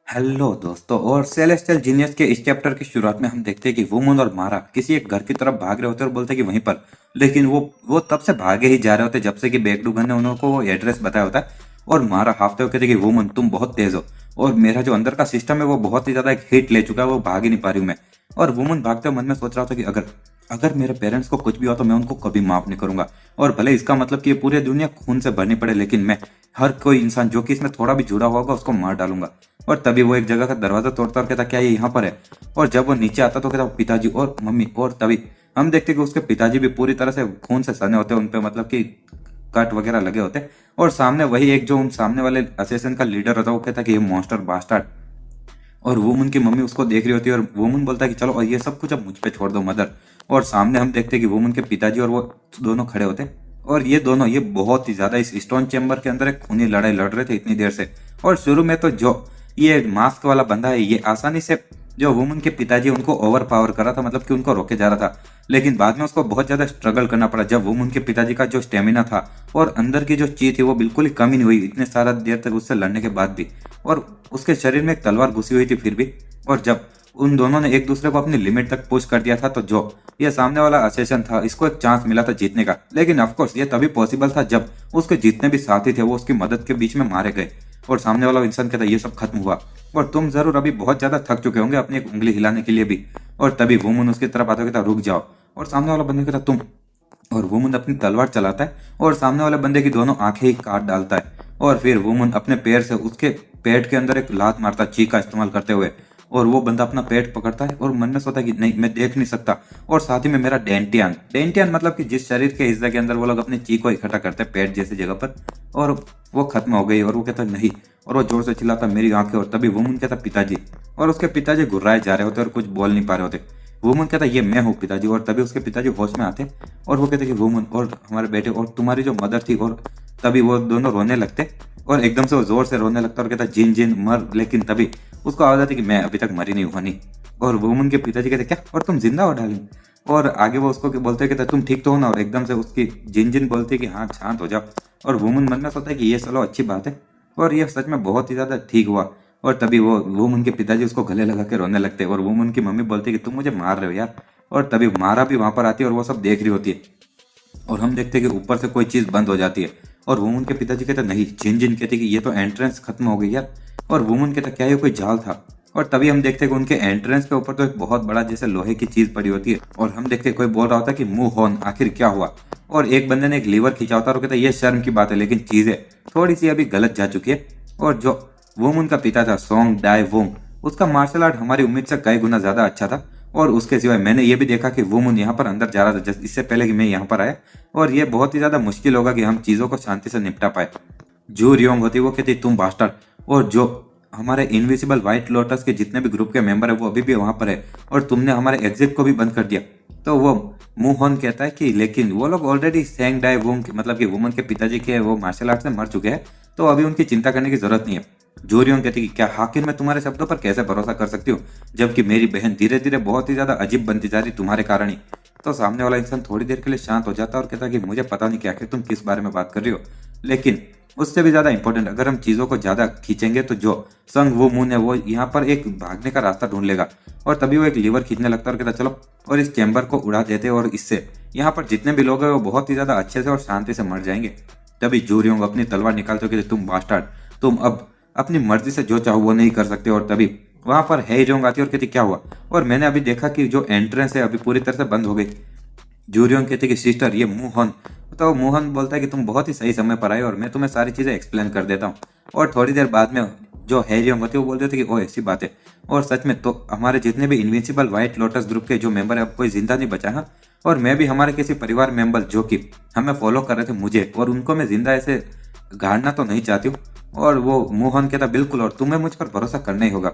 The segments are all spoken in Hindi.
हेलो दोस्तों। और सेलेस्टियल जीनियस के इस चैप्टर की शुरुआत में हम देखते हैं कि वुमन और मारा किसी एक घर की तरफ भाग रहे होते हैं और बोलते हैं कि वहीं पर। लेकिन वो तब से भागे ही जा रहे होते जब से कि बेकडूगन ने उनको वो एड्रेस बताया होता है। और मारा हाफते हुए कहते हैं कि वुमन तुम बहुत तेज हो और मेरा जो अंदर का सिस्टम है वो बहुत ही ज्यादा एक हिट ले चुका है, वो भाग ही नहीं पा रही हूँ मैं। और वुमन भागते हुए मन में सोच रहा था कि अगर अगर मेरे पेरेंट्स को कुछ भी हो तो मैं उनको कभी माफ नहीं करूंगा। और भले इसका मतलब कि ये पूरी दुनिया खून से भरनी पड़े, लेकिन मैं हर कोई इंसान जो कि इसमें थोड़ा भी जुड़ा हुआ होगा उसको मार डालूंगा। और तभी वो एक जगह का दरवाजा तोड़ता और कहता क्या ये यहाँ पर है। और जब वो नीचे आता तो कहता पिताजी और मम्मी। और तभी हम देखते कि उसके पिताजी भी पूरी तरह से खून से सने होते हैं, उनपे मतलब कि कट वगैरह लगे होते हैं। और सामने वही एक जो उन सामने वाले असेसन का लीडर होता है वो कहता है कि ये मॉन्स्टर बास्टर्ड। और वुमन की मम्मी उसको देख रही होती है और वुमन बोलता है कि चलो और ये सब कुछ अब मुझ पे छोड़ दो मदर। और सामने हम देखते हैं कि वुमन के पिताजी और वो दोनों खड़े होते हैं। और ये दोनों ये बहुत ही ज्यादा इस स्टोन चैम्बर के अंदर एक खूनी लड़ाई लड़ रहे थे इतनी देर से। और शुरू में तो जो ये मास्क वाला बंदा है ये आसानी से जो वुमन के पिताजी उनको ओवर पावर कर रहा था, मतलब कि उनको रोके जा रहा था। लेकिन बाद में उसको बहुत ज्यादा स्ट्रगल करना पड़ा जब वुमन के पिताजी का जो स्टेमिना था और अंदर की जो चीज थी वो बिल्कुल ही कम ही नहीं हुई इतने सारा देर तक उससे लड़ने के बाद भी। और उसके शरीर में एक तलवार घुसी हुई थी फिर भी। और जब उन दोनों ने एक दूसरे को अपनी लिमिट तक पुश कर दिया था तो जो ये सामने वाला असेसन था इसको एक चांस मिला था जीतने का। लेकिन ऑफकोर्स ये तभी पॉसिबल था जब उसके जितने भी साथी थे वो उसकी मदद के बीच में मारे गए। और सामने वाला इंसान कहता ये सब खत्म हुआ और तुम जरूर अभी बहुत ज्यादा थक चुके होंगे अपनी एक उंगली हिलाने के लिए भी। और तभी वुमन उसकी तरफ आता कहता रुक जाओ। और सामने वाला बंदे कहता तुम। और वुमन अपनी तलवार चलाता है और सामने वाले बंदे की दोनों आंखें ही काट डालता है। और फिर वुमन अपने पैर से उसके पेट के अंदर एक लात मारता है चीख का इस्तेमाल करते हुए। और वो बंदा अपना पेट पकड़ता है और मन में सोचता है कि नहीं मैं देख नहीं सकता। और साथ ही में मेरा डेंटियन डेंटियन मतलब कि जिस शरीर के हिस्से के अंदर वो लोग अपनी चीख को इकट्ठा करते हैं पेट जैसी जगह पर। और वो खत्म हो गई और वो कहता नहीं। और वो जोर से चिल्लाता मेरी आंखें। और तभी वुमन कहता पिताजी। और उसके पिताजी घुर्राए जा रहे होते और कुछ बोल नहीं पा रहे होते। वुमन कहता ये मैं हूँ पिताजी। और तभी उसके पिताजी होश में आते और वो कहते कि वुमन और हमारे बेटे और तुम्हारी जो मदर थी। और तभी वो दोनों रोने लगते और एकदम से वो जोर से रोने लगता और कहता जिन जिन मर। लेकिन तभी उसको आवाज आती कि मैं अभी तक मरी नहीं हुआ नहीं। और वुमन के पिताजी कहते क्या और तुम जिंदा हो डार्लिंग। और आगे वो उसको बोलते कहते तुम ठीक तो हो ना। और एकदम से उसकी जिन जिन बोलती है कि हाँ शांत हो जाओ। और वुमन मन में सोचता है कि ये चलो अच्छी बात है और ये सच में बहुत ही ज्यादा ठीक हुआ। और तभी वो वुमन के पिताजी उसको गले लगा के रोने लगते और वुमन की मम्मी बोलती है कि तुम मुझे मार रहे हो यार। और तभी मारा भी वहां पर आती है और वो सब देख रही होती है। और हम देखते हैं कि ऊपर से कोई चीज बंद हो जाती है। और वुमन के पिताजी कहते नहीं जिन जिन कहते कि ये तो एंट्रेंस खत्म हो गई यार। और वुमन कहता क्या ये कोई जाल था। और तभी हम देखते हैं कि उनके एंट्रेंस के ऊपर तो एक बहुत बड़ा जैसे लोहे की चीज पड़ी होती है। और हम देखते हैं कोई बोल रहा होता है कि मुंह होन आखिर क्या हुआ। और एक बंदे ने एक लीवर खींचा होता है और कहता है ये शर्म की बात है लेकिन चीजें थोड़ी सी अभी गलत जा चुकी है। और जो वुमन का पिता था सोंग डाई वोंग उसका मार्शल आर्ट हमारी उम्मीद से कई गुना ज्यादा अच्छा था। और उसके सिवाय मैंने ये भी देखा कि वुमन यहाँ पर अंदर जा रहा था जस्ट इससे पहले कि मैं यहाँ पर आया। और ये बहुत ही ज्यादा मुश्किल होगा कि हम चीजों को शांति से निपटा पाए। जो रियोंग होती वो कहती तुम बास्टर्ड। और जो हमारे इनविजिबल व्हाइट लोटस के जितने भी ग्रुप के मेंबर है वो अभी भी वहां पर है और तुमने हमारे एग्जिट को भी बंद कर दिया। तो वो मुहोन कहता है कि लेकिन वो लोग ऑलरेडी सेंग डाई वुंग मतलब कि वुमन के पिताजी के वो मार्शल आर्ट से मर चुके हैं तो अभी उनकी चिंता करने की जरूरत नहीं है। जोरियों कहती कि क्या आखिर मैं तुम्हारे शब्दों पर कैसे भरोसा कर सकती हूँ जबकि मेरी बहन धीरे धीरे बहुत ही ज्यादा अजीब बनती जा रही तुम्हारे कारण ही। तो सामने वाला इंसान थोड़ी देर के लिए शांत हो जाता है और कहता कि मुझे पता नहीं कि आखिर तुम किस बारे में बात कर रही हो। लेकिन उससे भी ज्यादा इंपॉर्टेंट अगर हम चीजों को ज्यादा खींचेंगे तो जो संग वो मून है वो यहाँ पर एक भागने का रास्ता ढूंढ लेगा। और तभी वो एक लीवर खींचने लगता है और कहता चलो और इस चैम्बर को उड़ा देते और इससे यहाँ पर जितने भी लोग हैं वो बहुत ही ज्यादा अच्छे से और शांति से मर जाएंगे। तभी जूरियोंग अपनी तलवार निकालते हो कि तुम बास्टर्ड तुम अब अपनी मर्जी से जो चाहो वो नहीं कर सकते। और तभी वहां पर हेजोंग आती है और कहती क्या हुआ। और मैंने अभी देखा कि जो एंट्रेंस है अभी पूरी तरह से बंद हो गई। जूरियोंग कहती कि सिस्टर ये मोहन। तो मोहन बोलता है कि तुम बहुत ही सही समय पर आए और मैं तुम्हें सारी चीजें एक्सप्लेन कर देता हूँ। और थोड़ी देर बाद में जो हैरियोंग होती है वो बोल देते कि ओ ऐसी बात है। और सच में तो हमारे जितने भी इनविंसिबल व्हाइट लोटस ग्रुप के जो मेंबर है अब कोई जिंदा नहीं बचा है। और मैं भी हमारे किसी परिवार मेंबर जो कि हमें फॉलो कर रहे थे मुझे और उनको मैं जिंदा ऐसे गाड़ना तो नहीं चाहती हूँ। और वो मोहन कहता बिल्कुल और तुम्हें मुझ पर भरोसा करना ही होगा।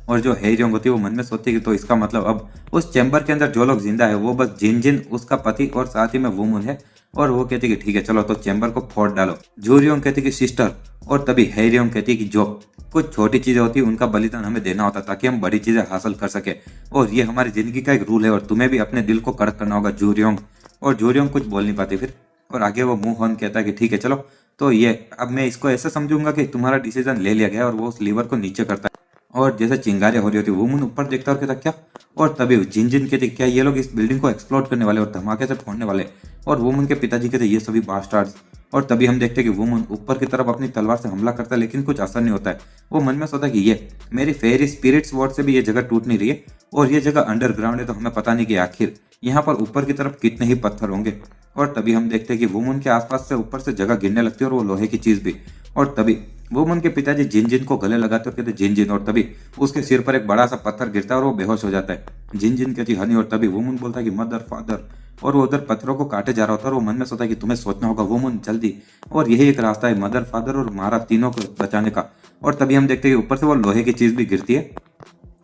और जो हेरियोंग होती है वो मन में सोचती है कि तो इसका मतलब अब उस चैम्बर के अंदर जो लोग जिंदा है वो बस जिन जिन उसका पति और साथ ही में वुमन है। और वो कहती है कि ठीक है चलो तो चैम्बर को फोड़ डालो। जूरियोंग कहती है कि सिस्टर। और तभी हेरियोंग कहती है कि जो कुछ छोटी चीजें होती है उनका बलिदान हमें देना होता ताकि हम बड़ी चीजें हासिल कर सके। और ये हमारी जिंदगी का एक रूल है और तुम्हें भी अपने दिल को कड़क करना होगा जूरियोंग। और जूरियोंग कुछ बोल नहीं पाती फिर। और आगे वो मुंह होन कहता है कि ठीक है चलो तो ये अब मैं इसको ऐसे समझूंगा कि तुम्हारा डिसीजन ले लिया गया। और वो उस लीवर को नीचे करता है और जैसे चिंगारियां हो रही होती वुमन ऊपर देखता और कहता क्या। और तभी जिन जिन कहते क्या ये लोग इस बिल्डिंग को एक्सप्लोर करने वाले और धमाके से फोड़ने वाले। और वुमन के पिताजी कहते ये सभी बास्टार्ड्स। और तभी हम देखते हैं कि वुमन ऊपर की तरफ अपनी तलवार से हमला करता है लेकिन कुछ असर नहीं होता है। वो मन में सोचता है कि ये मेरी फेरी स्पिरिट्स वर्ड से भी ये जगह टूट नहीं रही है और ये जगह अंडरग्राउंड है तो हमें पता नहीं कि आखिर यहाँ पर ऊपर की तरफ कितने ही पत्थर होंगे। और तभी हम देखते हैं कि वुमन के आसपास से ऊपर से जगह गिरने लगती है और वो लोहे की चीज भी। और तभी वुमन के पिताजी जिन जिन को गले लगाते और कहते जिन जिन। और तभी उसके सिर पर एक बड़ा सा पत्थर गिरता है और वो बेहोश हो जाता है। जिन जिन कहती हनी। और तभी वुमन बोलता है कि मदर फादर। और वो उधर पत्थरों को काटे जा रहा होता है और वो मन में सोचता है कि तुम्हें सोचना होगा वुमन जल्दी। और यही एक रास्ता है मदर फादर और मारा तीनों को बचाने का। और तभी हम देखते हैं कि ऊपर से वो लोहे की चीज भी गिरती है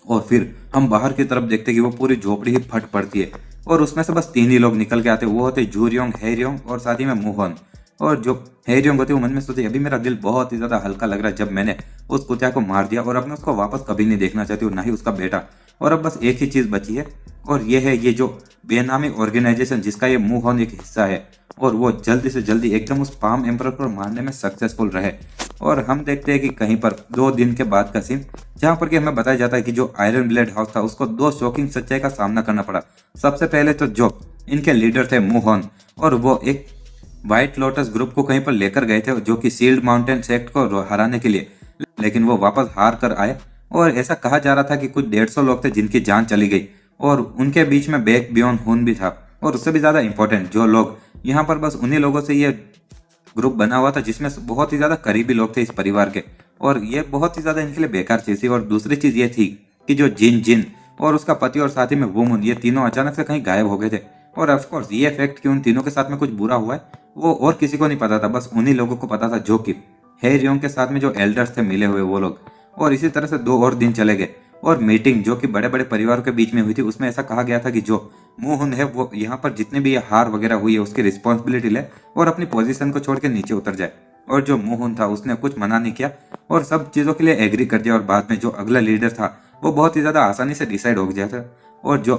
और फिर हम बाहर की तरफ देखते हैं कि वो पूरी झोपड़ी ही फट पड़ती है और उसमें से बस तीन ही लोग निकल के आते हैं। वो होते जूरियोंग, हैरियोंग और साथ ही में मोहन। और जो हैरियोंग होते वो मन में सोचते अभी मेरा दिल बहुत ही ज्यादा हल्का लग रहा है जब मैंने उस कुतिया को मार दिया और अब मैं उसको वापस कभी नहीं देखना चाहती और ना ही उसका बेटा। और अब बस एक ही चीज बची है और ये है ये जो बेनामी ऑर्गेनाइजेशन जिसका ये मोहन एक हिस्सा है और वो जल्दी से जल्दी एकदम उस पाम एम्परर को मारने में सक्सेसफुल रहे। और हम देखते हैं कि कहीं पर 2 दिन के बाद का सीन जहां पर कि हमें बताया जाता है कि जो आयरन ब्लेड हाउस था उसको 2 शॉकिंग सच्चाई का सामना करना पड़ा। सबसे पहले तो जो इनके लीडर थे मोहन और वो एक व्हाइट लोटस ग्रुप को कहीं पर लेकर गए थे जो कि सील्ड माउंटेन सेक्ट को हराने के लिए, लेकिन वो वापस हार कर आए। और ऐसा कहा जा रहा था कि कुछ 150 लोग थे जिनकी जान चली गई और उनके बीच में बैक बियॉन हुन भी था। और उससे भी ज्यादा इंपॉर्टेंट जो लोग यहाँ पर बस उन्हीं लोगों से ये ग्रुप बना हुआ था जिसमें बहुत ही ज्यादा करीबी लोग थे इस परिवार के। और ये बहुत ही ज्यादा इनके लिए बेकार चीज थी। और दूसरी चीज ये थी कि जो जिन जिन और उसका पति और साथ ही में वुमन ये तीनों अचानक से कहीं गायब हो गए थे। और ऑफकोर्स ये फैक्ट कि उन तीनों के साथ में कुछ बुरा हुआ है वो और किसी को नहीं पता था, बस उन्हीं लोगों को पता था जो कि हैरियोंग के साथ में जो एल्डर्स थे मिले हुए वो लोग। और इसी तरह से 2 और दिन चले गए और मीटिंग जो कि बड़े बड़े परिवारों के बीच में हुई थी उसमें ऐसा कहा गया था कि जो मोहन है वो यहाँ पर जितने भी ये हार वगैरह हुई है उसकी रिस्पॉन्सिबिलिटी ले और अपनी पोजीशन को छोड़ के नीचे उतर जाए। और जो मोहन था उसने कुछ मना नहीं किया और सब चीजों के लिए एग्री कर दिया। और बाद में जो अगला लीडर था वो बहुत ही ज्यादा आसानी से डिसाइड हो गया था। और जो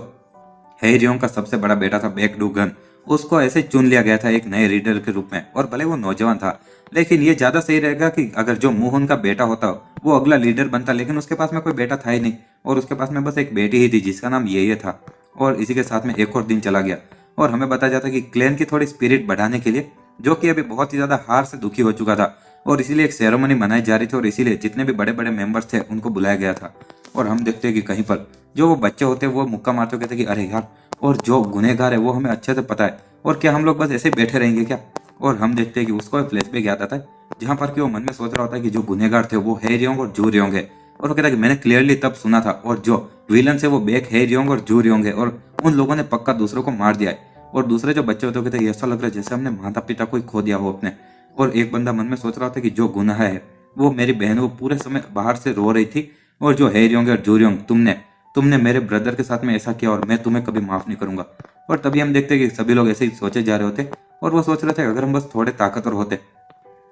हैरियोंग का सबसे बड़ा बेटा था बैकडूगन उसको ऐसे चुन लिया गया था एक नए लीडर के रूप में। और भले वो नौजवान था लेकिन ये ज्यादा सही रहेगा कि अगर जो मोहन का बेटा होता वो अगला लीडर बनता, लेकिन उसके पास में कोई बेटा था ही नहीं और उसके पास में बस एक बेटी ही थी जिसका नाम ये था। और इसी के साथ में एक और दिन चला गया और हमें बताया जाता कि क्लैन की थोड़ी स्पिरिट बढ़ाने के लिए जो कि अभी बहुत ही ज्यादा हार से दुखी हो चुका था और इसीलिए एक सेरेमनी मनाई जा रही थी और इसीलिए जितने भी बड़े बड़े मेंबर्स थे उनको बुलाया गया था। और हम देखते हैं कि कहीं पर जो वो बच्चे होते हैं वो मुक्का मारते हुए कहते कि अरे यार और जो गुनहगार है वो हमें अच्छे से पता है और क्या हम लोग बस ऐसे ही बैठे रहेंगे क्या। और हम देखते हैं कि उसको फ्लैशबैक याद आता है जहां पर कि वो मन में सोच रहा होता है कि जो गुनहगार थे वो हैरियोंग और जूरियोंग है। और वो कहता है कि मैंने क्लियरली तब सुना था और जो विलन है वो बैक हैरियोंग और जूरियोंग है और उन लोगों ने पक्का दूसरों को मार दिया है। और दूसरे जो बच्चे होते कहते ऐसा लग रहा है जैसे हमने माता पिता को ही खो दिया हो अपने। और एक बंदा मन में सोच रहा था कि जो गुनाह है वो मेरी बहन वो पूरे समय बाहर से रो रही थी और जो हैरियोंग और जूरियोंग तुमने तुमने मेरे ब्रदर के साथ में ऐसा किया और मैं तुम्हें कभी माफ नहीं करूंगा। और तभी हम देखते हैं कि सभी लोग ऐसे ही सोचे जा रहे होते और वो सोच रहे थे अगर हम बस थोड़े ताकतवर होते।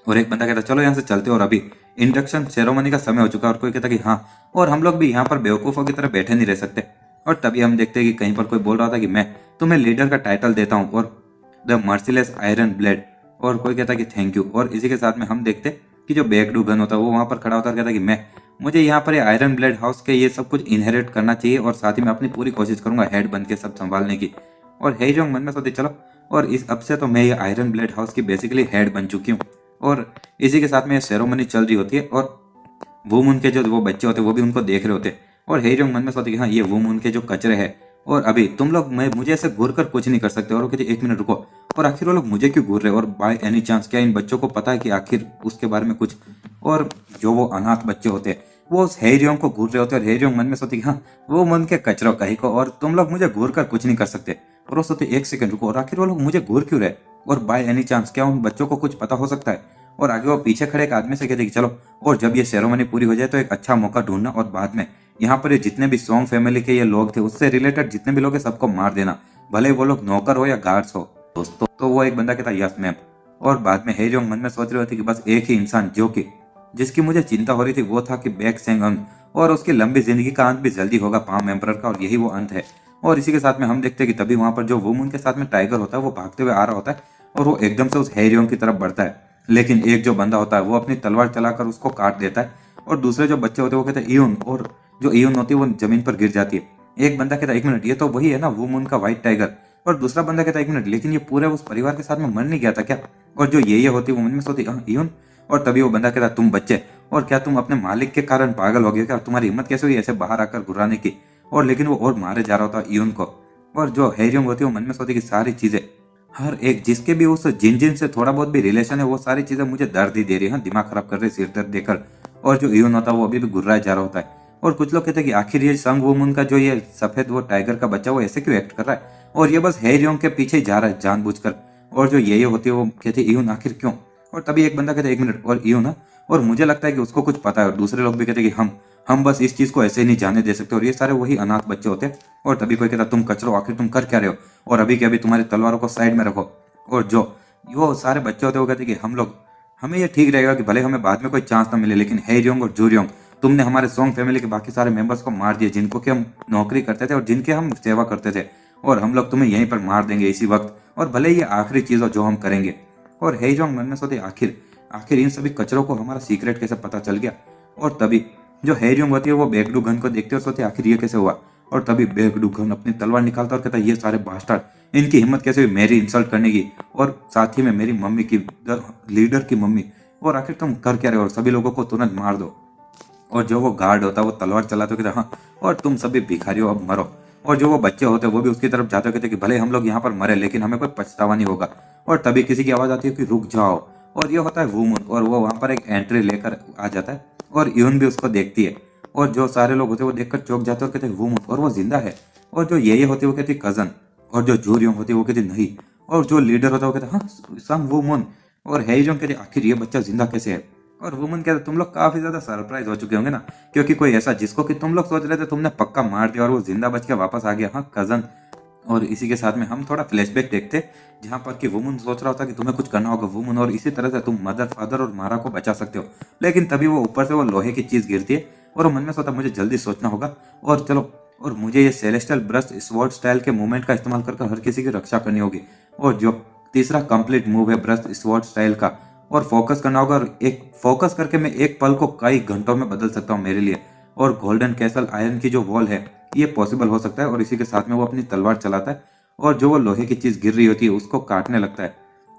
और एक बंदा कहता चलो यहाँ से चलते और अभी इंडक्शन सेरेमनी का समय हो चुका है। और कोई कहता कि हाँ और हम लोग भी यहाँ पर बेवकूफ़ों की तरह बैठे नहीं रह सकते। और तभी हम देखते हैं कि कहीं पर कोई बोल रहा था कि मैं तुम्हें लीडर का टाइटल देता हूँ और द मर्सीलेस आयरन ब्लेड। और कोई कहता कि थैंक यू। और इसी के साथ में हम देखते कि जो बैकडूगन होता है वो वहाँ पर खड़ा होता है और कहता कि मैं मुझे यहाँ पर आयरन ब्लेड हाउस के ये सब कुछ इनहेरिट करना चाहिए और साथ ही मैं अपनी पूरी कोशिश करूंगा हेड बन के सब संभालने की। और हैरियोंग मन में सोचते चलो और इस अब से तो मैं ये आयरन ब्लेड हाउस की बेसिकली हेड बन चुकी हूँ। और इसी के साथ में ये सेरेमनी चल रही होती है और वुमन के जो वो बच्चे होते हैं वो भी उनको देख रहे होते हैं। और हैरियोंग मन में सोचते कि हाँ ये वुमन के जो कचरे हैं और अभी तुम लोग मैं मुझे ऐसे घूर कर कुछ नहीं कर सकते। और वो कहते 1 मिनट रुको और आखिर वो लोग मुझे क्यों घूर रहे हैं और बाय एनी चांस क्या इन बच्चों को पता है कि आखिर उसके बारे में कुछ। और जो वो अनाथ बच्चे होते हैं वो उस हैरियोंग को घूर रहे होते हैं और हैरियोंग मन में सोचती हाँ वो मन के कचरों कहीं को और तुम लोग मुझे घूर कर कुछ नहीं कर सकते। और वो सोचते 1 सेकंड रुको और आखिर वो लोग मुझे घूर क्यों रहे और बाय एनी चांस क्या उन बच्चों को कुछ पता हो सकता है। और आगे वो पीछे खड़े एक आदमी से कहते कि चलो और जब ये सेरेमनी पूरी हो जाए तो एक अच्छा मौका ढूंढना और बाद में यहाँ पर ये जितने भी सॉन्ग फैमिली के ये लोग थे उससे रिलेटेड जितने भी लोग हैं सबको मार देना, भले वो लोग नौकर हो या गार्ड्स हो दोस्तों। तो वो एक बंदा कहता यस मैम। और बाद में हैरियोंग मन में सोच रहे थे कि बस एक ही इंसान जो कि जिसकी मुझे चिंता हो रही थी वो था कि बैक सेंगन और उसकी लंबी जिंदगी का अंत भी जल्दी होगा पाम एम्परर का और यही वो अंत है। और इसी के साथ में हम देखते हैं कि तभी वहां पर जो वुमन के साथ में टाइगर होता है वो भागते हुए आ रहा होता है और वो एकदम से उस हैरियोंग की तरफ बढ़ता है। लेकिन एक जो बंदा होता है वो अपनी तलवार चलाकर उसको काट देता है और दूसरे जो बच्चे होते हैं वो कहते हैं ईयून, और जो ईयून होती है वो जमीन पर गिर जाती है। एक बंदा कहता है 1 मिनट, ये तो वही है ना वो मून का व्हाइट टाइगर। और दूसरा बंदा कहता है 1 मिनट, लेकिन ये पूरे उस परिवार के साथ में मर नहीं गया था क्या? और जो ये होती है वो मन में सोचती ईयून। और तभी वो बंदा कहता तुम बच्चे, और क्या तुम अपने मालिक के कारण पागल हो गए क्या? तुम्हारी हिम्मत कैसे हुई ऐसे बाहर आकर घुराने की? और लेकिन वो और मारे जा रहा होता ईयून को। और जो हैरियंग होती है वो मन में सोचती कि सारी चीजें, हर एक जिसके भी उस जिन से थोड़ा बहुत भी रिलेशन है, वो सारी चीजें मुझे दर्द ही दे रही है, दिमाग खराब कर रही है सिर दर्द देकर। और जो ईयून होता है वो अभी भी घुर्राया जा रहा होता है। और कुछ लोग कहते हैं कि आखिर ये संग वुमन का जो ये सफेद वो टाइगर का बच्चा वो ऐसे क्यों एक्ट कर रहा है, और ये बस हैरियंग के पीछे ही जा रहा है जानबूझकर। और जो ये होती है वो कहती है ईयून आखिर क्यों? और तभी एक बंदा कहता है 1 मिनट, और ईयून ना, और मुझे लगता है कि उसको कुछ पता है। और दूसरे लोग भी कहते हैं कि हम बस इस चीज को ऐसे ही नहीं जाने दे सकते। और ये सारे वही अनाथ बच्चे होते हैं। और तभी कोई कहता तुम कचरो, आखिर तुम कर क्या रहे हो, और अभी के अभी तुम्हारी तलवारों को साइड में रखो। और जो वो सारे बच्चे होते हैं वो कहते हैं कि हम लोग, हमें ये ठीक रहेगा कि भले हमें बाद में कोई चांस ना मिले, लेकिन हैरियंग और जूरियंग, तुमने हमारे सोंग फैमिली के बाकी सारे मेंबर्स को मार दिए, जिनको कि हम नौकरी करते थे और जिनके हम सेवा करते थे। और हम लोग तुम्हें यहीं पर मार देंगे इसी वक्त, और भले ही ये आखिरी चीज हो जो हम करेंगे। और हैरियंग मन में सोचते आखिर आखिर इन सभी कचरों को हमारा सीक्रेट कैसे पता चल गया। और तभी जो हैरियंग होती है वो बेगडू गन को देखते हुए सोचते आखिर ये कैसे हुआ। और तभी बेगडू गन अपनी तलवार निकालता और कहता है ये सारे बास्टर्ड, इनकी हिम्मत कैसे हुई मेरी इंसल्ट करने की, और साथ ही में मेरी मम्मी की, लीडर की मम्मी, और आखिर तुम कर क्या रहे हो, और सभी लोगों को तुरंत मार दो। और जो वो गार्ड होता है वो तलवार चलाते हो कहते हाँ, और तुम सभी भिखारी हो अब मरो। और जो वो बच्चे होते हैं वो भी उसकी तरफ जाते हो कहते कि भले हम लोग यहाँ पर मरे लेकिन हमें कोई पछतावा नहीं होगा। और तभी किसी की आवाज आती है कि रुक जाओ, और ये होता है वुमन, और वो वहां पर एक एंट्री लेकर आ जाता है। और यून भी उसको देखती है। और जो सारे लोग होते हैं वो देखकर चौंक जाते हैं और कहते हैं वुमन, और वो जिंदा है। और जो ये होती है वो कहती है कजन। और जो जूरियों होती है वो कहती नहीं। और जो लीडर होता है वो कहता है हाँ सम वुमन। और हैरियंग कहते आखिर ये बच्चा जिंदा कैसे है। और वुमन कहते तुम लोग काफी ज्यादा सरप्राइज हो चुके होंगे ना, क्योंकि कोई ऐसा जिसको कि तुम लोग सोच रहे थे तुमने पक्का मार दिया और वो जिंदा बच के वापस आ गया, हाँ कजन। और इसी के साथ में हम थोड़ा फ्लैशबैक देखते जहाँ पर कि वुमन सोच रहा होता कि तुम्हें कुछ करना होगा वुमन, और इसी तरह से तुम मदर, फादर और मारा को बचा सकते हो। लेकिन तभी वो ऊपर से वो लोहे की चीज गिरती है और वो मन में सोचता मुझे जल्दी सोचना होगा, और चलो, और मुझे ये सेलेस्टियल ब्रश स्वॉर्ड स्टाइल के मूवमेंट का इस्तेमाल करके हर किसी की रक्षा करनी होगी। और जो तीसरा कंप्लीट मूव है ब्रश स्वॉर्ड स्टाइल का, और फोकस करना होगा, और एक फोकस करके मैं एक पल को कई घंटों में बदल सकता हूँ मेरे लिए। और गोल्डन कैसल आयरन की जो वॉल है ये पॉसिबल हो सकता है। और इसी के साथ में वो अपनी तलवार चलाता है और जो वो लोहे की चीज गिर रही होती है उसको काटने लगता है।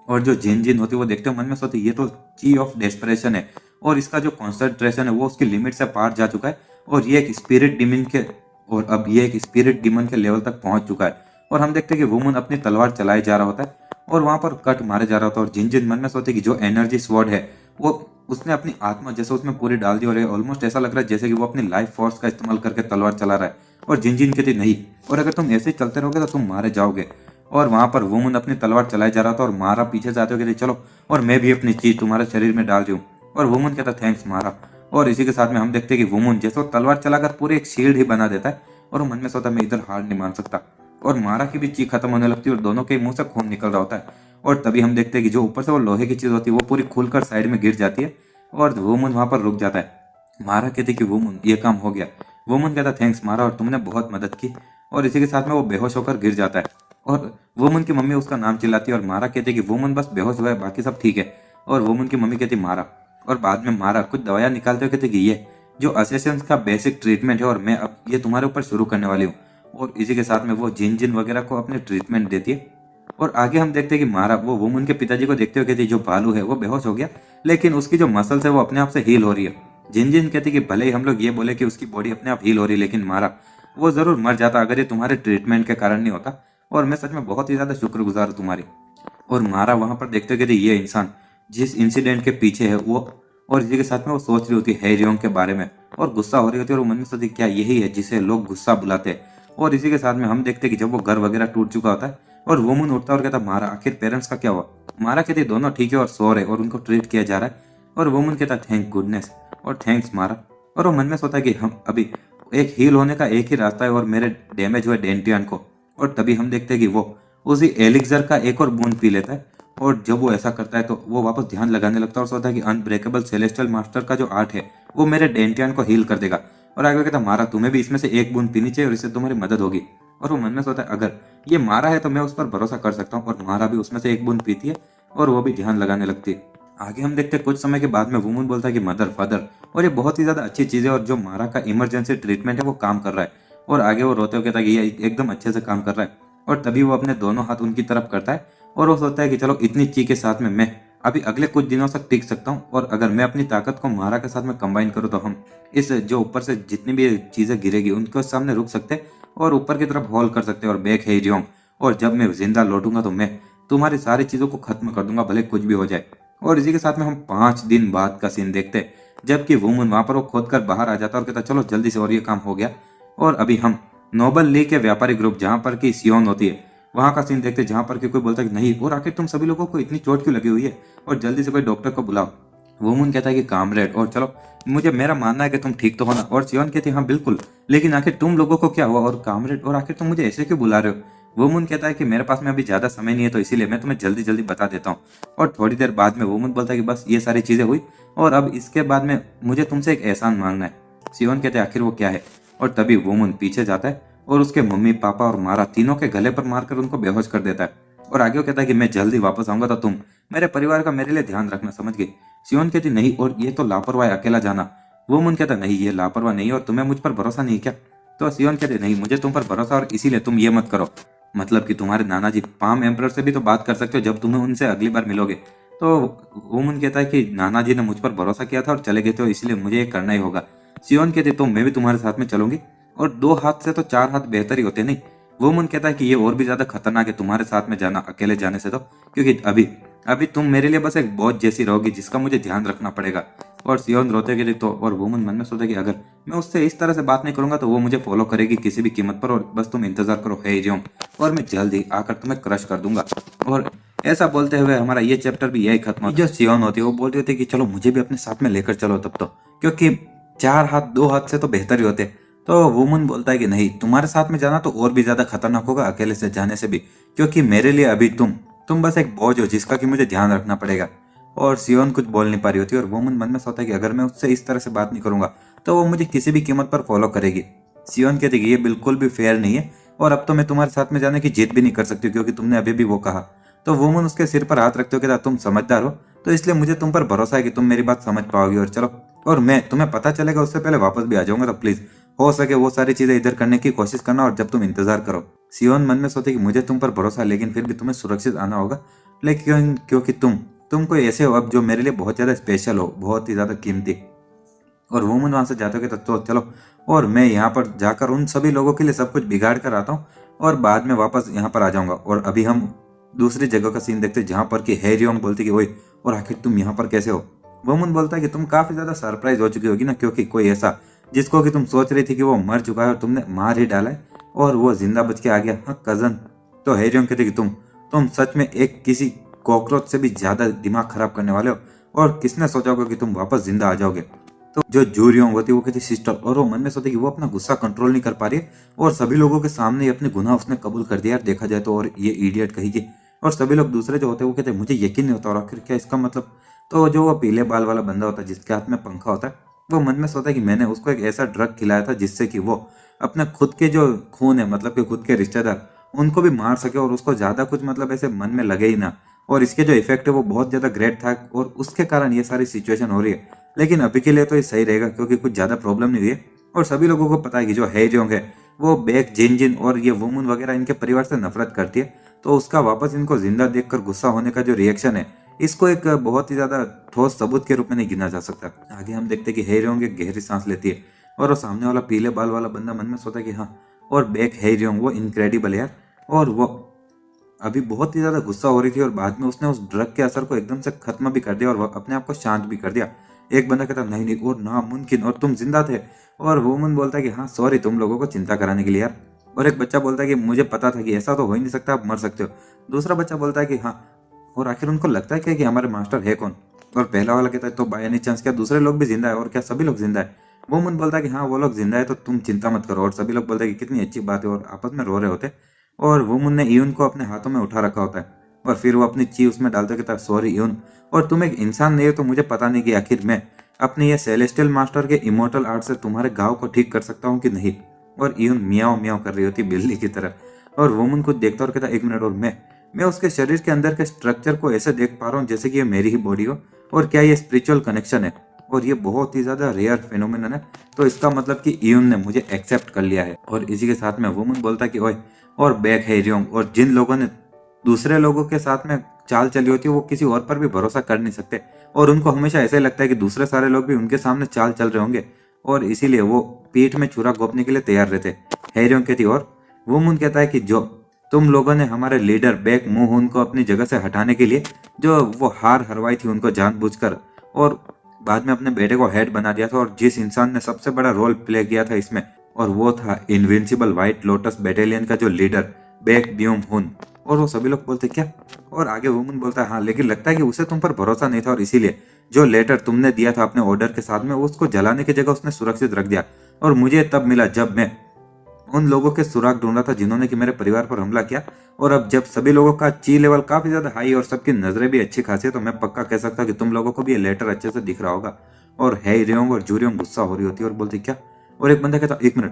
और जो जिन जिन होती है वो देखते हो मन में सोचती ये तो की ऑफ डेस्परेशन है, और इसका जो कॉन्सेंट्रेशन है वो उसकी लिमिट से पार जा चुका है, और ये एक स्पिरिट डिमन के, और अब ये एक स्पिरिट डिमन के लेवल तक पहुंच चुका है। और हम देखते हैं कि वुमन अपनी तलवार चलाए जा रहा होता है और वहां पर कट मारे जा रहा होता है। और जिन जिन मन में सोचते कि जो एनर्जी स्वॉर्ड है वो उसने अपनी आत्मा जैसे उसमें पूरी डाल दी, और ऑलमोस्ट ऐसा लग रहा है जैसे कि वो अपनी लाइफ फोर्स का इस्तेमाल करके तलवार चला रहा है। और जिन जिन कहती नहीं, और अगर तुम ऐसे ही चलते रहोगे तो तुम मारे जाओगे। और वहां पर वुमन अपनी तलवार चलाए जा रहा था और मारा पीछे से आते हुए कहती चलो, और मैं भी अपनी चीज तुम्हारे शरीर में डाल रही हूँ। और वुमन कहता थैंक्स मारा। और इसी के साथ में हम देखते हैं कि वुमन जैसे वो तलवार चलाकर पूरे एक शील्ड ही बना देता है, और वो मन में सोचता मैं इधर हार नहीं मान सकता। और मारा की भी चीख खत्म होने लगती है और दोनों के मुंह से खून निकल रहा होता है। और तभी हम देखते हैं कि जो ऊपर से वो लोहे की चीज होती है वो पूरी खुलकर साइड में गिर जाती है, और वुमन वहां पर रुक जाता है। मारा कहती कि वुमन ये काम हो गया। वुमन कहता थैंक्स मारा, और तुमने बहुत मदद की। और इसी के साथ में वो बेहोश होकर गिर जाता है, और वुमन की मम्मी उसका नाम चिल्लाती है, और मारा कहती कि वुमन बस बेहोश हुआ है बाकी सब ठीक है। और वुमन की मम्मी कहती मारा, और बाद में मारा कुछ दवाइयां निकालते हुए कहते कि ये जो असेसियंस का बेसिक ट्रीटमेंट है और मैं अब ये तुम्हारे ऊपर शुरू करने वाली हूँ। और इसी के साथ में वो जिन जिन वगैरह को अपने ट्रीटमेंट देती है। और आगे हम देखते हैं कि मारा वो वुमन के पिताजी को देखते हुए कहती है जो भालू है वो बेहोश हो गया, लेकिन उसकी जो मसल्स है वो अपने आप से हील हो रही है। जिन जिन कहती कि भले ही हम लोग ये बोले कि उसकी बॉडी अपने आप हील हो रही है, लेकिन मारा वो जरूर मर जाता अगर ये तुम्हारे ट्रीटमेंट के कारण नहीं होता, और मैं सच में बहुत ही ज्यादा शुक्रगुजार हूँ तुम्हारी। और मारा वहां पर देखते हुए कहती ये इंसान जिस इंसिडेंट के पीछे है वो, और इसी के साथ में वो सोच रही होती है हैरियंग के बारे में और गुस्सा हो रही होती है, और वो मन में सोचती क्या यही है जिसे लोग गुस्सा बुलाते हैं। और इसी के साथ में हम देखते हैं कि जब वो घर वगैरह टूट चुका होता है और वुमन उठता है और कहता मारा आखिर पेरेंट्स का क्या हुआ। मारा कहती दोनों ठीक है और सो रहे और उनको ट्रीट किया जा रहा है। और वुमन कहता थैंक गुडनेस और थैंक्स मारा। और वो मन में सोचता है कि हम अभी एक हील होने का एक ही रास्ता है और मेरे डैमेज हुए डेंटियन को। और तभी हम देखते हैं कि वो उसी एलिक्सर का एक और बूंद पी लेता है, और जब वो ऐसा करता है तो वो वापस ध्यान लगाने लगता है और सोचता है कि अनब्रेकेबल सेलेस्टियल मास्टर का जो आर्ट है वो मेरे डेंटियन को हील कर देगा। और आगे कहता मारा तुम्हें भी इसमें से एक बूंद पीनी चाहिए और इससे तुम्हारी मदद होगी। और वो मन में सोचता है अगर ये मारा है तो मैं उस पर भरोसा कर सकता हूँ, और मारा भी उसमें से एक बूंद पीती है और वो भी ध्यान लगाने लगती है। आगे हम देखते हैं कुछ समय के बाद में वुमन बोलता है कि मदर फादर, और ये बहुत ही ज्यादा अच्छी चीज है और जो मारा का इमरजेंसी ट्रीटमेंट है वो काम कर रहा है। और आगे वो रोते हुए कहता है कि ये एकदम अच्छे से काम कर रहा है। और तभी वो अपने दोनों हाथ उनकी तरफ करता है और वो सोचता है कि चलो इतनी ची के साथ में मैं अभी अगले कुछ दिनों तक टिक सकता हूँ, और अगर मैं अपनी ताकत को मारा के साथ में कंबाइन करूँ तो हम इस जो ऊपर से जितनी भी चीजें गिरेगी उनके सामने रुक सकते हैं और ऊपर की तरफ होल कर सकते हैं और बैक है रियोंग। और जब मैं जिंदा लौटूंगा तो मैं तुम्हारी सारी चीजों को खत्म कर दूंगा, भले कुछ भी हो जाए। और इसी के साथ में हम 5 दिन बाद का सीन देखते हैं, जबकि वुमन वहां पर वो खोद कर बाहर आ जाता है और कहता चलो जल्दी से, और ये काम हो गया। और अभी हम नोबल लीग के व्यापारी ग्रुप जहां पर की सियोन होती है वहां का सीन देखते हैं, जहां पर कि कोई बोलता है कि नहीं, और आखिर तुम सभी लोगों को इतनी चोट क्यों लगी हुई है, और जल्दी से कोई डॉक्टर को बुलाओ। वुमन कहता है कि कामरेड, और चलो मुझे मेरा मानना है कि तुम ठीक तो हो ना। और सियोन कहती है हाँ बिल्कुल, लेकिन आखिर तुम लोगों को क्या हुआ, और कामरेड और आखिर तुम मुझे ऐसे क्यों बुला रहे हो। वुमन कहता है कि मेरे पास में अभी ज्यादा समय नहीं है तो इसीलिए मैं तुम्हें जल्दी जल्दी बता देता हूँ। और थोड़ी देर बाद में वुमन बोलता है कि बस ये सारी चीजें हुई और अब इसके बाद में मुझे तुमसे एक एहसान मांगना है। सियोन कहते हैं आखिर वो क्या है। और तभी वुमन पीछे जाता है और उसके मम्मी पापा और मारा तीनों के गले पर मारकर उनको बेहोश कर देता है। और आगे वो कहता है कि मैं जल्दी वापस आऊंगा तो तुम मेरे परिवार का मेरे लिए ध्यान रखना, समझ गई। सियोन कहती नहीं, और ये तो लापरवाह है अकेला जाना। वो मुन कहता नहीं, ये लापरवाह नहीं, और तुम्हें मुझ पर भरोसा नहीं क्या। तो सियोन कहते नहीं, मुझे तुम पर भरोसा और इसीलिए तुम ये मत करो, मतलब कि तुम्हारे नाना जी पाम एम्परर से भी तो बात कर सकते हो जब तुम्हें उनसे अगली बार मिलोगे। तो वुमन कहता है कि नाना जी ने मुझ पर भरोसा किया था और चले गए थे, इसलिए मुझे ये करना ही होगा। सियोन कहते तो मैं भी तुम्हारे साथ में चलूंगी, और 2 हाथ से तो 4 हाथ बेहतर ही होते नहीं। वुमन कहता है कि ये और भी ज्यादा खतरनाक है तुम्हारे साथ में जाना अकेले जाने से, तो क्योंकि अभी अभी तुम मेरे लिए बस एक बोझ जैसी रहोगी जिसका मुझे ध्यान रखना पड़ेगा। और सियोन रोते गिरे तो, और वुमन मन में सोचे कि अगर मैं उससे इस तरह से बात नहीं करूंगा तो वो मुझे फॉलो करेगी किसी भी कीमत पर, और बस तुम इंतजार करो हे जियोंग, और मैं जल्द ही आकर तुम्हें क्रश कर दूंगा। और ऐसा बोलते हुए हमारा ये चैप्टर भी यही खत्म होता है। जो सियोन होती है वो बोलती होती है कि चलो मुझे भी अपने साथ में लेकर चलो तब तो, क्योंकि 4 हाथ 2 हाथ से तो बेहतर ही होते। तो वुमन बोलता है कि नहीं, तुम्हारे साथ में जाना तो और भी ज्यादा खतरनाक होगा अकेले से जाने से भी, क्योंकि मेरे लिए अभी तुम बस एक बोझ हो जिसका कि मुझे ध्यान रखना पड़ेगा। और सियोन कुछ बोल नहीं पा रही होती और वुमन मन में सोचता है कि अगर मैं उससे इस तरह से बात नहीं करूंगा तो वो मुझे किसी भी कीमत पर फॉलो करेगी। सियोन कहती कि ये बिल्कुल भी फेयर नहीं है, और अब तो मैं तुम्हारे साथ में जाने की जिद भी नहीं कर सकती क्योंकि तुमने अभी भी वो कहा। तो वुमन उसके सिर पर हाथ रखते हो कहता तुम समझदार हो तो इसलिए मुझे तुम पर भरोसा है कि तुम मेरी बात समझ पाओगी, और चलो, और मैं तुम्हें पता चलेगा उससे पहले वापस भी आ जाऊंगा, तो प्लीज हो सके वो सारी चीजें इधर करने की कोशिश करना, और जब तुम इंतजार करो। सियोन मन में सोचे कि मुझे तुम पर भरोसा है लेकिन फिर भी तुम्हें सुरक्षित आना होगा, लेकिन क्योंकि तुम कोई ऐसे हो अब जो मेरे लिए बहुत ज्यादा स्पेशल हो, बहुत ही ज्यादा कीमती। और वुमन वहां से जाते हो तो चलो, और मैं यहाँ पर जाकर उन सभी लोगों के लिए सब कुछ बिगाड़ कर आता हूँ और बाद में वापस यहाँ पर आ जाऊंगा। और अभी हम दूसरी जगह का सीन देखते हैं जहाँ पर कि हैरियोंग बोलती कि ओए, और आखिर तुम यहाँ पर कैसे हो। वुमन बोलता है कि तुम काफी ज्यादा सरप्राइज हो चुकी होगी ना, क्योंकि कोई ऐसा जिसको कि तुम सोच रही थी कि वो मर चुका है और तुमने मार ही डाला है और वो जिंदा बच के आ गया। हाँ कजन। तो हैरियोंग कहती कि तुम सच में एक किसी कॉकरोच से भी ज्यादा दिमाग खराब करने वाले हो, और किसने सोचा होगा कि तुम वापस जिंदा आ जाओगे। तो जो जूरियोंग होती है वो कहती सिस्टर, और वो मन में सोचती कि वो अपना गुस्सा कंट्रोल नहीं कर पा रही है और सभी लोगों के सामने ही अपने गुनाह उसने कबूल कर दिया यार, देखा जाए तो, और ये इडियट कही। और सभी लोग दूसरे जो होते हैं वो कहते हैं मुझे यकीन नहीं होता, और आखिर क्या इसका मतलब। तो जो वो पीले बाल वाला बंदा होता है जिसके हाथ में पंखा होता है, वो मन में सोचता है कि मैंने उसको एक ऐसा ड्रग खिलाया था जिससे कि वो अपने खुद के जो खून है, मतलब कि खुद के रिश्तेदार, उनको भी मार सके और उसको ज्यादा कुछ मतलब ऐसे मन में लगे ही ना। और इसके जो इफेक्ट है वो बहुत ज्यादा ग्रेट था और उसके कारण ये सारी सिचुएशन हो रही है। लेकिन अभी के लिए तो ये सही रहेगा क्योंकि कुछ ज्यादा प्रॉब्लम नहीं हुई है। और सभी लोगों को पता है कि जो हैरियोंग है वो बेक जिन और ये वुमन वगैरह इनके परिवार से नफरत करती है, तो उसका वापस इनको जिंदा देखकर गुस्सा होने का जो रिएक्शन है, इसको एक बहुत ही ज्यादा ठोस सबूत के रूप में नहीं गिना जा सकता। आगे हम देखते हैं कि हैरियोंग एक गहरी सांस लेती है और वो सामने वाला पीले बाल वाला बंदा मन में सोचता है कि हाँ, और बेक हैरियोंग वो इनक्रेडिबल है यार, और वो अभी बहुत ही ज्यादा गुस्सा हो रही थी और बाद में उसने उस ड्रग के असर को एकदम से खत्म भी कर दिया और अपने आप को शांत भी कर दिया। एक बंदा कहता नहीं नहीं, और नामुमकिन, और तुम जिंदा थे। और वुमन बोलता है कि हाँ सॉरी तुम लोगों को चिंता कराने के लिए यार। और एक बच्चा बोलता है कि मुझे पता था कि ऐसा तो हो ही नहीं सकता, आप मर सकते हो। दूसरा बच्चा बोलता है कि हाँ, और आखिर उनको लगता है क्या कि हमारे मास्टर है कौन। और पहला वाला कहता है तो बाय एनी चांस क्या दूसरे लोग भी जिंदा है, और क्या सभी लोग जिंदा है। वुमन बोलता है कि हाँ वो लोग जिंदा है तो तुम चिंता मत करो, और सभी लोग बोलते हैं कि कितनी अच्छी बात है, और आपस में रो रहे होते। और वुमन ने यून को अपने हाथों में उठा रखा होता है और फिर वो अपनी ची उसमें डालते कहता है सॉरी यून, और तुम एक इंसान नहीं हो तो मुझे पता नहीं कि आखिर मैं अपने ये सेलेस्टियल मास्टर के इमोर्टल आर्ट से तुम्हारे घाव को ठीक कर सकता हूँ कि नहीं। और यून मियाओ मियाओ कर रही होती बिल्ली की तरह। और वुमन को देखता और कहता एक मिनट, और मैं उसके शरीर के अंदर के स्ट्रक्चर को ऐसे देख पा रहा हूँ जैसे कि ये मेरी ही बॉडी हो, और क्या ये स्पिरिचुअल कनेक्शन है और ये बहुत ही ज्यादा रेयर फिनोमिनन है। तो इसका मतलब कि इयुन ने मुझे एक्सेप्ट कर लिया है। और इसी के साथ में वुमन बोलता है कि ओए और बैक है रियोंग, और जिन लोगों ने दूसरे लोगों के साथ में चाल चली होती है वो किसी और पर भी भरोसा कर नहीं सकते, और उनको हमेशा ऐसे लगता है कि दूसरे सारे लोग भी उनके सामने चाल चल रहे होंगे, और इसीलिए वो पीठ में छुरा घोंपने के लिए तैयार रहते। हैरियोंग कहती और वुमन कहता है कि जो तुम लोगों ने हमारे लीडर बैक मूहून को अपनी जगह से हटाने के लिए जो वो हार हरवाई थी उनको जानबूझकर, और बाद में अपने बेटे को हेड बना दिया था, और जिस इंसान ने सबसे बड़ा रोल प्ले किया था इसमें, और वो था इनविंसिबल व्हाइट लोटस बैटेलियन का जो लीडर बैक ब्यूम हुन। और वो सभी लोग बोलते क्या, और आगे वुमन बोलता है हाँ, लेकिन लगता है कि उसे तुम पर भरोसा नहीं था और इसीलिए जो लेटर तुमने दिया था अपने ऑर्डर के साथ में उसको जलाने की जगह उसने सुरक्षित रख दिया, और मुझे तब मिला जब मैं उन लोगों के सुराग ढूंढ रहा था जिन्होंने कि मेरे परिवार पर हमला किया। और अब जब सभी लोगों का ची लेवल काफी ज्यादा हाई और सबकी नजरें भी अच्छी खासी है, तो मैं पक्का कह सकता कि तुम लोगों को भी ये लेटर अच्छे से दिख रहा होगा। और है रियोंग और जूरियोंग गुस्सा हो रही होती है और बोलती क्या, और एक बंदा कहता 1 मिनट,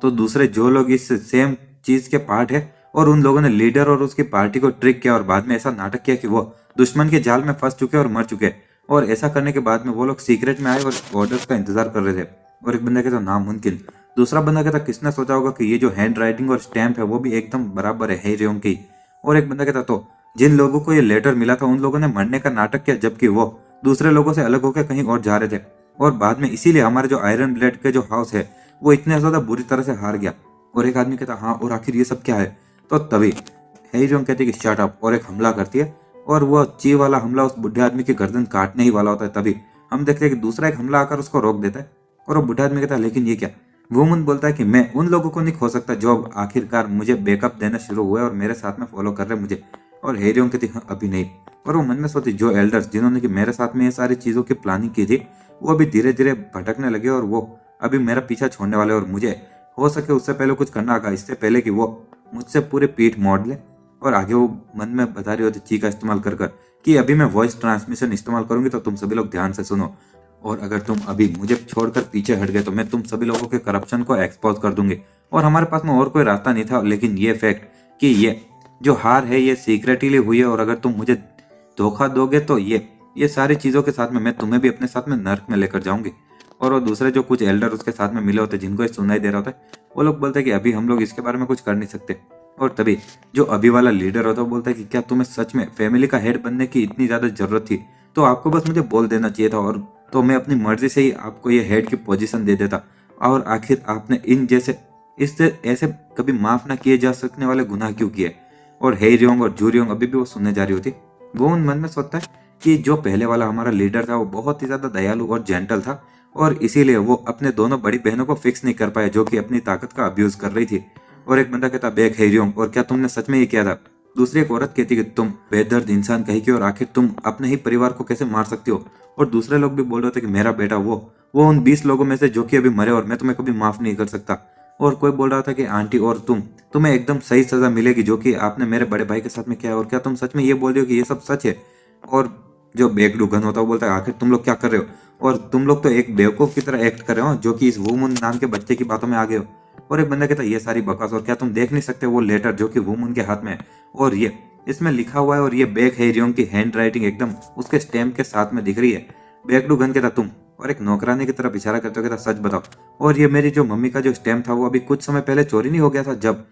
तो दूसरे जो लोग इस सेम चीज के पार्ट है और उन लोगों ने लीडर और उसकी पार्टी को ट्रिक किया और बाद में ऐसा नाटक किया कि वो दुश्मन के जाल में फंस चुके और मर चुके, और ऐसा करने के बाद में वो लोग सीक्रेट में आए और ऑर्डर्स का इंतजार कर रहे थे। और एक बंदा कहता नामुमकिन, दूसरा बंदा कहता किसने सोचा होगा कि ये जो हैंड राइटिंग और स्टैम्प है वो भी एकदम बराबर है रियोंग की। और एक बंदा कहता तो जिन लोगों को ये लेटर मिला था उन लोगों ने मरने का नाटक किया जबकि वो दूसरे लोगों से अलग होकर कहीं और जा रहे थे, और बाद में इसीलिए हमारे जो आयरन ब्लेड के जो हाउस है वो इतने ज्यादा बुरी तरह से हार गया। और एक आदमी कहता हाँ, और आखिर ये सब क्या है। तो तभी हैरियोंग कहती है कि शट अप, और एक हमला करती है, और वो ची वाला हमला उस बुढ़े आदमी की गर्दन काटने ही वाला होता है। तभी हम देखते हैं कि दूसरा एक हमला आकर उसको रोक देता है, और वो बुढ़ा आदमी कहता है लेकिन ये क्या। वुमन बोलता है कि मैं उन लोगों को नहीं खो सकता जो अब आखिरकार मुझे बैकअप देना शुरू हुए और मेरे साथ में फॉलो कर रहे मुझे। और हैरियोंग कहती हाँ अभी नहीं। और वो मन में सोचती जो एल्डर्स जिन्होंने कि मेरे साथ में ये सारी चीजों की प्लानिंग की थी वो अभी धीरे धीरे भटकने लगे, और वो अभी मेरा पीछा छोड़ने वाले, और मुझे हो सके उससे पहले कुछ करना होगा, इससे पहले कि वो मुझसे पूरे पीठ मोड़ ले। और आगे वो मन में बता रही होती ची का इस्तेमाल कर कर कि अभी मैं वॉइस ट्रांसमिशन इस्तेमाल करूंगी, तो तुम सभी लोग ध्यान से सुनो, और अगर तुम अभी मुझे छोड़कर पीछे हट गए तो मैं तुम सभी लोगों के करप्शन को एक्सपोज कर दूंगी। और हमारे पास में और कोई रास्ता नहीं था, लेकिन ये फैक्ट कि ये जो हार है ये सीक्रेटली हुई है, और अगर तुम मुझे धोखा दोगे तो ये सारी चीजों के साथ में मैं तुम्हें भी अपने साथ में नर्क में लेकर जाऊंगी। और वो दूसरे जो कुछ एल्डर उसके साथ में मिले होते जिनको ये सुनाई दे रहा होता है वो लोग बोलते हैं कि अभी हम लोग इसके बारे में कुछ कर नहीं सकते। और तभी जो अभी वाला लीडर होता है वो बोलता है कि क्या तुम्हें सच में फैमिली का हेड बनने की इतनी ज्यादा जरूरत थी, तो आपको बस मुझे बोल देना चाहिए था, और तो मैं अपनी मर्जी से ही आपको ये हेड की पोजीशन दे देता। और आखिर आपने इन जैसे इससे ऐसे कभी माफ ना किए जा सकने वाले गुनाह क्यों किए। और हैरियोंग और जूरियोंग अभी भी वो सुनने जा रही होती। वो उन मन में सोचता है कि जो पहले वाला हमारा लीडर था वो बहुत ही ज्यादा दयालु और जेंटल था, और इसीलिए वो अपने दोनों बड़ी बहनों को फिक्स नहीं कर पाए जो कि अपनी ताकत का अब्यूज कर रही थी। और एक बंदा कहता बेक हैरियोंग, और क्या तुमने सच में ये किया था। दूसरी एक औरत कहती कि तुम बेदर्द इंसान कही की, और आखिर तुम अपने ही परिवार को कैसे मार सकती हो। और दूसरे लोग भी बोल रहे थे कि मेरा बेटा वो उन 20 लोगों में से जो कि अभी मरे, और मैं तुम्हें कभी माफ नहीं कर सकता। और कोई बोल रहा था कि आंटी और तुम्हें एकदम सही सजा मिलेगी जो कि आपने मेरे बड़े भाई के साथ में किया है। और क्या तुम सच में ये बोल रहे हो कि ये सब सच है। और जो बेगडू गन होता है वो बोलता है आखिर तुम लोग क्या कर रहे हो, और तुम लोग तो एक बेवकूफ की तरह एक्ट कर रहे हो जो कि इस वुमन नाम के बच्चे की बातों में आ गए हो। और एक बंदा कहता है ये सारी बकवास, और क्या तुम देख नहीं सकते वो लेटर जो कि वुमन के हाथ में है, और ये इसमें लिखा हुआ है, और ये बैक हैरियोंग की हैंड राइटिंग एकदम उसके स्टैम्प के साथ में दिख रही है। बेगडू गन कहता तुम, और एक नौकरानी की तरफ इशारा करते हुए कहता सच बताओ, और ये मेरी जो मम्मी का जो स्टैम्प था वो अभी कुछ समय पहले चोरी नहीं हो गया था जब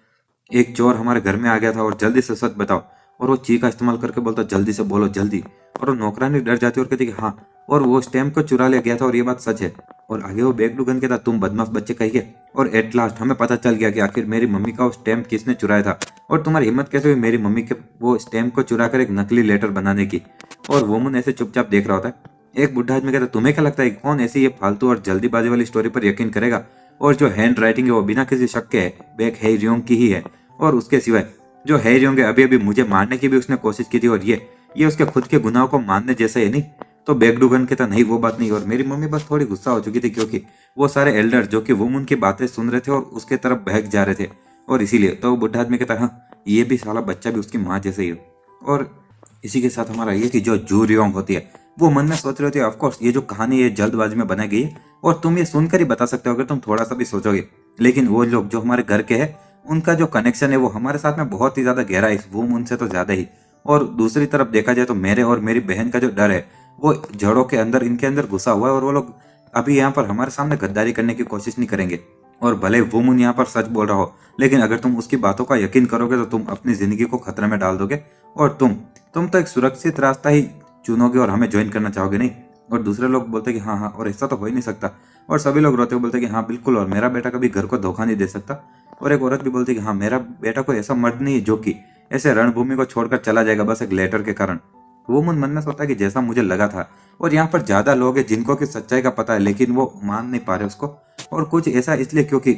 एक चोर हमारे घर में आ गया था, और जल्दी से सच बताओ। और वो ची का इस्तेमाल करके बोलता जल्दी से बोलो जल्दी। और वो नौकरानी डर जाती और कहती कि हाँ, और वो स्टैम्प को चुरा लिया गया था और ये बात सच है। और आगे वो बेगडू गन कहता तुम बदमाश बच्चे कहिए, और एट लास्ट हमें पता चल गया कि आखिर मेरी मम्मी का वो स्टैम्प किसने चुराया था, और तुम्हारी हिम्मत कैसे हुई मेरी मम्मी के वो स्टैम्प को चुरा कर एक नकली लेटर बनाने की। और वुमन ऐसे चुपचाप देख रहा होता है। एक बुढ़ा आदमी कहता तुम्हें क्या लगता है कि कौन ऐसी ये फालतू और जल्दीबाजी वाली स्टोरी पर यकीन करेगा, और जो हैंड राइटिंग है वो बिना किसी शक के है बैक हैरियोंग की ही है। और उसके सिवाय जो हैरियोंग है अभी अभी मुझे मारने की भी उसने कोशिश की थी, और ये उसके खुद के गुनाहों को मानने जैसा है नहीं। तो बेगडूगन कहता नहीं वो बात नहीं, और मेरी मम्मी बस थोड़ी गुस्सा हो चुकी थी क्योंकि वो सारे एल्डर जो कि वुमन की बातें सुन रहे थे और उसके तरफ बहक जा रहे थे, और इसीलिए। तो वो बुढ़ा आदमी कहता हाँ ये भी साला बच्चा भी उसकी माँ जैसे ही हो। और इसी के साथ हमारा ये कि जो जूरियोंग होती है वो मन में सोच रही होती है ऑफकोर्स ये जो कहानी है जल्दबाजी में बनाई गई है, और तुम ये सुनकर ही बता सकते हो अगर तुम थोड़ा सा भी सोचोगे। लेकिन वो लोग जो हमारे घर के हैं उनका जो कनेक्शन है वो हमारे साथ में बहुत ही ज्यादा गहरा है, इस वुमन से तो ज्यादा ही। और दूसरी तरफ देखा जाए तो मेरे और मेरी बहन का जो डर है वो जड़ों के अंदर इनके अंदर घुसा हुआ है और वो लोग अभी यहाँ पर हमारे सामने गद्दारी करने की कोशिश नहीं करेंगे। और भले वुमन यहाँ पर सच बोल रहा हो, लेकिन अगर तुम उसकी बातों का यकीन करोगे तो तुम अपनी जिंदगी को खतरे में डाल दोगे और तुम तो एक सुरक्षित रास्ता ही चुनोगे और हमें ज्वाइन करना चाहोगे नहीं। और दूसरे लोग बोलते कि हाँ हाँ, और ऐसा तो हो ही नहीं सकता। और सभी लोग रोते हुए बोलते कि हाँ बिल्कुल, और मेरा बेटा कभी घर को धोखा नहीं दे सकता। और एक औरत भी बोलती कि हाँ, मेरा बेटा कोई ऐसा मर्द नहीं है जो कि ऐसे रणभूमि को छोड़कर चला जाएगा बस एक लेटर के कारण। वो मन में सोचता है कि जैसा मुझे लगा था। और यहाँ पर ज्यादा लोग हैं जिनको कि सच्चाई का पता है, लेकिन वो मान नहीं पा रहे उसको। और कुछ ऐसा इसलिए क्योंकि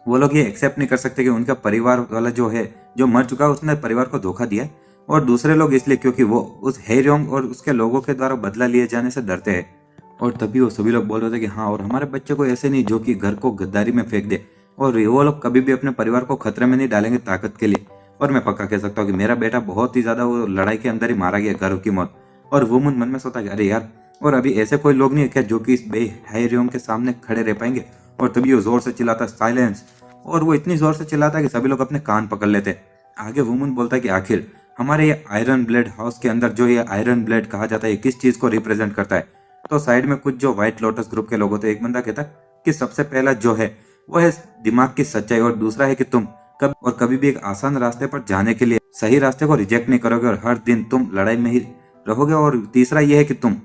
वो लोग ये एक्सेप्ट नहीं कर सकते कि उनका परिवार वाला जो है, जो मर चुका है, उसने परिवार को धोखा दिया है। और दूसरे लोग इसलिए क्योंकि वो उस हेरोंग और उसके लोगों के द्वारा बदला लिए जाने से डरते हैं। और तभी वो सभी लोग बोल रहे थे कि हाँ, और हमारे बच्चे को ऐसे नहीं जो कि घर को गद्दारी में फेंक दे, और वो लोग कभी भी अपने परिवार को खतरे में नहीं डालेंगे ताकत के लिए। और मैं पक्का कह सकता हूँ कि मेरा बेटा बहुत ही ज्यादा वो लड़ाई के अंदर ही मारा गया, घरों की मौत। और वो मन में सोचा कि अरे यार, और अभी ऐसे कोई लोग नहीं है क्या जो कि इस बेहरियों के सामने खड़े रह पाएंगे। और तभी वो जोर से चिल्लाता साइलेंस, और वो इतनी जोर से चिल्लाता कि सभी लोग अपने कान पकड़ लेते। आगे वुमन बोलता है कि आखिर हमारे ये आयरन ब्लेड हाउस के अंदर जो ये आयरन ब्लेड कहा जाता है किस चीज को रिप्रेजेंट करता है। तो साइड में कुछ जो व्हाइट लोटस ग्रुप के लोग होते हैं, एक बंदा कहता है कि सबसे पहला जो है वो है दिमाग की सच्चाई, और दूसरा है कि तुम कभी भी एक आसान रास्ते पर जाने के लिए सही रास्ते को रिजेक्ट नहीं करोगे और हर दिन तुम लड़ाई में ही रहोगे। और तीसरा ये है कि तुम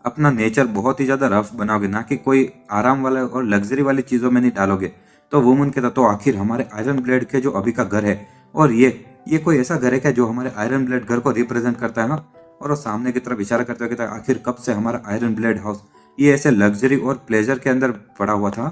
अपना नेचर बहुत ही ज्यादा रफ बनाओगे, ना कि कोई आराम वाले और लग्जरी वाली चीजों में नहीं डालोगे। तो वुमन कहता तो आखिर हमारे आयरन ब्लेड के जो अभी का घर है, और ये कोई ऐसा घर है क्या जो हमारे आयरन ब्लेड घर को रिप्रेजेंट करता है ना। और वो सामने की तरफ इशारा करते हुए कहता है आखिर कब से हमारा आयरन ब्लेड हाउस ये ऐसे लग्जरी और प्लेजर के अंदर पड़ा हुआ था।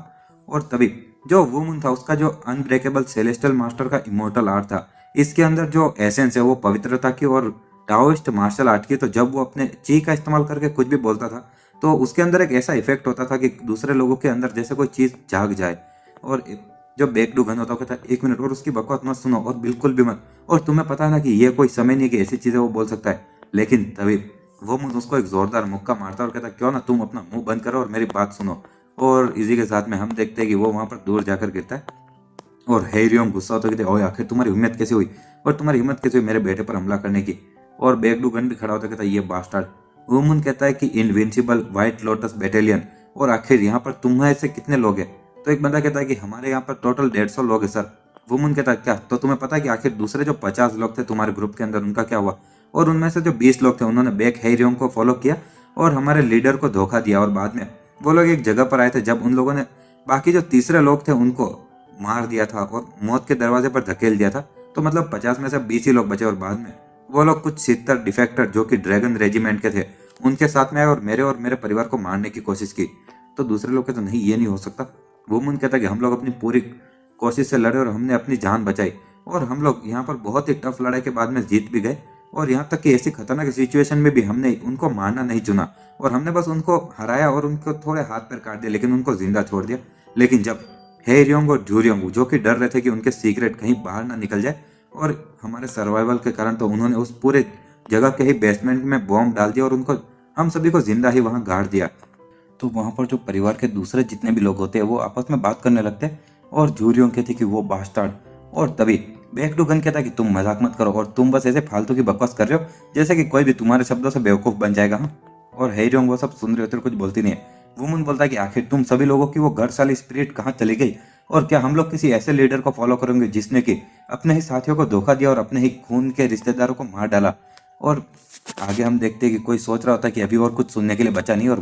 और तभी जो वुमन था उसका जो अनब्रेकेबल सेलेस्टियल मास्टर का इमोर्टल आर्ट था, इसके अंदर जो एसेंस है वो पवित्रता की और टाओइस्ट मार्शल आर्ट की। तो जब वो अपने ची का इस्तेमाल करके कुछ भी बोलता था तो उसके अंदर एक ऐसा इफेक्ट होता था कि दूसरे लोगों के अंदर जैसे कोई चीज जाग जाए। और जो बेकडू गन होता कहता एक मिनट और उसकी बकवास मत सुनो, और बिल्कुल भी मत। और तुम्हें पता है ना कि ये कोई समय नहीं कि ऐसी चीजें वो बोल सकता है। लेकिन तभी वो मुझ उसको एक जोरदार मुक्का मारता है और कहता क्यों ना तुम अपना मुंह बंद करो और मेरी बात सुनो। और इसी के साथ में हम देखते हैं कि वो वहां पर दूर जाकर गिरता है। और हेरियम गुस्सा होता कहते ओए आखिर तुम्हारी हिम्मत कैसे हुई, और तुम्हारी हिम्मत कैसे हुई मेरे बेटे पर हमला करने की। और बेकडू गन भी खड़ा होता कहता ये बास्टर्ड। वुमन कहता है कि इनविंसिबल व्हाइट लोटस बैटेलियन, और आखिर यहाँ पर तुम्हारे से कितने लोग हैं। तो एक बंदा कहता है कि हमारे यहाँ पर टोटल 150 लोग हैं सर। वुमन कहता है क्या, तो तुम्हें पता है कि आखिर दूसरे जो 50 लोग थे तुम्हारे ग्रुप के अंदर उनका क्या हुआ। और उनमें से जो 20 लोग थे उन्होंने बेक हेरियम को फॉलो किया और हमारे लीडर को धोखा दिया। और बाद में वो लोग एक जगह पर आए थे जब उन लोगों ने बाकी जो तीसरे लोग थे उनको मार दिया था और मौत के दरवाजे पर धकेल दिया था। तो मतलब 50 में से 20 ही लोग बचे। और बाद में वो लोग कुछ 70 डिफेक्टर जो कि ड्रैगन रेजिमेंट के थे उनके साथ में आए और मेरे परिवार को मारने की कोशिश की। तो दूसरे लोग कहते नहीं, ये नहीं हो सकता। वुमन कहता कि हम लोग अपनी पूरी कोशिश से लड़े और हमने अपनी जान बचाई, और हम लोग यहाँ पर बहुत ही टफ लड़ाई के बाद में जीत भी गए। और यहाँ तक कि ऐसी खतरनाक सिचुएशन में भी हमने उनको मारना नहीं चुना, और हमने बस उनको हराया और उनको थोड़े हाथ पैर काट दिया, लेकिन उनको जिंदा छोड़ दिया। लेकिन जब हेरियोंग और जूरियोंग जो कि डर रहे थे कि उनके सीक्रेट कहीं बाहर ना निकल जाए और हमारे सर्वाइवल के कारण, तो उन्होंने उस पूरे जगह के ही बेसमेंट में बॉम्ब डाल दिया और उनको हम सभी को जिंदा ही वहां गाड़ दिया। तो वहां पर जो परिवार के दूसरे जितने भी लोग होते हैं वो आपस में बात करने लगते हैं, और जूरियोंग कहती कि वो बास्टर्ड। और तभी बेकडू गन कहता कि तुम मजाक मत करो और तुम बस ऐसे फालतू की बकवास कर रहे हो जैसे कि कोई भी तुम्हारे शब्दों से बेवकूफ बन जाएगा। हाँ, और हेरियोंग वो सब सुन रहे होते और कुछ बोलती नहीं है। वुमन बोलता है कि आखिर तुम सभी लोगों की वो घर साली स्पिरिट कहाँ चली गई, और क्या हम लोग किसी ऐसे लीडर को फॉलो करेंगे जिसने कि अपने ही साथियों को धोखा दिया और अपने ही खून के रिश्तेदारों को मार डाला। और आगे हम देखते हैं कि कोई सोच रहा होता है कि अभी और कुछ सुनने के लिए बचा नहीं, और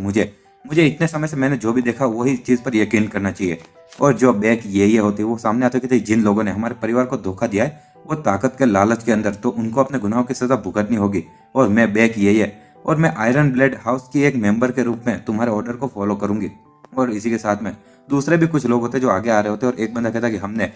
मुझे इतने समय से मैंने जो भी देखा वही चीज पर यकीन करना चाहिए। और जो बैक ये होती है वो सामने आते कि जिन लोगों ने हमारे परिवार को धोखा दिया है वो ताकत के लालच के अंदर, तो उनको अपने गुनाहों की सजा भुगतनी होगी। और मैं बैक ये है, और मैं आयरन ब्लेड हाउस की एक मेंबर के रूप में तुम्हारे ऑर्डर को फॉलो करूंगी। और इसी के साथ में दूसरे भी कुछ लोग होते जो आगे आ रहे होते, और एक बंदा कहता कि हमने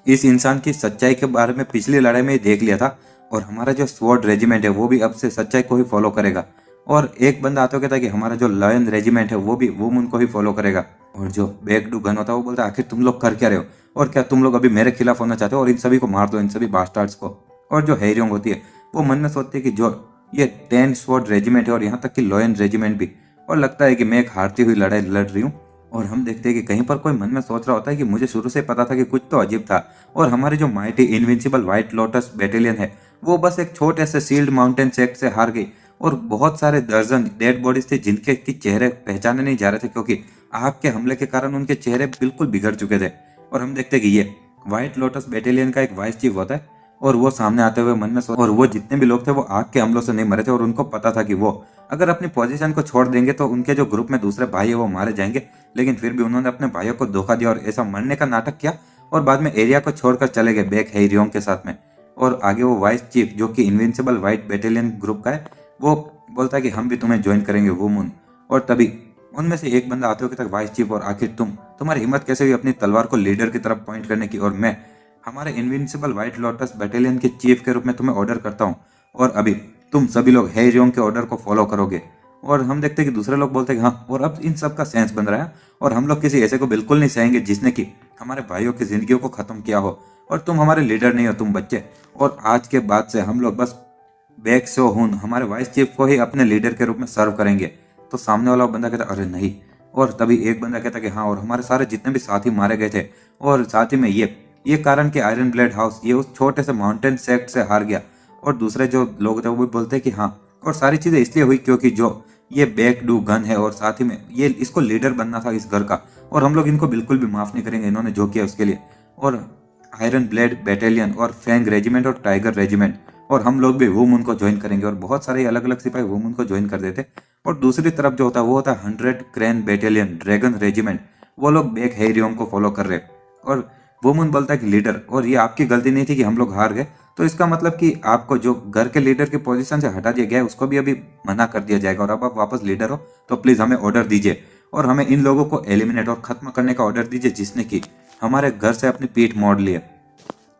इस इंसान की सच्चाई के बारे में पिछली लड़ाई में ही देख लिया था, और हमारा जो स्वॉर्ड रेजिमेंट है वो भी अब से सच्चाई को ही फॉलो करेगा। और एक बंदा आता कहता कि हमारा जो लयन रेजिमेंट है वो भी वुमन को ही फॉलो करेगा। और जो बेकडू गन होता है वो बोलता है आखिर तुम लोग कर क्या रहे हो, और क्या तुम लोग अभी मेरे खिलाफ होना चाहते हो, और इन सभी को मार दो, इन सभी बास्टार्ड्स को। और जो हेरियोंग होती है वो मन में सोचती है कि जो ये 10 स्वॉर्ड रेजिमेंट है और यहाँ तक कि लॉयन रेजिमेंट भी, और लगता है कि मैं एक हारती हुई लड़ाई लड़ रही हूँ। और हम देखते हैं कि कहीं पर कोई मन में सोच रहा होता है कि मुझे शुरू से पता था कि कुछ तो अजीब था, और हमारी जो mighty invincible white lotus battalion है वो बस एक छोटे से सील्ड माउंटेन सेक्ट से हार गई, और बहुत सारे दर्जन डेड बॉडीज थे जिनके की चेहरे पहचाने नहीं जा रहे थे, क्योंकि आग के हमले के कारण उनके चेहरे बिल्कुल बिगड़ चुके थे। और हम देखते कि ये व्हाइट लोटस बैटेलियन का एक वाइस चीफ होता है, और वो सामने आते हुए मन में और वो जितने भी लोग थे वो आग के हमलों से नहीं मरे थे, और उनको पता था कि वो अगर अपनी पोजीशन को छोड़ देंगे तो उनके जो ग्रुप में दूसरे भाई है वो मारे जाएंगे। लेकिन फिर भी उन्होंने अपने भाइयों को धोखा दिया और ऐसा मरने का नाटक किया, और बाद में एरिया को छोड़कर चले गए बैक हेरियोंग के साथ में। और आगे वो वाइस चीफ जो कि इनविंसिबल व्हाइट बैटेलियन ग्रुप का है, वो बोलता है कि हम भी तुम्हें ज्वाइन करेंगे वू मून। और तभी उनमें से एक बंदा आते हुए कहता है, वाइस चीफ और आखिर तुम्हारी हिम्मत कैसे हुई अपनी तलवार को लीडर की तरफ पॉइंट करने की, और मैं हमारे इनविंसिबल व्हाइट लोटस बैटेलियन के चीफ के रूप में तुम्हें ऑर्डर करता हूँ, और अभी तुम सभी लोग हेरियोंग के ऑर्डर को फॉलो करोगे। और हम देखते हैं कि दूसरे लोग बोलते हैं कि हाँ, और अब इन सब का सेंस बन रहा है, और हम लोग किसी ऐसे को बिल्कुल नहीं सहेंगे जिसने कि हमारे भाइयों की जिंदगियों को खत्म किया हो, और तुम हमारे लीडर नहीं हो, तुम बच्चे। और आज के बाद से हम लोग बस बैक सो हुन हमारे वाइस चीफ को ही अपने लीडर के रूप में सर्व करेंगे। तो सामने वाला बंदा कहता अरे नहीं, और तभी एक बंदा कहता कि हाँ, और हमारे सारे जितने भी साथी मारे गए थे, और साथ ही में ये कारण कि आयरन ब्लेड हाउस ये उस छोटे से माउंटेन सेक्ट से हार गया। और दूसरे जो लोग थे वो भी बोलते हैं कि हाँ, और सारी चीज़ें इसलिए हुई क्योंकि जो ये बैक डू गन है, और साथ ही में ये इसको लीडर बनना था इस घर का, और हम लोग इनको बिल्कुल भी माफ़ नहीं करेंगे इन्होंने जो किया उसके लिए। और आयरन ब्लेड बैटेलियन और फैंग रेजिमेंट और टाइगर रेजिमेंट, और हम लोग भी वुमन को ज्वाइन करेंगे, और बहुत सारे अलग अलग सिपाही वुमन को ज्वाइन कर देते। और दूसरी तरफ जो होता है वो होता है 100 क्रेन बैटेलियन ड्रैगन रेजिमेंट, वो लोग बैक हेरियोंग को फॉलो कर रहे। और वुमन बोलता है कि लीडर, और ये आपकी गलती नहीं थी कि हम लोग हार गए, तो इसका मतलब कि आपको जो घर के लीडर की पोजीशन से हटा दिया गया है उसको भी अभी मना कर दिया जाएगा, और अब आप वापस लीडर हो, तो प्लीज़ हमें ऑर्डर दीजिए, और हमें इन लोगों को एलिमिनेट और खत्म करने का ऑर्डर दीजिए जिसने कि हमारे घर से अपनी पीठ मोड़ ली है।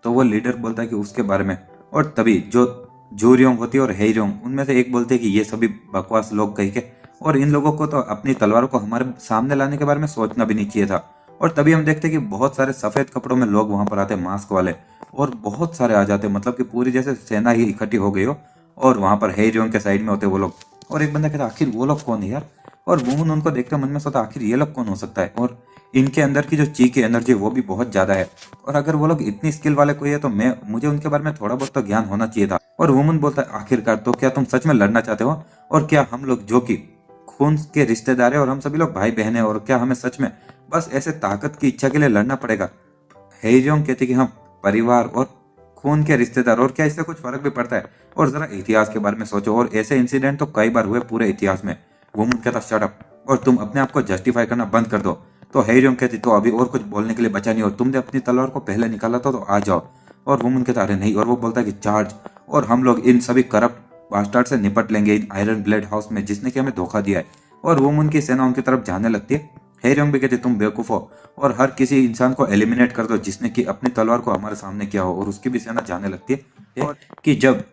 तो वो लीडर बोलता है कि उसके बारे में। और तभी जो जूरियोंग होती है और हेरियोंग, उनमें से एक बोलते हैं कि ये सभी बकवास लोग कही के, और इन लोगों को तो अपनी तलवारों को हमारे सामने लाने के बारे में सोचना भी नहीं चाहिए था। और तभी हम देखते हैं कि बहुत सारे सफ़ेद कपड़ों में लोग वहाँ पर आते हैं, मास्क वाले, और बहुत सारे आ जाते हैं, मतलब कि पूरी जैसे सेना ही इकट्ठी हो गई हो, और वहाँ पर हेरियोंग के साइड में होते हैं वो लोग। और एक बंदा कहता आखिर वो लोग कौन है यार, और वुमन उनको देखकर मन में सोचा आखिर ये लोग कौन हो सकता है, और इनके अंदर की जो ची की एनर्जी वो भी बहुत ज़्यादा है, और अगर वो लोग इतनी स्किल वाले कोई है तो मुझे उनके बारे में थोड़ा बहुत तो ज्ञान होना चाहिए था। और वुमन बोलता है आखिरकार तो क्या तुम सच में लड़ना चाहते हो, और क्या हम लोग जो कि खून के रिश्तेदार है और हम सभी लोग भाई बहन है, और क्या हमें सच में बस ऐसे ताकत की इच्छा के लिए लड़ना पड़ेगा। हेरियोंग कहती कि हम परिवार और खून के रिश्तेदार, और क्या इससे कुछ फर्क भी पड़ता है, और जरा इतिहास के बारे में सोचो, और ऐसे इंसिडेंट तो कई बार हुए पूरे इतिहास में। वुमन कहता शट अप, और तुम अपने आप को जस्टिफाई करना बंद कर दो। तो हेरियोंग कहती तो अभी और कुछ बोलने के लिए बचा नहीं, और तुमने अपनी तलवार को पहले निकाला था तो आ जाओ। और वुमन कहता अरे नहीं, और वो बोलता है कि चार्ज, और हम लोग इन सभी करप्ट बास्टर्ड से निपट लेंगे इन आयरन ब्लेड हाउस में जिसने कि हमें धोखा दिया है। और वुमन की सेना उनकी तरफ जाने लगती है। हेरियोंग भी कहती तुम बेवकूफ हो, और हर किसी इंसान को एलिमिनेट कर दो जिसने कि अपनी तलवार को हमारे सामने किया हो, और उसकी भी सेना जाने लगती है। और कि जब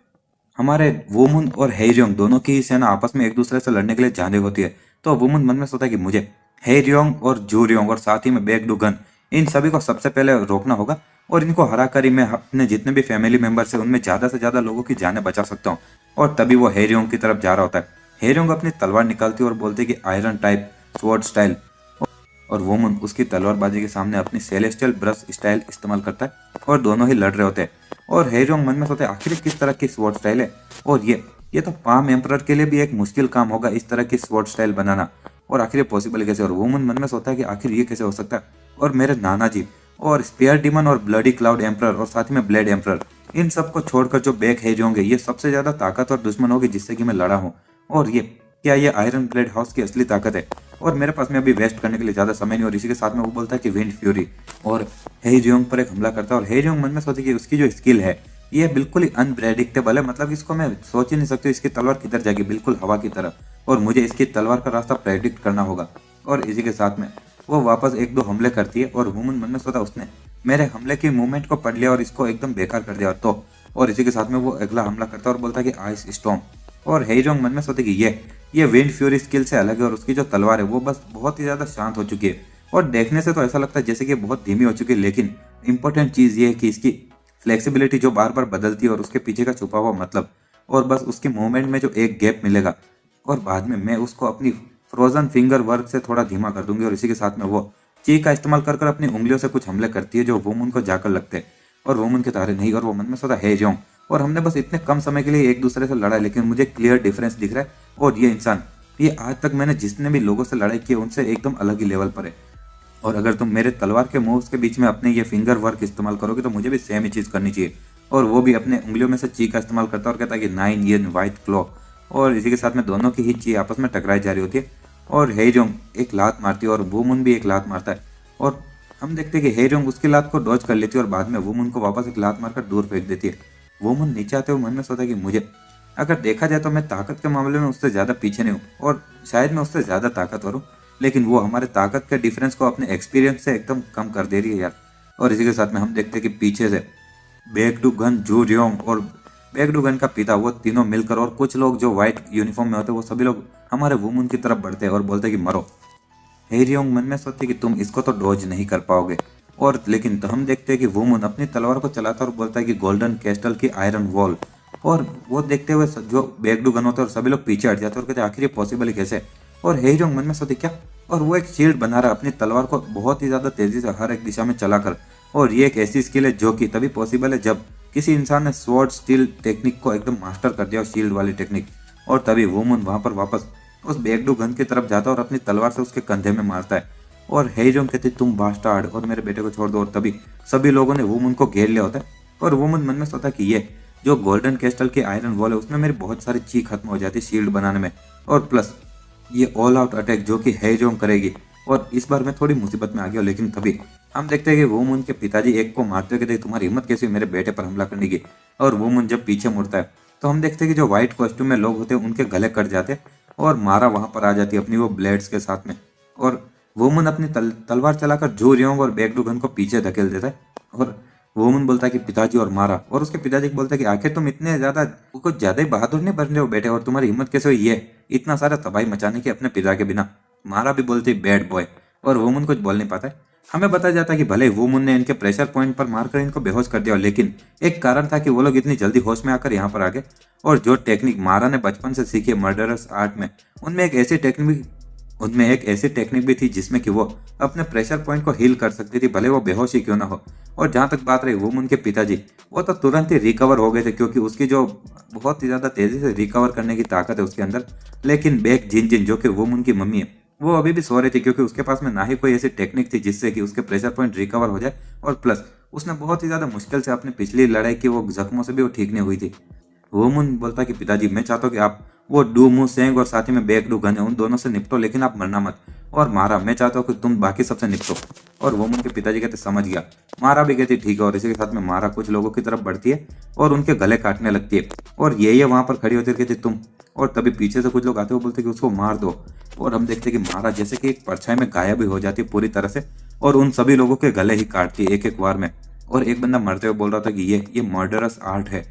हमारे वुमन और हेरियोंग दोनों की सेना आपस में एक दूसरे से लड़ने के लिए जाने होती है, तो वुमन मन में सोचता है कि मुझे हेरियोंग और जूरियोंग और साथ ही में बैकडुगन इन सभी को सबसे पहले रोकना होगा, और इनको हरा कर ही मैं अपने जितने भी फैमिली मेंबर्स हैं उनमें ज़्यादा से ज़्यादा लोगों की जानें बचा सकता हूँ। और तभी वो हेरियोंग की तरफ जा रहा होता है। हेरियोंग अपनी तलवार निकालती है और बोलती है कि आयरन टाइप स्वॉर्ड स्टाइल, और वुमन उसकी तलवारबाजी के सामने अपनी सेलेस्टियल ब्रश स्टाइल इस्तेमाल करता है, और दोनों ही लड़ रहे होते हैं। और हेरियोंग मन में सोचते हैं आखिर किस तरह की स्वॉर्ड स्टाइल है, और ये तो पाम एम्परर के लिए भी एक मुश्किल काम होगा इस तरह की स्वॉर्ड स्टाइल बनाना, और आखिर ये पॉसिबल कैसे। और वुमन मन में सोचता है कि आखिर ये कैसे हो सकता है, और मेरे नाना जी और स्पेयर डीमन और ब्लडी क्लाउड एम्परर और साथ में ब्लेड एम्परर, इन सबको छोड़कर जो बैक हेरियोंग होंगे ये सबसे ज्यादा ताकतवर दुश्मन होगी जिससे कि मैं लड़ा हूँ। और क्या ये आयरन ब्लेड हाउस की असली ताकत है, और मेरे पास में अभी वेस्ट करने के लिए ज़्यादा समय नहीं। और इसी के साथ में वो बोलता है कि विंड फ्यूरी, और हेरियोंग पर एक हमला करता है। और हेरियोंग मन में सोचती कि उसकी जो स्किल है ये बिल्कुल ही अनप्रेडिक्टेबल है, मतलब इसको मैं सोच ही नहीं सकती इसकी तलवार किधर जाएगी, बिल्कुल हवा की तरह, और मुझे इसकी तलवार का रास्ता प्रेडिक्ट करना होगा। और इसी के साथ में वो वापस एक दो हमले करती है, और वुमन मन में सोचा उसने मेरे हमले की मूवमेंट को पढ़ लिया और इसको एकदम बेकार कर दिया। तो और इसी के साथ में वो अगला हमला करता है और बोलता है कि आइस स्टॉर्म। और हेरियोंग मन में सोचती कि ये विंड फ्यूरी स्किल से अलग है, और उसकी जो तलवार है वो बस बहुत ही ज़्यादा शांत हो चुकी है, और देखने से तो ऐसा लगता है जैसे कि बहुत धीमी हो चुकी है। लेकिन इंपॉर्टेंट चीज़ ये है कि इसकी फ्लेक्सिबिलिटी जो बार बार बदलती है, और उसके पीछे का छुपा हुआ मतलब, और बस उसकी मूवमेंट में जो एक गैप मिलेगा, और बाद में मैं उसको अपनी फ्रोजन फिंगर वर्क से थोड़ा धीमा कर दूंगी। और इसी के साथ में वो ची का इस्तेमाल कर अपनी उंगलियों से कुछ हमले करती है जो वुमन को जाकर लगते हैं, और वुमन के तारे नहीं। और वो मन में सोचा हेरियोंग, और हमने बस इतने कम समय के लिए एक दूसरे से लड़ा, लेकिन मुझे क्लियर डिफरेंस दिख रहा है। और ये इंसान, ये आज तक मैंने जितने भी लोगों से लड़ाई की है उनसे एकदम अलग ही लेवल पर है। और अगर तुम मेरे तलवार के मूव्स के बीच में अपने ये फिंगर वर्क इस्तेमाल करोगे तो मुझे भी सेम ही चीज़ करनी चाहिए। और वो भी अपने उंगलियों में से ची का इस्तेमाल करता है और कहता है कि 9 yin व्हाइट क्लॉ। और इसी के साथ में दोनों की ही ची आपस में टकराई जा रही होती है। और हेजोंग एक लात मारती है और वुमन भी एक लात मारता है। और हम देखते हैं कि हेजोंग उसकी लात को डॉज कर लेती है और बाद में वुमन को वापस एक लात मारकर दूर फेंक देती है। वुमन नीचे आते हुए मन में सोचता है कि मुझे, अगर देखा जाए तो मैं ताकत के मामले में उससे ज़्यादा पीछे नहीं हूँ और शायद मैं उससे ज़्यादा ताकतवर हूँ, लेकिन वो हमारे ताकत के डिफरेंस को अपने एक्सपीरियंस से एकदम कम कर दे रही है यार। और इसी के साथ में हम देखते हैं कि पीछे से बेकडुगन, जू रियोंग और बेकडुगन का पिता, वो तीनों मिलकर और कुछ लोग जो व्हाइट यूनिफॉर्म में होते हैं वो सभी लोग हमारे वुमन की तरफ बढ़ते हैं और बोलते हैं कि मरो। हेरियोंग मन में सोचते कि तुम इसको तो डॉज नहीं कर पाओगे। और लेकिन तो हम देखते हैं कि वुमन अपनी तलवार को चलाता और बोलता है कि गोल्डन कैस्टल की आयरन वॉल। और वो देखते हुए जो बेकडुगन होते हैं और सभी लोग पीछे हट जाते हैं और कहते हैं आखिर ये पॉसिबल है कैसे। और हेरियोंग मन में सोचते क्या, और वो एक शील्ड बना रहा है अपनी तलवार को बहुत ही ज़्यादा तेज़ी से हर एक दिशा में चलाकर। और ये एक ऐसी स्किल है जो कि तभी पॉसिबल है जब किसी इंसान ने स्वॉर्ड स्टील टेक्निक को एकदम मास्टर कर दिया, शील्ड वाली टेक्निक। और तभी वुमन वहाँ पर वापस उस बेकडुगन की तरफ जाता है और अपनी तलवार से उसके कंधे में मारता है। और हेजोंग कहती तुम बास्टार्ड और मेरे बेटे को छोड़ दो। और तभी सभी लोगों ने वुमन को घेर लिया होता है और वुमन मन में सोचता कि ये जो गोल्डन कैस्टल की आयरन वॉल है उसमें मेरी बहुत सारी ची खत्म हो जाती है शील्ड बनाने में। और प्लस ये ऑल आउट अटैक जो कि हेजोंग करेगी, और इस बार मैं थोड़ी मुसीबत में आ गया। लेकिन तभी हम देखते हैं कि वुमन के पिताजी एक को मारते हुए कहते हैं तुम्हारी हिम्मत कैसी हुई मेरे बेटे पर हमला करने की। और वुमन जब पीछे मुड़ता है तो हम देखते हैं कि जो व्हाइट कॉस्ट्यूम में लोग होते हैं उनके गले कट जाते हैं और मारा वहां पर आ जाती है अपनी वो ब्लेड्स के साथ में। और वुमन अपनी तलवार चलाकर जू रियोंग और बेकडुगन को पीछे धकेल देता है। और वुमन बोलता है कि पिताजी, और मारा। और उसके पिताजी को बोलता है कि आखिर तुम इतने ज्यादा कुछ ज्यादा ही बहादुर नहीं बन रहे हो बेटे, और तुम्हारी हिम्मत कैसे हुई ये इतना सारा तबाही मचाने की अपने पिता के बिना। मारा भी बोलती बैड बॉय। और वुमन कुछ बोल नहीं पाता है। हमें बताया जाता है कि भले वुमन ने इनके प्रेशर पॉइंट पर मारकर इनको बेहोश कर दिया, लेकिन एक कारण था कि वो लोग इतनी जल्दी होश में आकर यहाँ पर आ गए। और जो टेक्निक मारा ने बचपन से सीखी मर्डरस आर्ट में, उनमें एक ऐसी टेक्निक भी थी जिसमें कि वो अपने प्रेशर पॉइंट को हील कर सकती थी, भले वो बेहोश ही क्यों ना हो। और जहाँ तक बात रही वुमन के पिताजी, वो तो तुरंत ही रिकवर हो गए थे क्योंकि उसकी जो बहुत ही ज़्यादा तेज़ी से रिकवर करने की ताकत है उसके अंदर। लेकिन बेक जिन जो कि वुमन की मम्मी है, वो अभी भी सो रही थी क्योंकि उसके पास में ना ही कोई ऐसी टेक्निक थी जिससे कि उसके प्रेशर पॉइंट रिकवर हो जाए, और प्लस उसने बहुत ही ज़्यादा मुश्किल से अपनी पिछली लड़ाई की वो जख्मों से भी वो ठीक नहीं हुई थी। वुमन बोलता कि पिताजी मैं चाहता हूँ कि आप वो डू मू सेंग और साथ ही में बेकडुगन है उन दोनों से निपटो, लेकिन आप मरना मत। और मारा मैं चाहता हूँ कि तुम बाकी सबसे निपटो। और वुमन के पिताजी कहते समझ गया। मारा भी कहती ठीक है। और इसी के साथ में मारा कुछ लोगों की तरफ बढ़ती है और उनके गले काटने लगती है। और ये वहां पर खड़ी होती है कहती तुम। और तभी पीछे से कुछ लोग आते हुए बोलते कि उसको मार दो। और हम देखते कि मारा जैसे कि एक परछाई में गायब भी हो जाती है पूरी तरह से, और उन सभी लोगों के गले ही काटती है एक एक बार में। और एक बंदा मरते हुए बोल रहा था कि ये मर्डरस आर्ट है,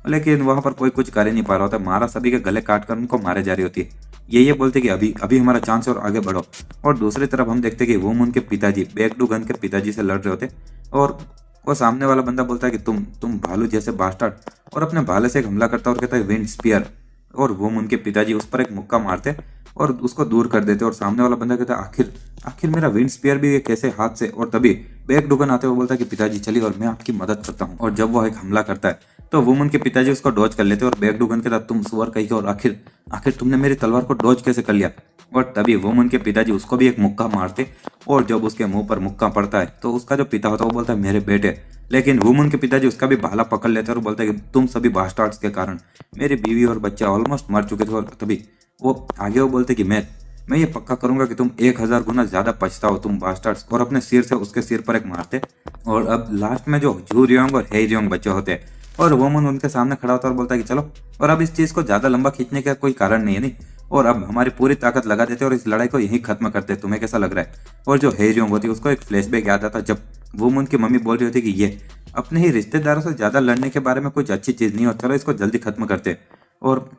लेकिन वहां पर कोई कुछ कर ही नहीं पा रहा होता। मारा सभी के गले काटकर उनको मारे जा रही होती है। ये बोलते कि अभी अभी हमारा चांस है और आगे बढ़ो। और दूसरी तरफ हम देखते कि वुमन के पिताजी बेकडुगन के पिताजी से लड़ रहे होते, और वो सामने वाला बंदा बोलता है कि तुम भालू जैसे बास्टर्ड, और अपने भाले से एक हमला करता है और कहता है विंड स्पीयर। और वुमन के पिताजी उस पर एक मुक्का मारते और उसको दूर कर देते। और सामने वाला बंदा कहता है आखिर आखिर मेरा विंड स्पीयर भी कैसे हाथ से। और तभी बेकडुगन आते हुए बोलता है कि पिताजी चलिए और मैं आपकी मदद करता हूँ। और जब वो एक हमला करता है तो वुमन के पिताजी उसको डॉज कर लेते और बेकडुगन के साथ तुम सुअर कही और आखिर आखिर तुमने मेरी तलवार को डॉज कैसे कर लिया। और तभी वुमन के पिताजी उसको भी एक मुक्का मारते, और जब उसके मुंह पर मुक्का पड़ता है तो उसका जो पिता होता है वो बोलता है मेरे बेटे। लेकिन वुमन के पिताजी उसका भी भाला पकड़ लेते और बोलते हैं कि तुम सभी बास्टर्ड्स के कारण मेरी बीवी और बच्चा ऑलमोस्ट मर चुके थे। और तभी वो आगे वो बोलते कि मैं ये पक्का करूंगा कि तुम 1000 गुना ज्यादा पछताओ तुम बास्टर्ड्स। और अपने सिर से उसके सिर पर एक मारते। और अब लास्ट में जो जू रियोंग और हे रियोंग बच्चे होते हैं, और वुमन उनके सामने खड़ा होता है और बोलता है कि चलो, और अब इस चीज को ज्यादा लंबा खींचने का कोई कारण नहीं है नहीं, और अब हमारी पूरी ताकत लगा देते और इस लड़ाई को यहीं खत्म करते। तुम्हें कैसा लग रहा है। और जो हे रियोंग होती है उसको एक फ्लैशबैक याद आता जब वुमन की मम्मी बोल रही होती कि ये अपने ही रिश्तेदारों से ज्यादा लड़ने के बारे में कुछ अच्छी चीज नहीं हो, चलो इसको जल्दी खत्म करते। और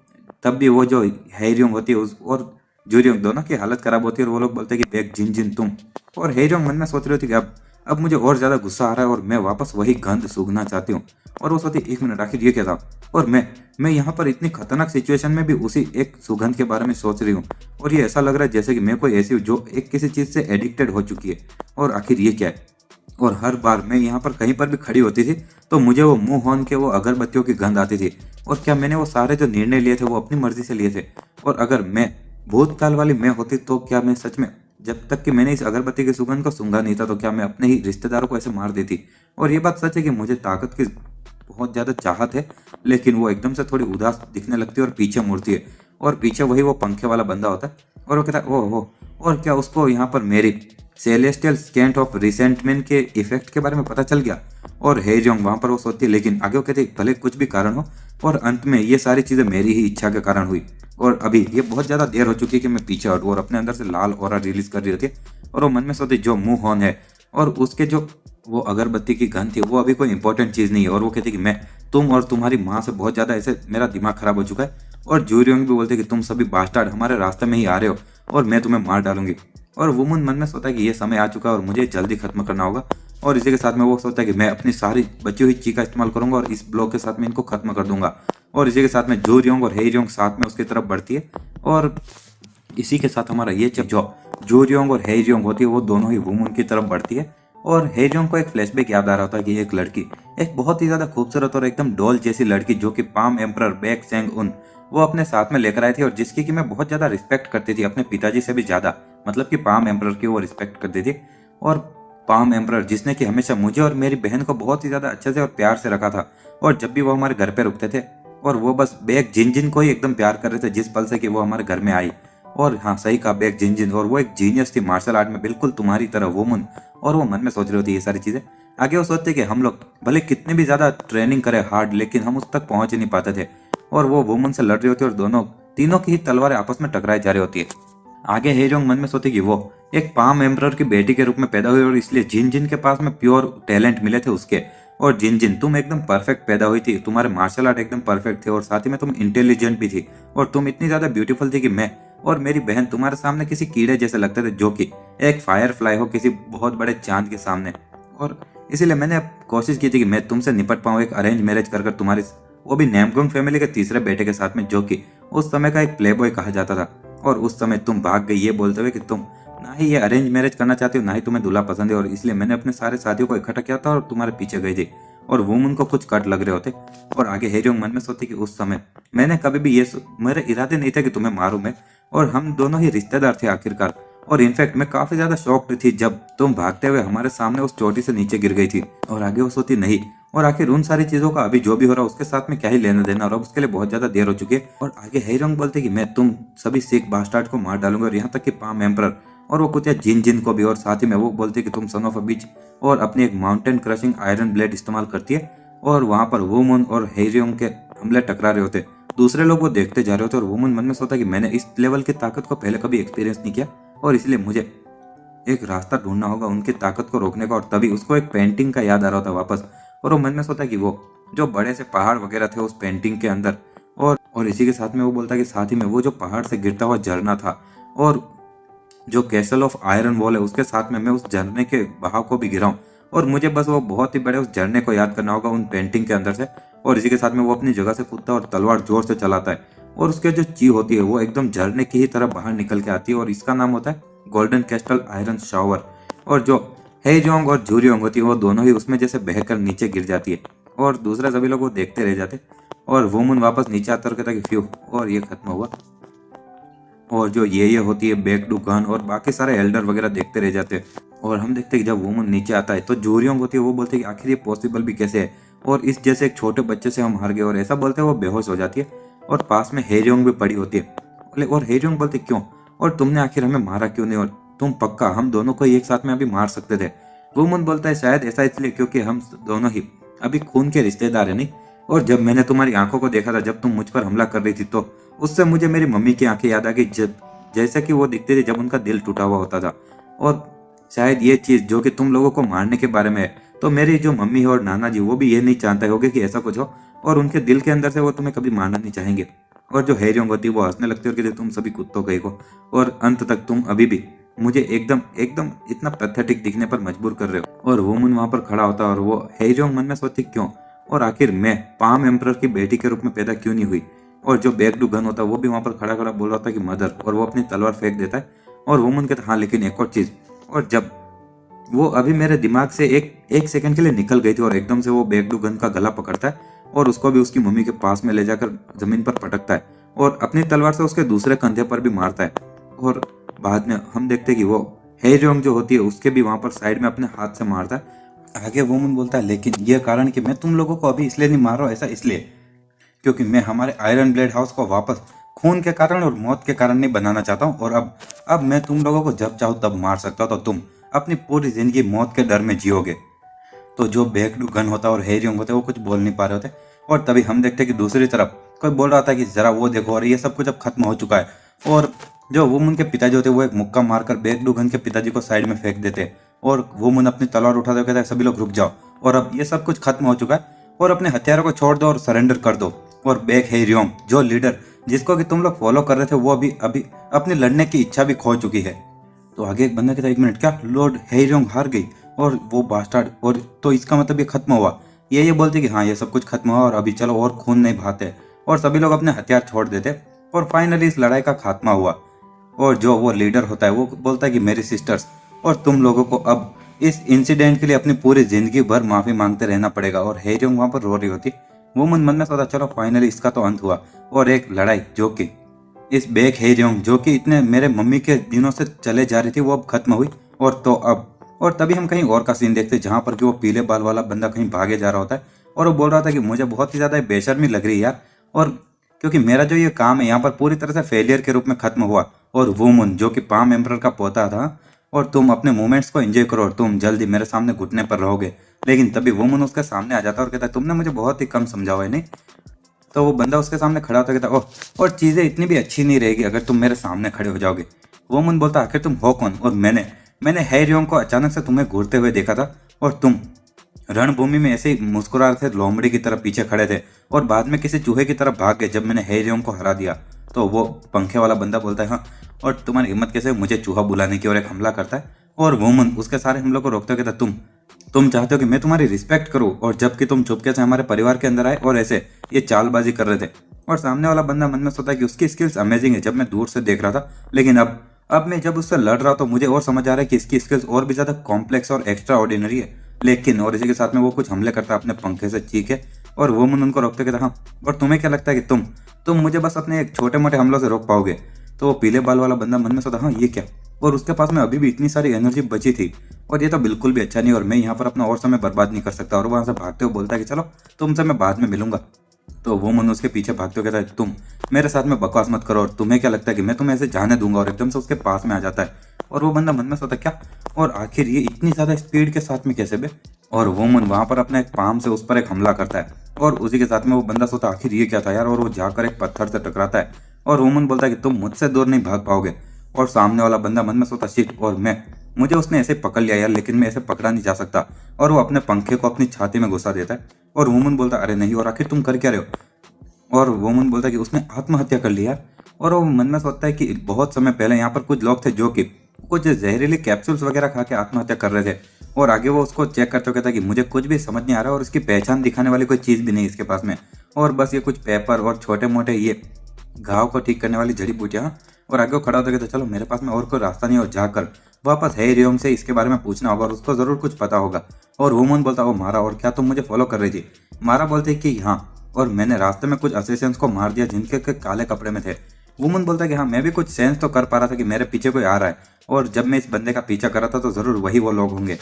तब भी वो जो हे रियोंग होती है और जू रियोंग दोनों की हालत खराब होती है, और वो लोग बोलते हैं कि बेक जिन तुम। और हे रियोंग मन में सोच रही होती कि अब मुझे और ज्यादा गुस्सा आ रहा है और मैं वापस वही गंध सूंघना चाहती हूँ। और वो सोचती 1 मिनट आखिर ये क्या था, और मैं यहाँ पर इतनी खतरनाक सिचुएशन में भी उसी एक सुगंध के बारे में सोच रही हूँ। और ये ऐसा लग रहा है जैसे कि मैं कोई ऐसी हूँ जो एक किसी चीज से एडिक्टेड हो चुकी है, और आखिर ये क्या है। और हर बार मैं यहाँ पर कहीं पर भी खड़ी होती थी तो मुझे वो मुंह होन के वो अगरबत्तियों की गंध आती थी। और क्या मैंने वो सारे जो निर्णय लिए थे वो अपनी मर्जी से लिए थे? और अगर मैं भूतकाल वाली मैं होती तो क्या मैं सच में, जब तक कि मैंने इस अगरबत्ती की सुगंध को सूंघा नहीं था, तो क्या मैं अपने ही रिश्तेदारों को ऐसे मार देती? और ये बात सच है कि मुझे ताकत की बहुत ज्यादा चाहत है, लेकिन वो एकदम से थोड़ी उदास दिखने लगती है और पीछे मुड़ती है। और पीछे वही वो पंखे वाला बंदा होता है और वो कहता है ओह। और क्या उसको यहाँ पर मेरी सेलेस्टियल स्केंट ऑफ रिसेंटमेंट के इफेक्ट के बारे में पता चल गया? और हेजोंग वहां पर वो सोचती है, लेकिन आगे वो कहती है भले कुछ भी कारण हो, और अंत में ये सारी चीजें मेरी ही इच्छा के कारण हुई। और अभी ये बहुत ज्यादा देर हो चुकी है कि मैं पीछे हटूं, और अपने अंदर से लाल ऑरा रिलीज कर रही होती है। और वो मन में सोचती जो मुंह होन है और उसके जो वो अगरबत्ती की गंध थी वो अभी कोई इंपॉर्टेंट चीज नहीं है। और वो कहती कि मैं तुम और तुम्हारी माँ से बहुत ज्यादा ऐसे मेरा दिमाग खराब हो चुका है। और जूरियोंग भी बोलते कि तुम सभी बास्टार्ड हमारे रास्ते में ही आ रहे हो और मैं तुम्हें मार डालूंगी। और वुमन मन में सोचता है कि ये समय आ चुका है और मुझे जल्दी खत्म करना होगा। और इसी के साथ में वो सोचता है कि मैं अपनी सारी बची हुई ची का इस्तेमाल करूंगा और इस ब्लॉक के साथ में इनको खत्म कर दूंगा। और इसी के साथ में जूरियोंग और हेयोंग साथ में उसकी तरफ बढ़ती है। और इसी के साथ हमारा ये जो जूरियोंग और हेजियोंग होती है वो दोनों ही वुमन की तरफ बढ़ती है। और हेजियोंग को एक फ्लैशबैक याद आ रहा होता है कि एक लड़की, एक बहुत ही ज्यादा खूबसूरत और एकदम डॉल जैसी लड़की जो कि पाम एम्परर बैक सेंग उन वो अपने साथ में लेकर आई थी, और जिसकी कि मैं बहुत ज्यादा रिस्पेक्ट करती थी, अपने पिताजी से भी ज्यादा। मतलब कि पाम एम्परर की वो रिस्पेक्ट करती थी। और पाम एम्परर जिसने कि हमेशा मुझे और मेरी बहन को बहुत ही ज्यादा अच्छे से और प्यार से रखा था। और जब भी वो हमारे घर पे रुकते थे और वो बस बैग जिन को ही एकदम प्यार कर रहे थे जिस पल से कि वो हमारे घर में आई। और हाँ सही कहा, बैग जिन। और वो एक जीनियस थी मार्शल आर्ट में, बिल्कुल तुम्हारी तरह वुमन। और वो मन में सोच रही होती है ये सारी चीजें। आगे वो सोचते कि हम लोग भले कितने भी ज्यादा ट्रेनिंग करें हार्ड, लेकिन हम उस तक पहुंच ही नहीं पाते थे। और वो वुमन से लड़ रही होती है और दोनों तीनों की ही तलवारें आपस में टकराई जा रही होती है। आगे हेजोंग मन में सोचती कि वो एक पाम एम्परर की बेटी के रूप में पैदा हुई और इसलिए जिन के पास में प्योर टैलेंट मिले थे उसके। और जिन तुम एकदम परफेक्ट पैदा हुई थी, तुम्हारे मार्शल आर्ट एकदम परफेक्ट थे और साथ ही में तुम इंटेलिजेंट भी थी। और तुम इतनी ज्यादा ब्यूटीफुल थी कि मैं और मेरी बहन तुम्हारे सामने किसी कीड़े जैसे लगते थे, जो कि एक फायर फ्लाई हो किसी बहुत बड़े चांद के सामने। और इसीलिए मैंने कोशिश की थी कि मैं तुमसे निपट पाऊँ एक अरेंज मैरिज कर तुम्हारी, वो भी नेमकुंग फैमिली के तीसरे बेटे के साथ में, जो कि उस समय का एक प्लेबॉय कहा जाता था। और उस समय तुम भाग गई ये बोलते हुए कि तुम ना ही ये अरेंज मैरिज करना चाहती हो, ना ही तुम्हें दूल्हा पसंद है, और इसलिए मैंने अपने सारे साथियों को इकट्ठा किया था और तुम्हारे पीछे गई थी। और वुमन को कुछ कट लग रहे होते। और आगे हेजोंग मन में सोचती कि उस समय मैंने कभी भी मेरे इरादे नहीं थे कि तुम्हें मारूं मैं, और हम दोनों ही रिश्तेदार थे आखिरकार। और इनफैक्ट मैं काफी ज्यादा शॉक्ड थी जब तुम भागते हुए हमारे सामने उस चोटी से नीचे गिर गई थी। और आगे वो सोती नहीं, और आखिर उन सारी चीजों का अभी जो भी हो रहा है उसके साथ में क्या ही लेना देना, और अब उसके लिए बहुत ज्यादा देर हो चुकी है। और आगे हेजोंग बोलते कि मैं तुम सभी सिख बास्टार्ड को मार डालूंगा, और यहाँ तक कि पाम एम्परर और वो कुतिया जिन को भी। और साथ ही में वो बोलते कि तुम सन ऑफ अ बीच और अपनी एक माउंटेन क्रशिंग आयरन ब्लेड इस्तेमाल करती है। और वहां पर वुमन और हेजियोंग के हमले टकरा रहे होते, दूसरे लोग वो देखते जा रहे होते। और वुमन मन में सोचता कि मैंने इस लेवल की ताकत को पहले कभी एक्सपीरियंस नहीं किया, और इसलिए मुझे एक रास्ता ढूंढना होगा उनकी ताकत को रोकने का। और तभी उसको एक पेंटिंग का याद आ रहा होता वापस, और वो मन में सोचता कि वो जो बड़े से पहाड़ वगैरह थे उस पेंटिंग के अंदर। और इसी के साथ में वो बोलता कि साथ ही में वो जो पहाड़ से गिरता हुआ झरना था और जो कैसल ऑफ आयरन वॉल है उसके साथ में मैं उस झरने के बहाव को भी गिराऊं, और मुझे बस वो बहुत ही बड़े उस झरने को याद करना होगा उन पेंटिंग के अंदर से। और इसी के साथ में वो अपनी जगह से कूदता है और तलवार जोर से चलाता है, और उसके जो ची होती है वो एकदम झरने की ही तरह बाहर निकल के आती है, और इसका नाम होता है गोल्डन कैस्टल आयरन शावर। और जो हेजोंग और जूरियोंग होती है वो दोनों ही उसमें जैसे बहकर नीचे गिर जाती है, और दूसरे सभी लोग वो देखते रह जाते। और वुमन वापस नीचे आता और कहता कि फ्यू, और ये खत्म हुआ। और जो ये होती है बेकडू गन और बाकी सारे एल्डर वगैरह देखते रह जाते हैं। और हम देखते हैं कि जब वुमन नीचे आता है तो जूरियोंग होती है वो बोलते हैं कि आखिर ये पॉसिबल भी कैसे है, और इस जैसे एक छोटे बच्चे से हम हार गए, और ऐसा बोलते हैं वो बेहोश हो जाती है। और पास में हेजोंग भी पड़ी होती है, और हेजोंग बोलते क्यों, और तुमने आखिर हमें मारा क्यों नहीं, और तुम पक्का हम दोनों को एक साथ में अभी मार सकते थे। वुमन बोलता है शायद ऐसा इसलिए क्योंकि हम दोनों ही अभी खून के रिश्तेदार है नहीं। और जब मैंने तुम्हारी आंखों को देखा था जब तुम मुझ पर हमला कर रही थी, तो उससे मुझे मेरी मम्मी की आंखें याद आ गई, जब जैसा कि वो दिखते थे जब उनका दिल टूटा हुआ होता था। और शायद ये चीज जो कि तुम लोगों को मारने के बारे में है, तो मेरी जो मम्मी है और नाना जी वो भी ये नहीं चाहते होंगे कि ऐसा कुछ हो, और उनके दिल के अंदर से वो तुम्हें कभी मारना नहीं चाहेंगे। और जो हेजोंग होती है वो हंसने लगती है और कहती तुम सभी कुत्तों गए को, और अंत तक तुम अभी भी मुझे एकदम एकदम इतना पैथेटिक दिखने पर मजबूर कर रहे हो। और वुमन वहां पर खड़ा होता है और वो हेजोंग मन में सोचती क्यों, और आखिर मैं पाम एम्परर की बेटी के रूप में पैदा क्यों नहीं हुई। और जो बैकडू गन होता है वो भी वहां पर खड़ा खड़ा बोल रहा था कि मदर, और वो अपनी तलवार फेंक देता है। और वुमन कहता हाँ लेकिन एक और चीज, और जब वो अभी मेरे दिमाग से एक एक सेकंड के लिए निकल गई थी और एकदम से वो बेगडू गन का गला पकड़ता है और उसको भी उसकी मम्मी के पास में ले जाकर जमीन पर पटकता है और अपनी तलवार से उसके दूसरे कंधे पर भी मारता है। और बाद में हम देखते हैं कि वो हेरियोंग जो होती है उसके भी वहां पर साइड में अपने हाथ से मारता है। आगे वोमन बोलता है लेकिन यह कारण कि मैं तुम लोगों को अभी इसलिए नहीं मार रहा हूँ, ऐसा इसलिए क्योंकि मैं हमारे आयरन ब्लेड हाउस को वापस खून के कारण और मौत के कारण नहीं बनाना चाहता हूँ। और अब मैं तुम लोगों को जब चाहूँ तब मार सकता हूँ, तो तुम अपनी पूरी जिंदगी मौत के डर में जियोगे। तो जो बेगडू गन होता है और हेरियोंग होते हैं वो कुछ बोल नहीं पा रहे होते। और तभी हम देखते हैं कि दूसरी तरफ कोई बोल रहा था कि जरा वो देखो, और ये सब कुछ अब खत्म हो चुका है। और जो वुमन के पिताजी होते हैं वो एक मुक्का मारकर बेगडू गन के पिताजी को साइड में फेंक देते हैं और वुमन अपनी तलवार उठाते हुए कहता है सभी लोग रुक जाओ, और अब ये सब कुछ खत्म हो चुका है और अपने हथियारों को छोड़ दो और सरेंडर कर दो। और बेग हेरियोंग जो लीडर जिसको कि तुम लोग फॉलो कर रहे थे वो अभी अभी अपनी लड़ने की इच्छा भी खो चुकी है। तो आगे एक बंदा कहता है एक मिनट, क्या लॉर्ड हेरियोंग हार गई और वो बास्टार्ड, और तो इसका मतलब ये खत्म हुआ? ये बोलते कि हाँ ये सब कुछ खत्म हुआ और अभी चलो और खून नहीं बहाते, और सभी लोग अपने हथियार छोड़ देते और फाइनली इस लड़ाई का खात्मा हुआ। और जो वो लीडर होता है वो बोलता है कि मेरी सिस्टर्स और तुम लोगों को अब इस इंसिडेंट के लिए अपनी पूरी जिंदगी भर माफी मांगते रहना पड़ेगा। और हेरियोंग वहां पर रो रही होती। वो मन मन में सोचा चलो फाइनली इसका तो अंत हुआ, और एक लड़ाई जो कि इस बेग हेरियोंग जो कि इतने मेरे मम्मी के दिनों से चले जा रही थी वो अब खत्म हुई। और तो अब और तभी हम कहीं और का सीन देखते हैं जहां पर कि वो पीले बाल वाला बंदा कहीं भागे जा रहा होता है और वो बोल रहा था कि मुझे बहुत ही ज्यादा बेशर्मी लग रही है यार, और क्योंकि मेरा जो ये काम है यहाँ पर पूरी तरह से फेलियर के रूप में खत्म हुआ। और वुमन जो कि पाम एम्परर का पोता था, और तुम अपने मोमेंट्स को एंजॉय करो और तुम जल्दी मेरे सामने घुटने पर रहोगे। लेकिन तभी वुमन उसके सामने आ जाता है और कहता है तुमने मुझे बहुत ही कम समझा हुआ है नहीं। तो वो बंदा उसके सामने खड़ा होता कहता ओह, और चीजें इतनी भी अच्छी नहीं रहेगी अगर तुम मेरे सामने खड़े हो जाओगे। वुमन बोलता आखिर तुम हो कौन? और मैंने हेरियोंग को अचानक से तुम्हें घूरते हुए देखा था और तुम रणभूमि में ऐसे ही मुस्कुरा रहे थे, लोमड़ी की तरफ पीछे खड़े थे और बाद में किसी चूहे की तरफ भाग गए जब मैंने हेरियोंग को हरा दिया। तो वो पंखे वाला बंदा बोलता है हाँ, और तुम्हारी हिम्मत कैसे मुझे चूहा बुलाने की, और एक हमला करता है। और वुमन उसके सारे हमलों को रोकते हुए कहता तुम चाहते हो कि मैं तुम्हारी रिस्पेक्ट करूं, और जबकि तुम चुपके से हमारे परिवार के अंदर आए और ऐसे ये चालबाजी कर रहे थे। और सामने वाला बंदा मन में सोचा कि उसकी स्किल्स अमेजिंग है जब मैं दूर से देख रहा था, लेकिन अब मैं जब उससे लड़ रहा हूं तो मुझे और समझ आ रहा है कि इसकी स्किल्स और भी ज्यादा कॉम्प्लेक्स और एक्स्ट्रा ऑर्डिनरी है। लेकिन और इसी के साथ में वो कुछ हमले करता है अपने पंखे से चीखे, और वो मन उनको रोकते कहता हाँ, और तुम्हें क्या लगता है कि तुम मुझे बस अपने एक छोटे मोटे हमलों से रोक पाओगे? तो वो पीले बाल वाला बंदा मन में सोचा हाँ ये क्या, और उसके पास में अभी भी इतनी सारी एनर्जी बची थी और ये तो बिल्कुल भी अच्छा नहीं, और मैं यहाँ पर अपना और समय बर्बाद नहीं कर सकता। और वहां से भागते हुए बोलता है कि चलो तुमसे मैं बाद में मिलूंगा। तो वो मन उसके पीछे भागते हुए कहता है तुम मेरे साथ में बकवास मत करो, और तुम्हें क्या लगता है कि मैं तुम्हें ऐसे जाने दूंगा? और एकदम से उसके पास में आ जाता है और वो बंदा मन में सोचता क्या, और आखिर ये इतनी ज्यादा स्पीड के साथ में कैसे बे? और वो मन वहां पर अपना एक पाम से उस पर एक हमला करता है और उसी के साथ में वो बंदा सोचता आखिर ये क्या था यार, और वो जाकर एक पत्थर से टकराता है और वो मन बोलता है कि तुम मुझसे दूर नहीं भाग पाओगे। और सामने वाला बंदा मन में सोचता शिट, और मुझे उसने ऐसे पकड़ लिया यार, लेकिन मैं ऐसे पकड़ा नहीं जा सकता। और वो अपने पंखे को अपनी छाती में घुसा देता है और वुमन बोलता अरे नहीं, और आखिर तुम कर क्या रहे हो? और वुमन बोलता है कि उसने आत्महत्या कर ली यार। और वो मन में सोचता है कि बहुत समय पहले यहाँ पर कुछ लोग थे जो कि कुछ जहरीली कैप्सूल्स वगैरह खा के आत्महत्या कर रहे थे। और आगे वो उसको चेक करते हुए कहता है कि मुझे कुछ भी समझ नहीं आ रहा और इसकी पहचान दिखाने वाली कोई चीज़ भी नहीं इसके पास में, और बस ये कुछ पेपर और छोटे मोटे ये घाव को ठीक करने वाली जड़ी बूटियाँ। और आगे वो खड़ा होता कहता चलो मेरे पास में और कोई रास्ता नहीं, और जाकर वापस हेरियोंग से इसके बारे में पूछना होगा और उसको जरूर कुछ पता होगा। और वुमन बोलता वो मारा, और क्या तुम मुझे फॉलो कर रही थी? मारा बोलते कि हाँ, और मैंने रास्ते में कुछ असिस्टेंट्स को मार दिया जिनके के काले कपड़े में थे। वुमन बोलता है कि हाँ, मैं भी कुछ सेंस तो कर पा रहा था कि मेरे पीछे कोई आ रहा है, और जब मैं इस बंदे का पीछा कर रहा था तो जरूर वही वो लोग होंगे।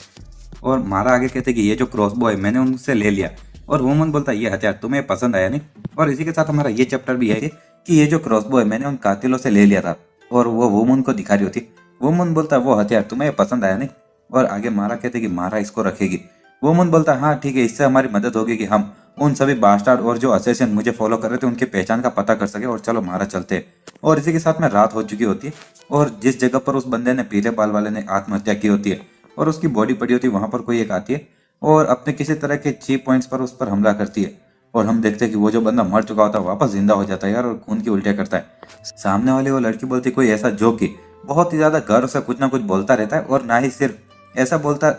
और मारा आगे कहते कि ये जो क्रॉसबो है मैंने उनसे ले लिया। और वुमन बोलता है ये हथियार तुम्हें पसंद आया नहीं? और इसी के साथ हमारा ये चैप्टर भी है कि ये जो क्रॉसबो है मैंने उन कातिलों से ले लिया था, और वो वुमन को दिखा रही होती। वुमन बोलता है वो हथियार तुम्हें पसंद आया नहीं? और आगे मारा कहते कि मारा इसको रखेगी। वुमन बोलता है हाँ ठीक है, इससे हमारी मदद होगी कि हम उन सभी बास्टार्ड और जो असेसिन मुझे फॉलो कर रहे थे उनकी पहचान का पता कर सके, और चलो मारा चलते हैं। और इसी के साथ में रात हो चुकी होती है और जिस जगह पर उस बंदे ने पीले बाल वाले ने आत्महत्या की होती है और उसकी बॉडी पड़ी होती है वहां पर कोई एक आती है और अपने किसी तरह के चीप पॉइंट्स पर उस पर हमला करती है। और हम देखते हैं कि वो जो बंदा मर चुका होता है वापस जिंदा हो जाता है यार, और खून की उल्टियाँ करता है। सामने वाली वो लड़की बोलती कोई ऐसा जो कि बहुत ही ज्यादा गर्व से कुछ ना कुछ बोलता रहता है, और ना ही सिर्फ ऐसा बोलता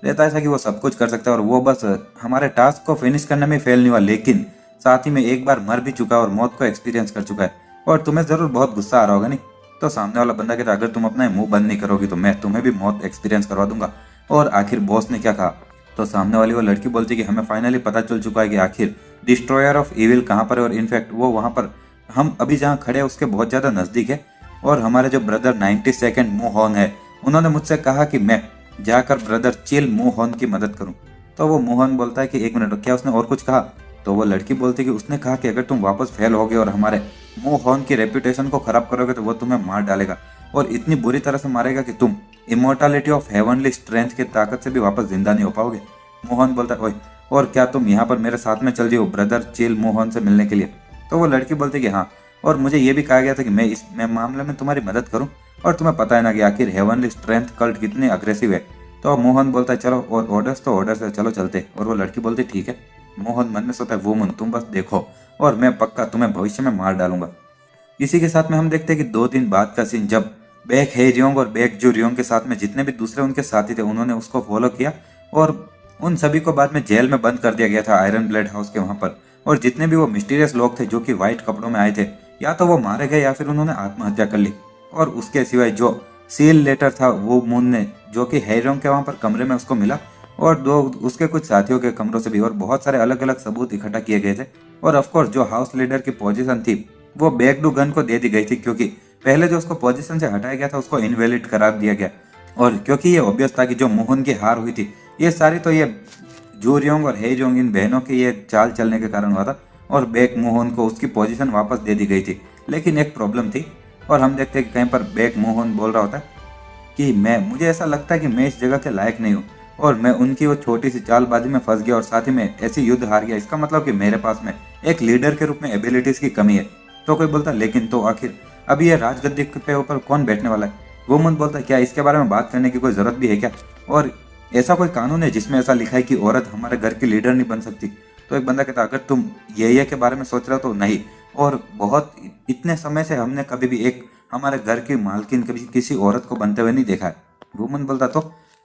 रहता है ऐसा कि वो सब कुछ कर सकता है, और वो बस हमारे टास्क को फिनिश करने में फेल नहीं हुआ, लेकिन साथ ही में एक बार मर भी चुका है और मौत को एक्सपीरियंस कर चुका है। और तुम्हें जरूर बहुत गुस्सा आ रहा होगा नहीं? तो सामने वाला बंदा कहता है अगर तुम अपना मुंह बंद नहीं करोगी तो मैं तुम्हें भी मौत एक्सपीरियंस करवा दूंगा। और आखिर बॉस ने क्या कहा। तो सामने वाली वो लड़की बोलती कि हमें फाइनली पता चल चुका है कि आखिर डिस्ट्रॉयर ऑफ इविल कहाँ पर है, और इनफैक्ट वो वहाँ पर हम अभी जहाँ खड़े हैं उसके बहुत ज़्यादा नज़दीक है। और हमारे जो ब्रदर 92nd मोहन है, उन्होंने मुझसे कहा कि मैं जाकर ब्रदर चिल मोहन की मदद करूं। तो वो मोहन बोलता है कि एक मिनट, क्या उसने और कुछ कहा। तो वो लड़की बोलती है कि उसने कहा कि अगर तुम वापस फेल होगे और हमारे मोहन की रेपुटेशन को खराब करोगे तो वो तुम्हें मार डालेगा, और इतनी बुरी तरह से मारेगा कि तुम इमोर्टैलिटी ऑफ हेवनली स्ट्रेंथ की ताकत से भी वापस जिंदा नहीं हो पाओगे। मोहन बोलता है, ओए, और क्या तुम यहाँ पर मेरे साथ में चल रही हो ब्रदर चिल मोहन से मिलने के लिए। तो वो लड़की बोलती है कि हाँ, और मुझे ये भी कहा गया था कि मैं इस मामले में तुम्हारी मदद करूं, और तुम्हें पता है ना कि आखिर हेवनली स्ट्रेंथ कल्ट कितनी अग्रेसिव है। तो मोहन बोलता है चलो, और ऑर्डर्स तो ऑर्डर्स है, चलो चलते। और वो लड़की बोलती ठीक है। मोहन मन में सोचता है वुमन तुम बस देखो, और मैं पक्का तुम्हें भविष्य में मार डालूंगा। इसी के साथ में हम देखते हैं कि 2 दिन बाद का सीन, जब बैक हेरियोंग और बैक जुरियोंग के साथ में जितने भी दूसरे उनके साथी थे उन्होंने उसको फॉलो किया, और उन सभी को बाद में जेल में बंद कर दिया गया था आयरन ब्लेड हाउस के वहां पर। और जितने भी वो मिस्टीरियस लोग थे जो कि व्हाइट कपड़ों में आए थे, या तो वो मारे गए या फिर उन्होंने आत्महत्या कर ली। और उसके सिवाय जो सील लेटर था वो मून ने, जो कि हेरियोंग के वहां पर कमरे में उसको मिला, और दो उसके कुछ साथियों के कमरों से भी, और बहुत सारे अलग अलग सबूत इकट्ठा किए गए थे। और ऑफकोर्स जो हाउस लीडर की पोजीशन थी वो बैकडू गन को दे दी गई थी, क्योंकि पहले जो उसको पोजीशन से हटाया गया था उसको इनवैलिड करार दिया गया। और क्योंकि ये ऑब्वियस था कि जो मोहन की हार हुई थी ये सारी तो ये जूरियोंग और हेरियोंग इन बहनों के ये चाल चलने के कारण हुआ था, और बैक मोहन को उसकी पोजीशन वापस दे दी गई थी। लेकिन एक प्रॉब्लम थी, और हम देखते हैं कि कहीं पर बैक मोहन बोल रहा होता है कि मुझे ऐसा लगता है कि मैं इस जगह के लायक नहीं हूँ, और मैं उनकी वो छोटी सी चालबाजी में फंस गया और साथ ही में ऐसी युद्ध हार गया। इसका मतलब कि मेरे पास में एक लीडर के रूप में एबिलिटीज की कमी है। तो कोई बोलता लेकिन तो आखिर अभी ये राजगद्दी पे ऊपर कौन बैठने वाला है। वुमन बोलता क्या इसके बारे में बात करने की कोई जरूरत भी है क्या, और ऐसा कोई कानून है जिसमें ऐसा लिखा है कि औरत हमारे घर की लीडर नहीं बन सकती। तो एक बंदा कहता अगर तुम ये के बारे में सोच रहे हो तो नहीं, और बहुत इतने समय से हमने कभी भी एक हमारे घर की मालकिन कभी किसी औरत को बनते हुए नहीं देखा है। वुमन बोलता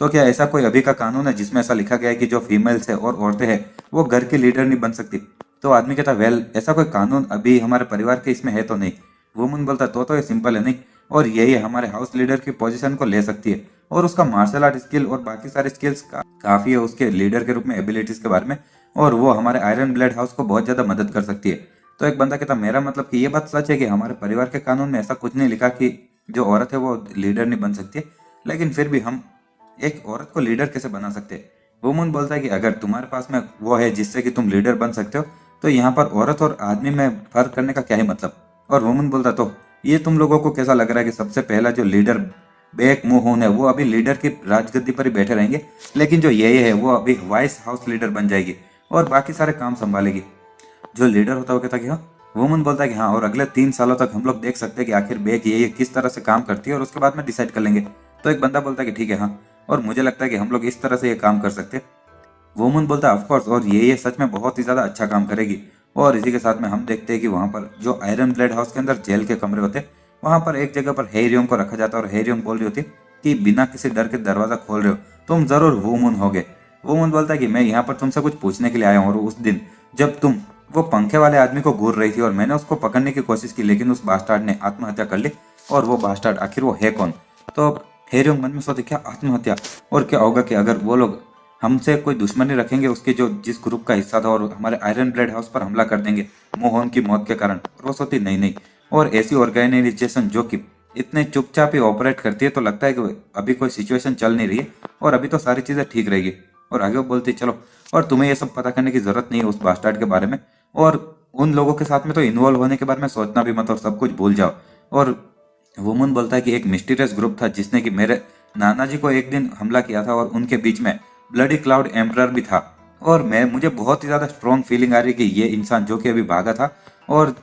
तो क्या ऐसा कोई अभी का कानून है जिसमें ऐसा लिखा गया है कि जो फीमेल्स है और औरतें हैं वो घर की लीडर नहीं बन सकती। तो आदमी कहता वेल ऐसा कोई कानून अभी हमारे परिवार के इसमें है तो नहीं। वुमन बोलता तो ये सिंपल है नहीं, और यही हमारे हाउस लीडर की पोजीशन को ले सकती है, और उसका मार्शल आर्ट स्किल और बाकी सारे स्किल्स काफी है उसके लीडर के रूप में एबिलिटीज के बारे में, और वो हमारे आयरन ब्लेड हाउस को बहुत ज्यादा मदद कर सकती है। तो एक बंदा कहता मेरा मतलब कि ये बात सच है कि हमारे परिवार के कानून में ऐसा कुछ नहीं लिखा कि जो औरत है वो लीडर नहीं बन सकती, लेकिन फिर भी हम एक औरत को लीडर कैसे बना सकते हैं। वुमन बोलता है कि अगर तुम्हारे पास में वो है जिससे कि तुम लीडर बन सकते हो तो यहाँ पर औरत और आदमी में फर्क करने का क्या ही मतलब। और वुमन बोलता तो ये तुम लोगों को कैसा लग रहा है कि सबसे पहला जो लीडर बैक मोहन है वो अभी लीडर की राजगद्दी पर ही बैठे रहेंगे, लेकिन जो ये है वो अभी वाइस हाउस लीडर बन जाएगी और बाकी सारे काम संभालेगी। जो लीडर होता है वो कहता कि हाँ। वुमन बोलता है कि हाँ, और अगले 3 सालों तक हम लोग देख सकते हैं कि आखिर बैक ये किस तरह से काम करती है, और उसके बाद में डिसाइड कर लेंगे। तो एक बंदा बोलता है कि ठीक है हाँ, और मुझे लगता है कि हम लोग इस तरह से ये काम कर सकते हैं। वुमन बोलता है ऑफकोर्स, और ये सच में बहुत ही ज़्यादा अच्छा काम करेगी। और इसी के साथ में हम देखते हैं कि वहाँ पर जो आयरन ब्लेड हाउस के अंदर जेल के कमरे होते हैं वहाँ पर एक जगह पर हेरियोंग को रखा जाता है, और हेरियोंग बोल रही होती है कि बिना किसी डर के दरवाज़ा खोल रहे हो तुम ज़रूर वुमन होगे। वुमन बोलता है कि मैं यहाँ पर तुमसे कुछ पूछने के लिए आया हूँ, और उस दिन जब तुम वो पंखे वाले आदमी को घूर रही थी और मैंने उसको पकड़ने की कोशिश की लेकिन उस बास्टार्ड ने आत्महत्या कर ली, और वो बास्टार्ड आखिर वो है कौन। तो हेरियोंग मन में सोचे क्या आत्महत्या, और क्या होगा कि अगर वो लोग हमसे कोई दुश्मनी रखेंगे उसके जो जिस ग्रुप का हिस्सा था, और हमारे आयरन ब्लेड हाउस पर हमला कर देंगे मोहन की मौत के कारण। और वो सोचती नहीं नहीं, और ऐसी ऑर्गेनाइजेशन जो कि इतने चुपचाप ही ऑपरेट करती है तो लगता है कि अभी कोई सिचुएशन चल नहीं रही है और अभी तो सारी चीज़ें ठीक रहेगी। और आगे वो बोलती चलो, और तुम्हें ये सब पता करने की जरूरत नहीं है उस बास्टार्ड के बारे में, और उन लोगों के साथ में तो इन्वॉल्व होने के बारे में सोचना भी मत, और सब कुछ भूल जाओ। और वुमन बोलता है कि एक मिस्टीरियस ग्रुप था जिसने कि मेरे नाना जी को एक दिन हमला किया था, और उनके बीच में ब्लडी क्लाउड एम्परर भी था, और मुझे बहुत ही ज़्यादा स्ट्रॉन्ग फीलिंग आ रही कि ये इंसान जो कि अभी भागा था, और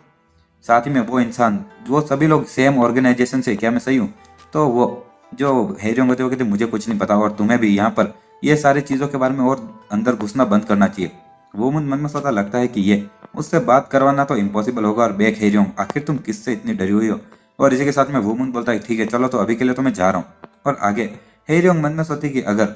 साथ ही में वो इंसान, वो सभी लोग सेम ऑर्गेनाइजेशन से, क्या मैं सही हूँ। तो वो जो हेरियोंग होते वो कहते मुझे कुछ नहीं पता, और तुम्हें भी यहाँ पर ये सारी चीज़ों के बारे में और अंदर घुसना बंद करना चाहिए। वो मन में सोचा लगता है कि ये उससे बात करवाना तो इम्पॉसिबल होगा, और बैक हेरियोंग आखिर तुम किससे इतनी डरी हुई हो। और इसी के साथ में वुमन बोलता है ठीक है चलो, तो अभी के लिए तो मैं जा रहा हूँ। और आगे हेरियोंग मन में सोचती कि अगर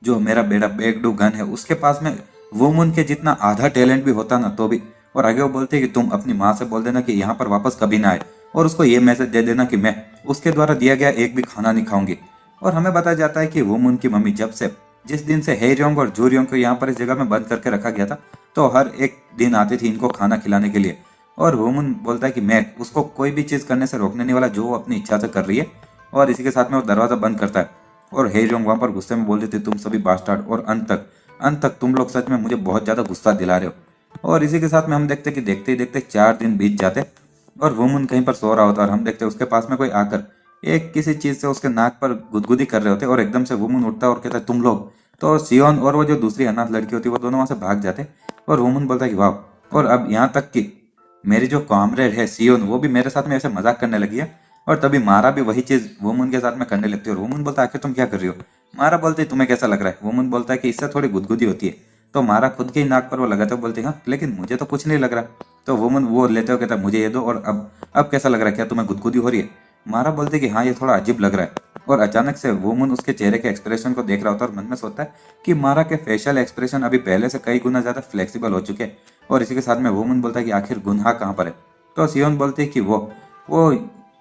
जो मेरा बेटा बैकडू गन है उसके पास में वुमन के जितना आधा टैलेंट भी होता ना तो भी। और आगे वो बोलते कि तुम अपनी माँ से बोल देना कि यहाँ पर वापस कभी ना आए, और उसको ये मैसेज दे देना कि मैं उसके द्वारा दिया गया एक भी खाना नहीं खाऊंगी। और हमें बताया जाता है कि वुमन की मम्मी जब से जिस दिन से हेरियोंग और जूरियोंग को यहाँ पर इस जगह में बंद करके रखा गया था, तो हर एक दिन आती थी इनको खाना खिलाने के लिए। और वुमन बोलता है कि मैं उसको कोई भी चीज़ करने से रोकने नहीं वाला जो वो अपनी इच्छा से कर रही है। और इसी के साथ में वो दरवाज़ा बंद करता है और हेरियोंग वहाँ पर गुस्से में बोल देते तुम सभी बास्टार्ड, और अंत तक तुम लोग सच में मुझे बहुत ज़्यादा गुस्सा दिला रहे हो। और इसी के साथ में हम देखते कि देखते ही देखते 4 दिन बीत जाते और वुमन कहीं पर सो रहा होता और हम देखते उसके पास में कोई आकर एक किसी चीज़ से उसके नाक पर गुदगुदी कर रहे होते और एकदम से वुमन उठता और कहता है तुम लोग। तो सियोन और वो जो दूसरी अनाथ लड़की होती है वो दोनों वहाँ से भाग जाते और वुमन बोलता है कि वाह, और अब यहाँ तक कि मेरी जो कॉमरेड है सियोन वो भी मेरे साथ में ऐसे मजाक करने लगी है। और तभी मारा भी वही चीज़ वुमन के साथ में करने लगती है और वुमन बोलता है आखिर तुम क्या कर रही हो। मारा बोलती है तुम्हें कैसा लग रहा है। वुमन बोलता है कि इससे थोड़ी गुदगुदी होती है। तो मारा खुद के ही नाक पर वो लगाते हुए बोलती है हाँ लेकिन मुझे तो कुछ नहीं लग रहा। तो वुमन वो लेते हुए कहता है मुझे ये दो, और अब कैसा लग रहा है, क्या तुम्हें गुदगुदी हो रही है। मारा बोलते है कि हाँ ये थोड़ा अजीब लग रहा है। और अचानक से वुमन उसके चेहरे के एक्सप्रेशन को देख रहा होता है और मन में सोचता है कि मारा के फेशियल एक्सप्रेशन अभी पहले से कई गुना ज़्यादा फ्लेक्सिबल हो चुके हैं। और इसी के साथ में वुमन बोलता है कि आखिर गुनाह कहाँ पर है। तो सियोन बोलती है कि वो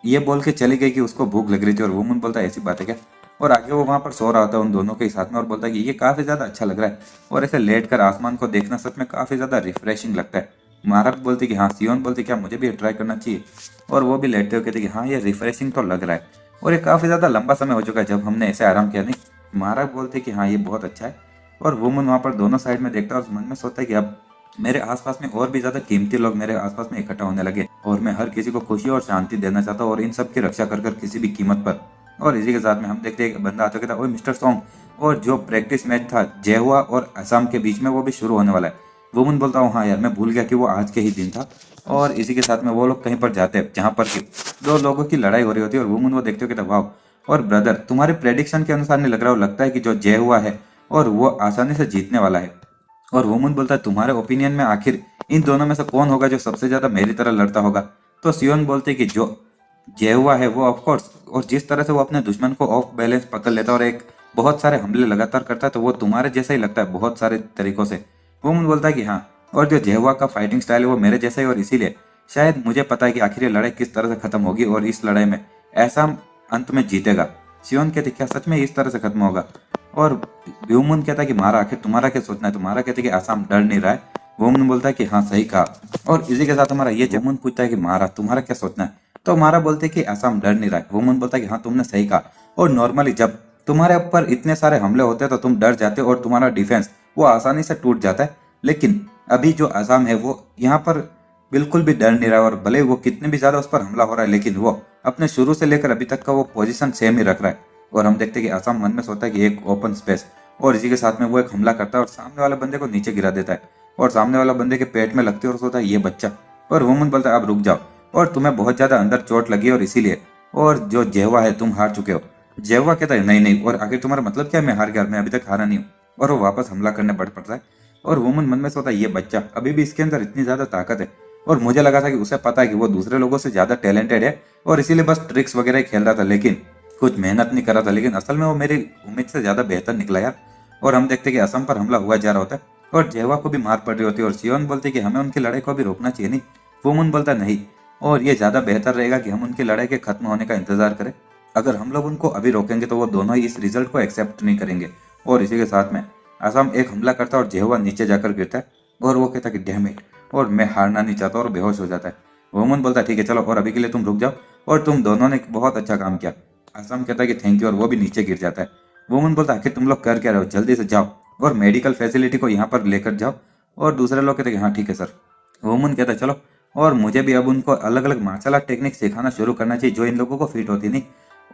ये बोल के चली गई कि उसको भूख लग रही थी और वुमन बोलता है ऐसी बात है क्या। और आगे वो वहाँ पर सो रहा होता है उन दोनों के साथ में और बोलता है कि ये काफ़ी ज़्यादा अच्छा लग रहा है और ऐसे लेट कर आसमान को देखना सच में काफ़ी ज़्यादा रिफ्रेशिंग लगता है। मारा भी बोलती कि हाँ, सियोन बोलती क्या मुझे भी ट्राई करना चाहिए। और वो भी लेटते हुए कहते कि हाँ ये रिफ्रेशिंग तो लग रहा है और ये काफ़ी ज़्यादा लंबा समय हो चुका है जब हमने ऐसे आराम किया नहीं। मारा बोलते कि हाँ ये बहुत अच्छा है। और वुमन वहाँ पर दोनों साइड में देखता है और मन में सोचता है कि अब मेरे आसपास में और भी ज़्यादा कीमती लोग मेरे आसपास में इकट्ठा होने लगे और मैं हर किसी को खुशी और शांति देना चाहता हूँ और इन सब की रक्षा कर कर किसी भी कीमत पर। और इसी के साथ में हम देखते हैं एक बंदा आता कहता ओए मिस्टर सॉन्ग, और जो प्रैक्टिस मैच था जेहुआ और असम के बीच में वो भी शुरू होने वाला है। वुमन बोलता हूँ हाँ यार मैं भूल गया कि वो आज के ही दिन था। और इसी के साथ में वो लोग कहीं पर जाते हैं जहाँ पर कि दो लोगों की लड़ाई हो रही होती है और वुमन वो देखते हो कहता वाह, और ब्रदर तुम्हारे प्रेडिक्शन के अनुसार नहीं लग रहा, वो लगता है कि जो जय हुआ है और वो आसानी से जीतने वाला है। और वुमन बोलता है तुम्हारे ओपिनियन में आखिर इन दोनों में से कौन होगा जो सबसे ज्यादा मेरी तरह लड़ता होगा। तो सियोन बोलते कि जो जय हुआ है वो ऑफ कोर्स, और जिस तरह से वो अपने दुश्मन को ऑफ बैलेंस पकड़ लेता है और एक बहुत सारे हमले लगातार करता है तो वो तुम्हारे जैसा ही लगता है बहुत सारे तरीकों से। वुमन बोलता है कि हाँ, और जो जय हुआ का फाइटिंग स्टाइल है वो मेरे जैसा ही, और इसीलिए शायद मुझे पता है कि आखिर ये लड़ाई किस तरह से खत्म होगी और इस लड़ाई में ऐसा अंत में जीतेगा। सियोन कहते क्या सच में इस तरह से खत्म होगा। और व्योमन कहता है कि मारा आखिर तुम्हारा क्या सोचना है। तुम्हारा कहते कि आसाम डर नहीं रहा है। वोमन बोलता है कि हाँ सही कहा। और इसी के साथ हमारा ये वोमन पूछता है कि मारा तुम्हारा क्या सोचना है। तो मारा बोलते है कि आसाम डर नहीं रहा है। वोमन बोलता है कि हाँ तुमने सही कहा, और नॉर्मली जब तुम्हारे ऊपर इतने सारे हमले होते हैं तो तुम डर जाते हो और तुम्हारा डिफेंस वो आसानी से टूट जाता है। लेकिन अभी जो आसाम है वो यहाँ पर बिल्कुल भी डर नहीं रहा, और भले वो कितने भी ज्यादा उस पर हमला हो रहा है लेकिन वो अपने शुरू से लेकर अभी तक का वो पोजीशन सेम ही रख रहा है। और हम देखते हैं कि आसाम मन में सोचता है कि एक ओपन स्पेस, और इसी के साथ में वो एक हमला करता है और सामने वाले बंदे को नीचे गिरा देता है और सामने वाला बंदे के पेट में लगती है और सोचता है ये बच्चा। और वुमन बोलता है अब रुक जाओ, और तुम्हें बहुत ज्यादा अंदर चोट लगी और इसीलिए, और जो जेवा है तुम हार चुके हो। जेवा कहता है नहीं नहीं, और आखिर तुम्हारा मतलब क्या है, मैं हार गया, मैं अभी तक हारा नहीं हूँ। और वो वापस हमला करने बढ़ पड़ता है। और वुमन मन में सोचता है ये बच्चा, अभी भी इसके अंदर इतनी ज्यादा ताकत है और मुझे लगा था कि उसे पता है कि वो दूसरे लोगों से ज्यादा टैलेंटेड है और इसीलिए बस ट्रिक्स वगैरह ही खेल रहा था, लेकिन कुछ मेहनत नहीं कर रहा था। लेकिन असल में वो मेरी उम्मीद से ज्यादा बेहतर निकला यार। और हम देखते कि असम पर हमला हुआ जा रहा होता है और जेवा को भी मार पड़ रही होती है और सियोन बोलते कि हमें उनकी लड़ाई को भी रोकना चाहिए नहीं। वुमन बोलता नहीं, और ये ज्यादा बेहतर रहेगा कि हम उनकी लड़ाई के खत्म होने का इंतजार करें। अगर हम लोग उनको अभी रोकेंगे तो वो दोनों ही इस रिजल्ट को एक्सेप्ट नहीं करेंगे। और इसी के साथ में असम एक हमला करता है और जेवा नीचे जाकर गिरता है और वो कहता कि डैम इट, और मैं हारना नहीं चाहता, और बेहोश हो जाता है। वुमन बोलता है ठीक है चलो, और अभी के लिए तुम रुक जाओ और तुम दोनों ने बहुत अच्छा काम किया। असम कहता है कि थैंक यू, और वो भी नीचे गिर जाता है। वुमन बोलता है आखिर तुम लोग कर क्या रहे हो, जल्दी से जाओ और मेडिकल फैसिलिटी को यहाँ पर लेकर जाओ। और दूसरे लोग कहते हैं कि हाँ ठीक है सर। वुमन कहता है चलो, और मुझे भी अब उनको अलग अलग मार्शल आर्ट टेक्निक सिखाना शुरू करना चाहिए जो इन लोगों को फिट होती नहीं।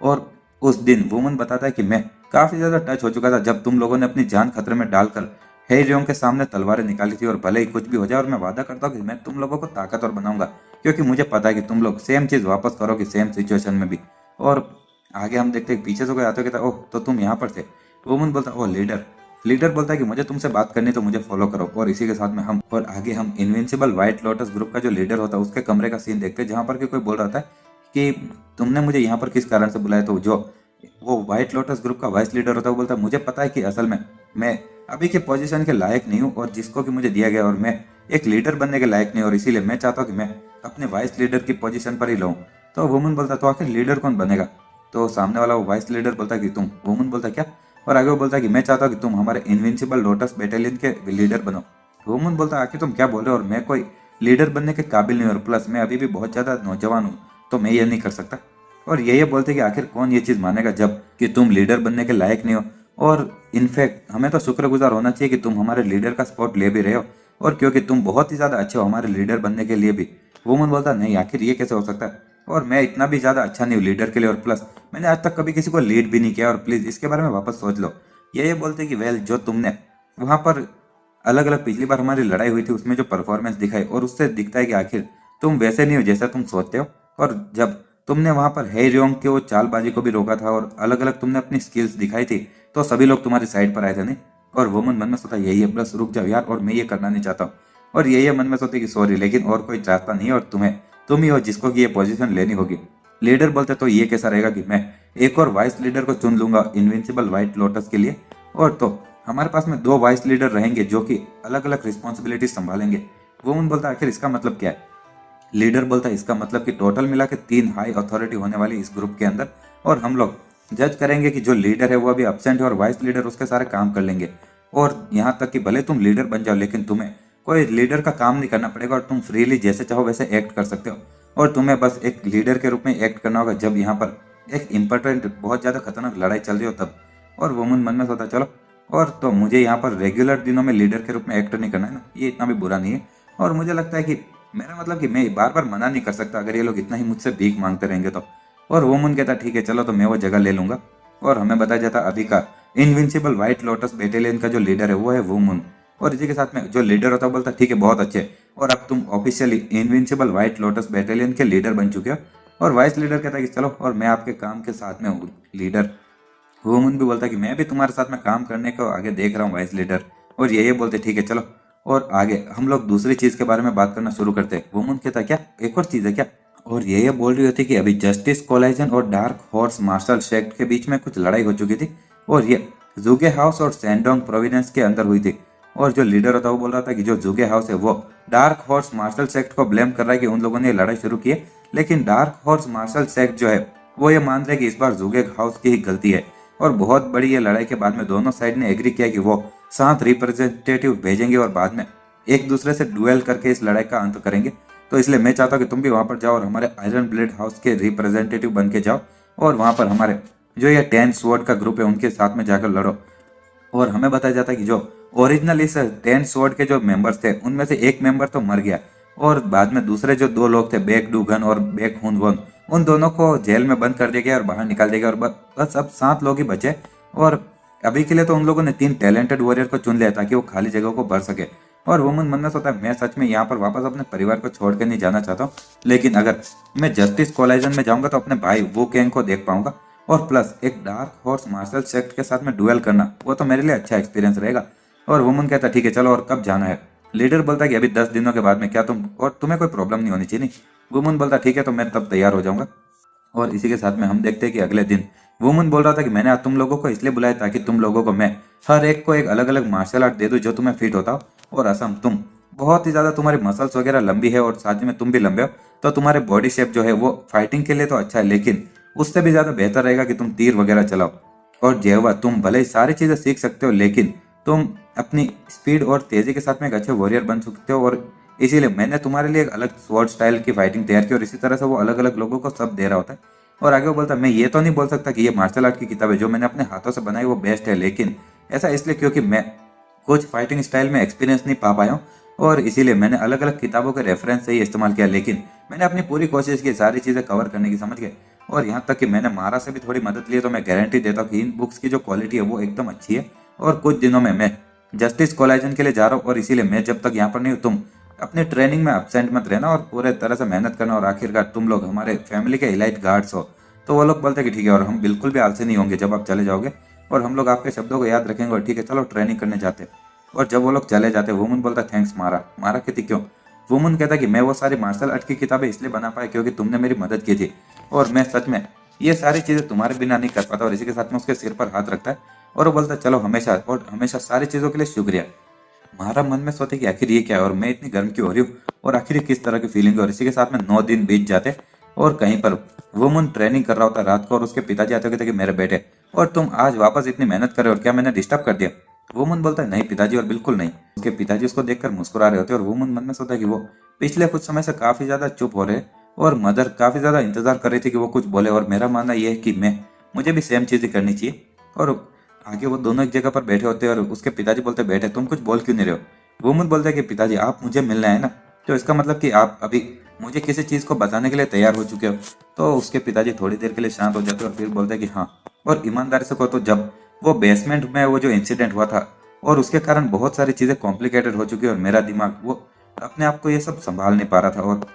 और उस दिन वुमन बताता है कि मैं काफी ज्यादा टच हो चुका था जब तुम लोगों ने अपनी जान खतरे में डालकर हेरियों के सामने तलवारें निकाली थी, और भले ही कुछ भी हो जाए, और मैं वादा करता हूँ कि मैं तुम लोगों को ताकतवर बनाऊंगा क्योंकि मुझे पता है कि तुम लोग सेम चीज वापस करोगे सेम सिचुएशन में भी। और आगे हम देखते हैं पीछे से कोई आते कहता ओह तो तुम यहाँ पर थे। वुमन बोलता ओह लीडर। लीडर बोलता है कि मुझे तुमसे बात करनी तो मुझे फॉलो करो। और इसी के साथ में हम और आगे हम इनविंसिबल व्हाइट लोटस ग्रुप का जो लीडर होता है उसके कमरे का सीन देखते हैं जहाँ पर कि कोई बोल रहा था कि तुमने मुझे यहाँ पर किस कारण से बुलाया। तो जो वो व्हाइट लोटस ग्रुप का वाइस लीडर होता है वो बोलता है मुझे पता है कि असल में मैं अभी के पोजीशन के लायक नहीं हूँ और जिसको कि मुझे दिया गया और मैं एक लीडर बनने के लायक नहीं, और इसीलिए मैं चाहता हूँ कि मैं अपने वाइस लीडर की पोजीशन पर ही लूँ। तो वुमन बोलता तो आखिर लीडर कौन बनेगा। तो सामने वाला वो वाइस लीडर बोलता है कि तुम, वुमन बोलता है क्या, और आगे वो बोलता है कि मैं चाहता हूँ कि तुम हमारे इनविंसिबल लोटस बटालियन के लीडर बनो। वुमन बोलता है आखिर तुम क्या बोल रहे हो, और मैं कोई लीडर बनने के काबिल नहीं, और प्लस मैं अभी भी बहुत ज़्यादा नौजवान हूँ, तो मैं ये नहीं कर सकता। और ये बोलते कि आखिर कौन ये चीज़ मानेगा जब कि तुम लीडर बनने के लायक नहीं हो, और इनफैक्ट हमें तो शुक्रगुजार होना चाहिए कि तुम हमारे लीडर का स्पॉट ले भी रहे हो, और क्योंकि तुम बहुत ही ज़्यादा अच्छे हो हमारे लीडर बनने के लिए भी। वुमन बोलता नहीं, आखिर ये कैसे हो सकता है, और मैं इतना भी ज़्यादा अच्छा नहीं हूँ लीडर के लिए, और प्लस मैंने आज तक कभी किसी को लीड भी नहीं किया, और प्लीज़ इसके बारे में वापस सोच लो। ये बोलते कि वेल, जो तुमने वहाँ पर अलग अलग पिछली बार हमारी लड़ाई हुई थी उसमें जो परफॉर्मेंस दिखाई, और उससे दिखता है कि आखिर तुम वैसे नहीं हो जैसा तुम सोचते हो। और जब तुमने वहां पर हेरियोंग के वो चालबाजी को भी रोका था और अलग अलग तुमने अपनी स्किल्स दिखाई थी, तो सभी लोग तुम्हारी साइड पर आए थे नहीं। और वुमन मन में सोचा यही है, बस रुक जाओ यार, और मैं ये करना नहीं चाहता हूँ। और यही मन में सोचते कि सॉरी, लेकिन और कोई चाहता नहीं, और तुम ही हो जिसको कि ये पोजीशन लेनी होगी। लीडर बोलते तो ये कैसा रहेगा कि मैं एक और वाइस लीडर को चुन लूंगा इनविंसिबल व्हाइट लोटस के लिए, और तो हमारे पास में 2 वाइस लीडर रहेंगे जो कि अलग अलग रिस्पॉन्सिबिलिटी संभालेंगे। वुमन बोलता आखिर इसका मतलब क्या है। लीडर बोलता है इसका मतलब कि टोटल मिला के 3 हाई अथॉरिटी होने वाली इस ग्रुप के अंदर, और हम लोग जज करेंगे कि जो लीडर है वो अभी अब्सेंट है, और वाइस लीडर उसके सारे काम कर लेंगे। और यहाँ तक कि भले तुम लीडर बन जाओ, लेकिन तुम्हें कोई लीडर का काम नहीं करना पड़ेगा, और तुम फ्रीली जैसे चाहो वैसे एक्ट कर सकते हो, और तुम्हें बस एक लीडर के रूप में एक्ट करना होगा जब यहाँ पर एक इम्पोर्टेंट बहुत ज़्यादा खतरनाक लड़ाई चल रही हो तब। और वुमन मन में सोचा चलो, और तो मुझे यहाँ पर रेगुलर दिनों में लीडर के रूप में एक्ट नहीं करना है ना, ये इतना भी बुरा नहीं है। और मुझे लगता है कि मेरा मतलब कि मैं बार बार मना नहीं कर सकता अगर ये लोग इतना ही मुझसे भीख मांगते रहेंगे तो। और वो मुन कहता ठीक है चलो, तो मैं वो जगह ले लूंगा। और हमें बताया जाता अभी का इनविंसिबल व्हाइट लोटस बटालियन का जो लीडर है वो है वो मुन। और इसी के साथ में जो लीडर होता है बोलता ठीक है बहुत अच्छे, और अब तुम officially invincible white lotus battalion के लीडर बन चुके हो। और वाइस लीडर कहता है कि चलो, और मैं आपके काम के साथ में हूँ लीडर। वुमन भी बोलता है कि मैं भी तुम्हारे साथ में काम करने को आगे देख रहा हूँ वाइस लीडर। और ये बोलते ठीक है चलो, और आगे हम लोग दूसरी चीज के बारे में बात करना शुरू करते हैं। वुमन कहता है क्या एक और चीज है क्या। और ये बोल रही होती कि अभी जस्टिस कोलाइजन और डार्क हॉर्स मार्शल सेक्ट के बीच में कुछ लड़ाई हो चुकी थी, और ये जुगे हाउस और सैंडोंग प्रोविडेंस के अंदर हुई थी। और जो लीडर होता है वो बोल रहा था कि जो जुगे हाउस है वो डार्क हॉर्स मार्शल सेक्ट को ब्लेम कर रहा है कि उन लोगों ने लड़ाई शुरू की है, लेकिन डार्क हॉर्स मार्शल सेक्ट जो है वो ये मान रहे कि इस बार जुगे हाउस की ही गलती है। और बहुत बड़ी ये लड़ाई के बाद में दोनों साइड ने एग्री किया कि वो 7 रिप्रेजेंटेटिव भेजेंगे और बाद में एक दूसरे से डुएल करके इस लड़ाई का अंत करेंगे। तो इसलिए मैं चाहता हूँ कि तुम भी वहां पर जाओ और हमारे आयरन ब्लेड हाउस के रिप्रेजेंटेटिव बन के जाओ, और वहां पर हमारे जो ये 10 स्वॉर्ड का ग्रुप है उनके साथ में जाकर लड़ो। और हमें बताया जाता है कि जो ओरिजिनल इस 10 स्वॉर्ड के जो मेंबर्स थे उनमें से एक मेंबर तो मर गया, और बाद में दूसरे जो 2 लोग थे बेक डूगन और बेक हुन वन, उन दोनों को जेल में बंद कर दिया गया और बाहर निकाल दिया गया, और बस अब 7 लोग ही बचे। और अभी के लिए तो उन लोगों ने 3 टैलेंटेड वॉरियर को चुन लिया ताकि वो खाली जगह को भर सके। और वुमन मन में सोचता है मैं सच में यहाँ पर वापस अपने परिवार को छोड़ कर नहीं जाना चाहता हूँ, लेकिन अगर मैं जस्टिस कोलाइजन में जाऊंगा तो अपने भाई वो कैंग को देख पाऊंगा, और प्लस एक डार्क हॉर्स मार्शल सेक्ट के साथ में डुएल करना वो तो मेरे लिए अच्छा एक्सपीरियंस रहेगा। और वुमन कहता ठीक है चलो, और कब जाना है। लीडर बोलता है कि अभी 10 दिनों के बाद में, क्या तुम और तुम्हें कोई प्रॉब्लम नहीं होनी चाहिए। नहीं, वुमन बोलता ठीक है तो मैं तब तैयार हो जाऊंगा। और इसी के साथ में हम देखते हैं कि अगले दिन वुमन बोल रहा था कि मैंने आज तुम लोगों को इसलिए बुलाया ताकि तुम लोगों को मैं हर एक को एक अलग अलग मार्शल आर्ट दे दूं जो तुम्हें फिट होता हो। और असम, तुम बहुत ही ज्यादा, तुम्हारी मसल्स वगैरह लंबी है और साथ में तुम भी लंबे हो, तो तुम्हारे बॉडी शेप जो है वो फाइटिंग के लिए तो अच्छा है, लेकिन उससे भी ज्यादा बेहतर रहेगा कि तुम तीर वगैरह चलाओ। और जेवा, तुम भले ही सारी चीजें सीख सकते हो, लेकिन तुम अपनी स्पीड और तेजी के साथ में एक अच्छे वॉरियर बन सकते हो, और इसीलिए मैंने तुम्हारे लिए एक अलग स्वॉर्ड स्टाइल की फाइटिंग तैयार की। और इसी तरह से वो अलग अलग लोगों को सब दे रहा होता है। और आगे वो बोलता है मैं ये तो नहीं बोल सकता कि ये मार्शल आर्ट की किताब है जो मैंने अपने हाथों से बनाई वो बेस्ट है, लेकिन ऐसा इसलिए क्योंकि मैं कुछ फाइटिंग स्टाइल में एक्सपीरियंस नहीं पा पाया हूँ, और इसीलिए मैंने अलग अलग किताबों के रेफरेंस से ही इस्तेमाल किया, लेकिन मैंने अपनी पूरी कोशिश की सारी चीज़ें कवर करने की, समझ गए। और यहाँ तक कि मैंने मारा से भी थोड़ी मदद ली है, तो मैं गारंटी देता हूँ कि इन बुक्स की जो क्वालिटी है वो एकदम अच्छी है। और कुछ दिनों में मैं जस्टिस कोलाइजन के लिए जा रहा हूँ, और इसीलिए मैं जब तक यहाँ पर नहीं हूँ, तुम अपनी ट्रेनिंग में एब्सेंट मत रहना और पूरे तरह से मेहनत करना, और आखिरकार तुम लोग हमारे फैमिली के इलाइट गार्ड्स हो। तो वो लोग बोलते हैं कि ठीक है, और हम बिल्कुल भी आलसी नहीं होंगे जब आप चले जाओगे, और हम लोग आपके शब्दों को याद रखेंगे, और ठीक है चलो ट्रेनिंग करने जाते। और जब वो लोग चले जाते, वुमन बोलता थैंक्स मारा। मारा कहती क्यों। वुमन कहता कि मैं वो सारी मार्शल आर्ट की किताबें इसलिए बना पाया क्योंकि तुमने मेरी मदद की थी, और मैं सच में ये सारी चीज़ें तुम्हारे बिना नहीं कर पाता। और इसी के साथ में उसके सिर पर हाथ रखता है, और वो बोलता है चलो हमेशा और हमेशा सारी चीज़ों के लिए शुक्रिया। मारा मन में सोचे कि आखिर ये क्या है, और मैं इतनी गर्म क्यों हो रही हूँ, और आखिर ये किस तरह की फीलिंग है। और इसी के साथ में 9 दिन बीत जाते, और कहीं पर वुमन ट्रेनिंग कर रहा होता रात को और उसके पिताजी आते कहते कि मेरे बेटे और तुम आज वापस इतनी मेहनत कर रहे हो और क्या मैंने डिस्टर्ब कर दिया। वुमन बोलता है नहीं पिताजी और बिल्कुल नहीं। उसके पिताजी उसको देखकर मुस्कुरा रहे होते और वुमन मन में सोचता है कि वो पिछले कुछ समय से काफी ज्यादा चुप हो रहे और मदर काफी ज्यादा इंतजार कर रही थी कि वो कुछ बोले और मेरा मानना यह है कि मुझे भी सेम चीजें करनी चाहिए। और आगे वो दोनों एक जगह पर बैठे होते हैं और उसके पिताजी बोलते बेटे तुम कुछ बोल क्यों नहीं रहे हो। वुमन बोलता है कि पिताजी आप मुझे मिलना है ना, तो इसका मतलब कि आप अभी मुझे किसी चीज को बताने के लिए तैयार हो चुके हो। तो उसके पिताजी थोड़ी देर के लिए शांत हो जाते और फिर बोलते कि हाँ। और ईमानदारी से कहो तो जब वो बेसमेंट में वो जो इंसिडेंट हुआ था और उसके कारण बहुत सारी चीजें कॉम्प्लिकेटेड हो चुकी है और मेरा दिमाग वो अपने आप को ये सब संभाल नहीं पा रहा था। और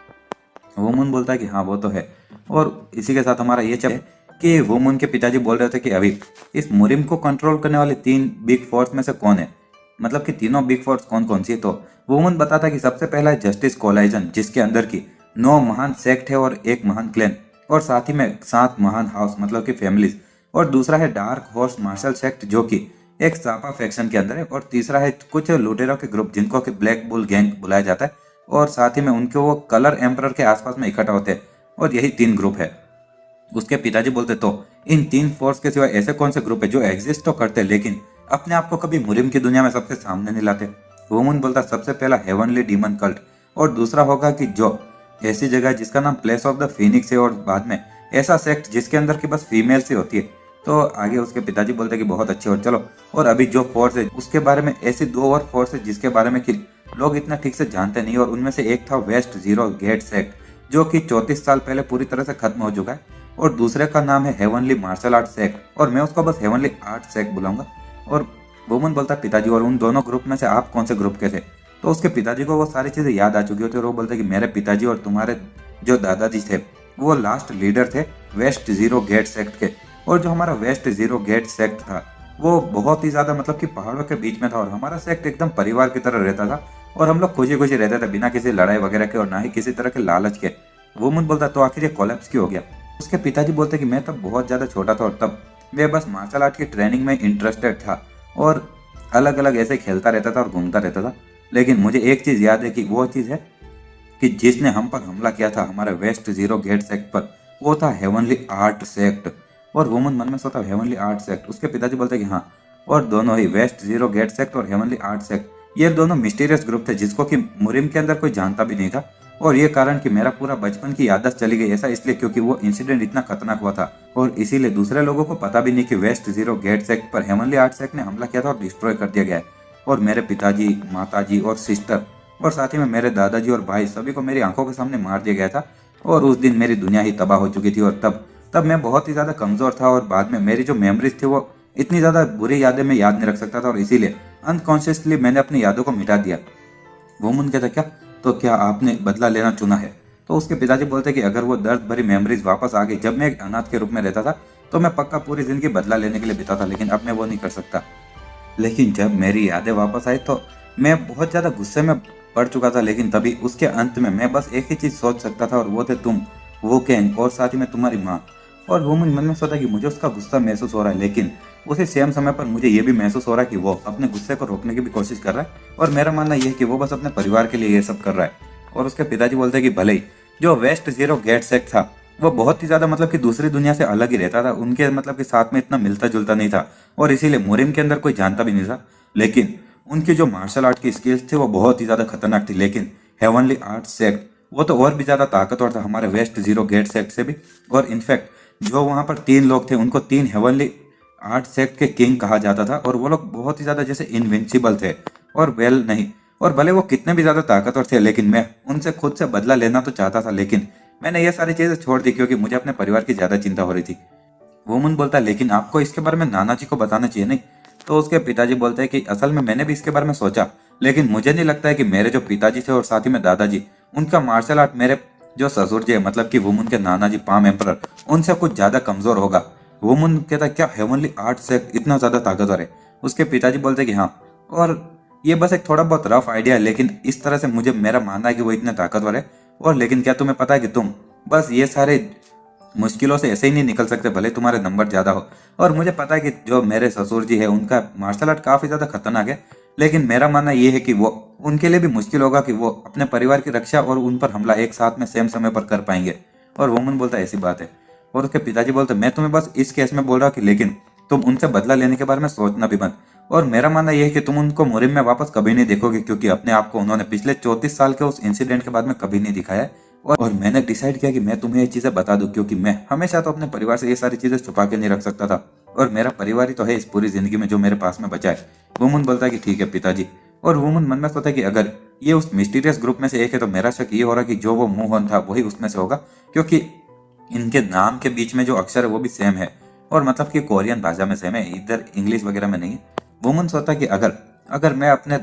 वुमन बोलता है कि हाँ वो तो है। और इसी के साथ हमारा ये चल कि वुमन के पिताजी बोल रहे थे कि अभी इस मुरिम को कंट्रोल करने वाले 3 बिग फोर्स में से कौन है, मतलब कि तीनों बिग फोर्स कौन कौन सी है। तो वुमन बताता कि सबसे पहला है जस्टिस कोलाइजन जिसके अंदर की 9 महान सेक्ट है और 1 महान क्लैन और साथ ही में 7 महान हाउस मतलब कि फैमिलीज। और दूसरा है डार्क हॉर्स मार्शल सेक्ट जो कि एक सापा फैक्शन के अंदर है। और तीसरा है कुछ लुटेरों के ग्रुप जिनको कि ब्लैक बुल गैंग बुलाया जाता है और साथ ही में उनके वो कलर एम्परर के आसपास में इकट्ठा होते हैं और यही 3 ग्रुप है। उसके पिताजी बोलते तो इन 3 फोर्स के सिवा ऐसे कौन से ग्रुप है जो एग्जिस्ट तो करते लेकिन अपने आप को कभी मुरिम की दुनिया में सबके सामने नहीं लाते। वुमन बोलता सबसे पहला हेवनली डीमन कल्ट और दूसरा होगा कि जो ऐसी जगह जिसका नाम प्लेस ऑफ द फिनिक्स है और बाद में ऐसा सेक्ट जिसके अंदर की बस फीमेल से होती है। तो आगे उसके पिताजी बोलते कि बहुत अच्छे और चलो और अभी जो फोर्स है उसके बारे में ऐसी 2 और फोर्स है जिसके बारे में कि लोग इतना ठीक से जानते नहीं और उनमें से एक था वेस्ट जीरो गेट सेक्ट जो कि 34 साल पहले पूरी तरह से खत्म हो चुका है और दूसरे का नाम है हेवनली मार्शल आर्ट सेक्ट और मैं उसको बस हेवनली आर्ट सेक्ट बुलाऊंगा। और वुमन बोलता पिताजी और उन दोनों ग्रुप में से आप कौन से ग्रुप के थे। तो उसके पिताजी को वो सारी चीजें याद आ चुकी होती है और वो बोलते कि मेरे पिताजी और तुम्हारे जो दादाजी थे वो लास्ट लीडर थे वेस्ट जीरो गेट सेक्ट के। और जो हमारा वेस्ट जीरो गेट सेक्ट था वो बहुत ही ज्यादा मतलब कि पहाड़ों के बीच में था और हमारा सेक्ट एकदम परिवार की तरह रहता था और हम लोग खुशी खुशी रहते थे बिना किसी लड़ाई वगैरह के और ना ही किसी तरह के लालच के। वुमन बोलता तो आखिर ये कोलैप्स क्यों हो गया। उसके पिताजी बोलते कि मैं तब बहुत ज़्यादा छोटा था और तब मैं बस मार्शल आर्ट की ट्रेनिंग में इंटरेस्टेड था और अलग अलग ऐसे खेलता रहता था और घूमता रहता था। लेकिन मुझे एक चीज़ याद है कि वो चीज़ है कि जिसने हम पर हमला किया था हमारे वेस्ट जीरो गेट सेक्ट पर वो था हेवनली आर्ट सेक्ट। और वुमन मन में सोता हेवनली आर्ट सेक्ट। उसके पिताजी बोलते कि हाँ और दोनों ही वेस्ट जीरो गेट सेक्ट और हेवनली आर्ट सेक्ट ये दोनों मिस्टीरियस ग्रुप थे जिसको कि मुरिम के अंदर कोई जानता भी नहीं था। और ये कारण कि मेरा पूरा बचपन की याददाश्त चली गई ऐसा इसलिए क्योंकि वो इंसिडेंट इतना खतरनाक हुआ था और इसीलिए दूसरे लोगों को पता भी नहीं कि वेस्ट जीरो गेट सेक्ट पर हेवनली आर्ट सेक्ट ने हमला किया था और डिस्ट्रॉय कर दिया गया है। और मेरे पिताजी माताजी और सिस्टर और साथ ही में मेरे दादाजी और भाई सभी को मेरी आंखों के सामने मार दिया गया था और उस दिन मेरी दुनिया ही तबाह हो चुकी थी। और तब मैं बहुत ही ज़्यादा कमज़ोर था और बाद में मेरी जो मेमोरीज थी वो इतनी ज़्यादा बुरी यादें मैं याद नहीं रख सकता था और इसीलिए अनकॉन्शियसली मैंने अपनी यादों को मिटा दिया। वो मुन कहता क्या तो क्या आपने बदला लेना चुना है। तो उसके पिताजी बोलते कि अगर वो दर्द भरी मेमोरीज वापस आ गई जब मैं एक अनाथ के रूप में रहता था तो मैं पक्का पूरी जिंदगी बदला लेने के लिए बिताता लेकिन अब मैं वो नहीं कर सकता। लेकिन जब मेरी यादें वापस आई तो मैं बहुत ज़्यादा गुस्से में पड़ चुका था लेकिन तभी उसके अंत में मैं बस एक ही चीज़ सोच सकता था और वो थे तुम, वो कैंग और साथ ही में तुम्हारी माँ। और वो मन में सोचा कि मुझे उसका गुस्सा महसूस हो रहा है लेकिन उसी सेम समय पर मुझे ये भी महसूस हो रहा है कि वो अपने गुस्से को रोकने की भी कोशिश कर रहा है और मेरा मानना यह है कि वो बस अपने परिवार के लिए ये सब कर रहा है। और उसके पिताजी बोलते हैं कि भले ही जो वेस्ट जीरो गेट सेक्ट था वो बहुत ही ज़्यादा मतलब कि दूसरी दुनिया से अलग ही रहता था, उनके मतलब कि साथ में इतना मिलता जुलता नहीं था और इसीलिए मुरिम के अंदर कोई जानता भी नहीं था। लेकिन उनकी जो मार्शल आर्ट की स्किल्स थे वो बहुत ही ज़्यादा खतरनाक थी। लेकिन हेवनली आर्ट सेक्ट वो तो और भी ज़्यादा ताकतवर था हमारे वेस्ट जीरो गेट सेक्ट से भी। और इनफैक्ट जो वहाँ पर 3 लोग थे उनको 3 हेवनली आर्ट सेक्ट के किंग कहा जाता था और वो लोग बहुत ही ज़्यादा जैसे इनविंसिबल थे और वेल नहीं। और भले वो कितने भी ज़्यादा ताकतवर थे लेकिन मैं उनसे खुद से बदला लेना तो चाहता था लेकिन मैंने ये सारी चीज़ें छोड़ दी क्योंकि मुझे अपने परिवार की ज़्यादा चिंता हो रही थी। वुमन बोलता है लेकिन आपको इसके बारे में नाना जी को बताना चाहिए नहीं। तो उसके पिताजी बोलते हैं कि असल में मैंने भी इसके बारे में सोचा लेकिन मुझे नहीं लगता है कि मेरे जो पिताजी थे और साथ ही में दादाजी उनका मार्शल आर्ट मेरे जो ससुर जी है मतलब कि वुमन के नाना जी पाम एम्परर उनसे कुछ ज़्यादा कमज़ोर होगा। वुमन कहता क्या हेवनली आर्ट से इतना ज़्यादा ताकतवर है। उसके पिताजी बोलते कि हाँ और ये बस एक थोड़ा बहुत रफ आइडिया है लेकिन इस तरह से मुझे मेरा मानना है कि वो इतने ताकतवर है। और लेकिन क्या तुम्हें पता है कि तुम बस ये सारे मुश्किलों से ऐसे ही नहीं निकल सकते भले तुम्हारे नंबर ज़्यादा हो। और मुझे पता है कि जो मेरे ससुर जी है उनका मार्शल आर्ट काफ़ी ज़्यादा खतरनाक है लेकिन मेरा मानना ये है कि वो उनके लिए भी मुश्किल होगा कि वो अपने परिवार की रक्षा और उन पर हमला एक साथ में सेम समय पर कर पाएंगे। और वुमन बोलता है ऐसी बात है। और उसके पिताजी बोलते मैं तुम्हें बस इस केस में बोल रहा हूँ कि लेकिन तुम उनसे बदला लेने के बारे में सोचना भी बंद। और मेरा मानना यह है कि तुम उनको मुहिम में वापस कभी नहीं देखोगे, क्योंकि अपने आप को उन्होंने पिछले 34 साल के उस इंसिडेंट के बाद में कभी नहीं दिखाया है। और मैंने डिसाइड किया कि मैं तुम्हें ये चीजें बता दूं, क्योंकि मैं हमेशा तो अपने परिवार से ये सारी चीजें छुपा के नहीं रख सकता था, और मेरा परिवार ही तो है इस पूरी जिंदगी में जो मेरे पास में बचा है। वुमन बोलता है कि ठीक है पिताजी। और वुमन मन में सोचता है कि अगर ये उस मिस्टीरियस ग्रुप में से एक है तो मेरा शक ये हो रहा है कि जो वो मुंह था वही उसमें से होगा, क्योंकि इनके नाम के बीच में जो अक्षर है वो भी सेम है, और मतलब कि कोरियन भाषा में सेम है, इधर इंग्लिश वगैरह में नहीं है। वुमन सोचता है कि अगर मैं अपने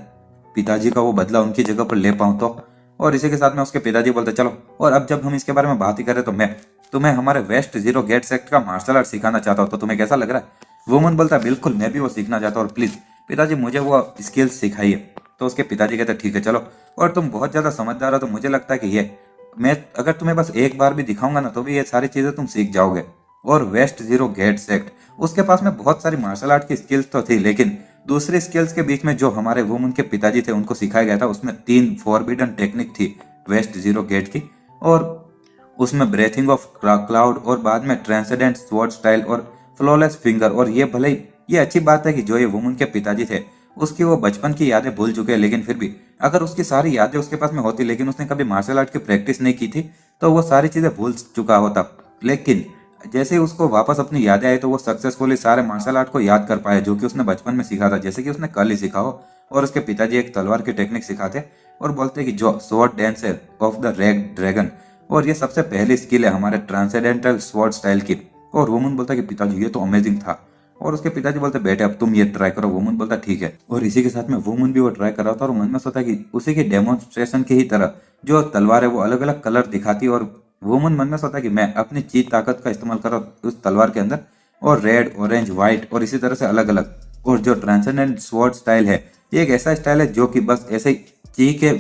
पिताजी का वो बदला उनकी जगह पर ले पाऊं तो। और इसी के साथ में उसके पिताजी बोलते चलो, और अब जब हम इसके बारे में बात ही करें तो मैं तुम्हें हमारे वेस्ट जीरो गेट सेक्ट का मार्शल आर्ट सिखाना चाहता हूँ, तो तुम्हें कैसा लग रहा है। वुमन बोलता है बिल्कुल मैं भी वो सीखना चाहता हूँ, और प्लीज पिताजी मुझे वो स्किल्स सिखाइए। तो उसके पिताजी कहते ठीक है चलो, और तुम बहुत ज्यादा समझदार हो तो मुझे लगता है कि ये मैं अगर तुम्हें बस एक बार भी दिखाऊंगा ना तो भी ये सारी चीजें तुम सीख जाओगे। और वेस्ट जीरो गेट सेक्ट उसके पास में बहुत सारी मार्शल आर्ट की स्किल्स तो थी, लेकिन दूसरी स्किल्स के बीच में जो हमारे वुमन के पिताजी थे उनको सिखाया गया था उसमें 3 फॉरबिडन टेक्निक थी वेस्ट जीरो गेट की, और उसमें ब्रेथिंग ऑफ क्लाउड, और बाद में ट्रांसेंडेंट स्वॉर्ड स्टाइल, और फ्लॉलेस फिंगर। और ये भले ही ये अच्छी बात है कि जो ये वुमन के पिताजी थे उसकी वो बचपन की यादें भूल चुके हैं, लेकिन फिर भी अगर उसकी सारी यादें उसके पास में होती लेकिन उसने कभी मार्शल आर्ट की प्रैक्टिस नहीं की थी तो वो सारी चीजें भूल चुका होता। लेकिन जैसे ही उसको वापस अपनी यादें आई तो वो सक्सेसफुली सारे मार्शल आर्ट को याद कर पाया जो कि उसने बचपन में सीखा था, जैसे कि उसने कल ही सीखा हो। और उसके पिताजी एक तलवार की टेक्निक सिखाते और बोलते कि जो स्वॉर्ड डांस है ऑफ द रेड ड्रैगन, और ये सबसे पहली स्किल है हमारे ट्रांसेंडेंटल स्वॉर्ड स्टाइल की। और वुमन बोलता कि पिताजी ये तो अमेजिंग था। और उसके पिताजी बोलते बेटे अब तुम ये ट्राई करो। वुमन बोलता ठीक है, और इसी के साथ में वुमन भी वो ट्राई कर रहा था, और मन में सोचा कि उसी के डेमोन्स्ट्रेशन की ही तरह जो तलवार है वो अलग अलग कलर दिखाती, और वुमन मन में सोचा कि मैं अपनी चीज ताकत का इस्तेमाल कर रहा हूँ उस तलवार के अंदर, और रेड ऑरेंज व्हाइट और इसी तरह से अलग अलग। और जो ट्रांसेंडेंट स्वॉर्ड स्टाइल है ये एक ऐसा स्टाइल है जो कि बस ऐसे ही ची के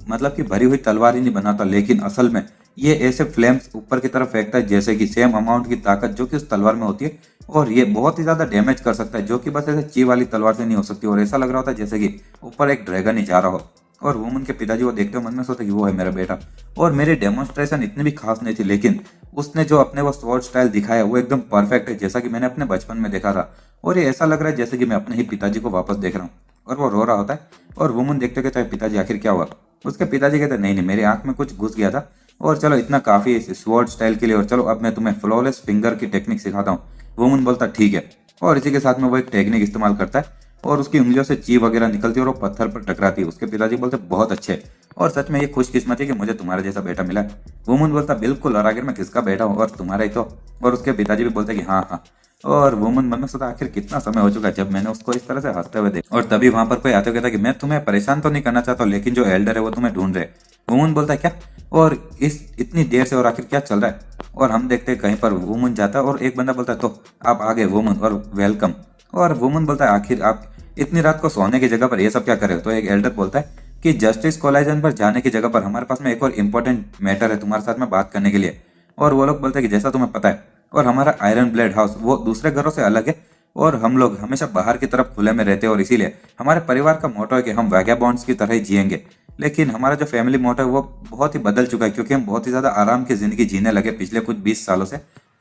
मतलब कि भरी हुई तलवार ही नहीं बनाता, लेकिन असल में ये ऐसे फ्लेम्स ऊपर की तरफ फेंकता है जैसे कि सेम अमाउंट की ताकत जो कि उस तलवार में होती है, और ये बहुत ही ज्यादा डैमेज कर सकता है जो कि बस ऐसे ची वाली तलवार से नहीं हो सकती। और ऐसा लग रहा होता है जैसे कि ऊपर एक ड्रैगन ही जा रहा हो। और वुमन के पिताजी वो देखते हो मन में सोचते कि वो है मेरा बेटा। और मेरी डेमोन्स्ट्रेशन इतनी भी खास नहीं थी, लेकिन उसने जो अपने वो स्वॉर्ड स्टाइल दिखाया वो एकदम परफेक्ट है जैसा कि मैंने अपने बचपन में देखा था, और ये ऐसा लग रहा है जैसे कि मैं अपने ही पिताजी को वापस देख रहा हूँ। और वो रो रहा होता है, और वुमन देखते कहता है पिताजी आखिर क्या हुआ। उसके पिताजी कहते नहीं नहीं मेरी आंख में कुछ घुस गया था, और चलो इतना काफी है इस स्वॉर्ड स्टाइल के लिए, और चलो अब मैं तुम्हें फ्लॉलेस फिंगर की टेक्निक सिखाता हूँ। वुमन बोलता ठीक है, और इसी के साथ में वो एक टेक्निक इस्तेमाल करता है, और उसकी उंगलियों से ची वगैरह निकलती है और वो पत्थर पर टकराती है। उसके पिताजी बोलते बहुत अच्छे, और सच में ये खुशकिस्मती कि मुझे तुम्हारे जैसा बेटा मिला। वुमन बोलता बिल्कुल, और आखिर मैं किसका बेटा हूँ और तुम्हारा ही तो। और उसके पिताजी भी बोलते कि हाँ हाँ। और वुमन मन में सोचा आखिर कितना समय हो चुका है जब मैंने उसको इस तरह से हंसते हुए देखा। और तभी वहां पर कोई आते हुए कहता कि मैं तुम्हें परेशान तो नहीं करना चाहता, लेकिन जो एल्डर है वो तुम्हें ढूंढ रहे। वुमन बोलता है क्या, और इस इतनी देर से, और आखिर क्या चल रहा है। और हम देखते हैं कहीं पर वुमन जाता है और एक बंदा बोलता है तो आप आ गए वुमन, और वेलकम। और वुमन बोलता है आखिर आप इतनी रात को सोने की जगह पर ये सब क्या कर रहे हो। तो एक एल्डर बोलता है कि जस्टिस कॉलेजन पर जाने की जगह पर हमारे पास में एक और इम्पोर्टेंट मैटर है तुम्हारे साथ में बात करने के लिए। और वो लोग बोलते हैं कि जैसा तुम्हें पता है, और हमारा आयरन ब्लेड हाउस वो दूसरे घरों से अलग है, और हम लोग हमेशा बाहर की तरफ खुले में रहते हैं, और इसीलिए हमारे परिवार का मोटो है कि हम वैगाबॉन्ड्स की तरह ही जिएंगे। लेकिन हमारा जो फैमिली मोटो है वो बहुत ही बदल चुका है, क्योंकि हम बहुत ही ज्यादा आराम की जिंदगी जीने लगे पिछले कुछ 20 सालों से।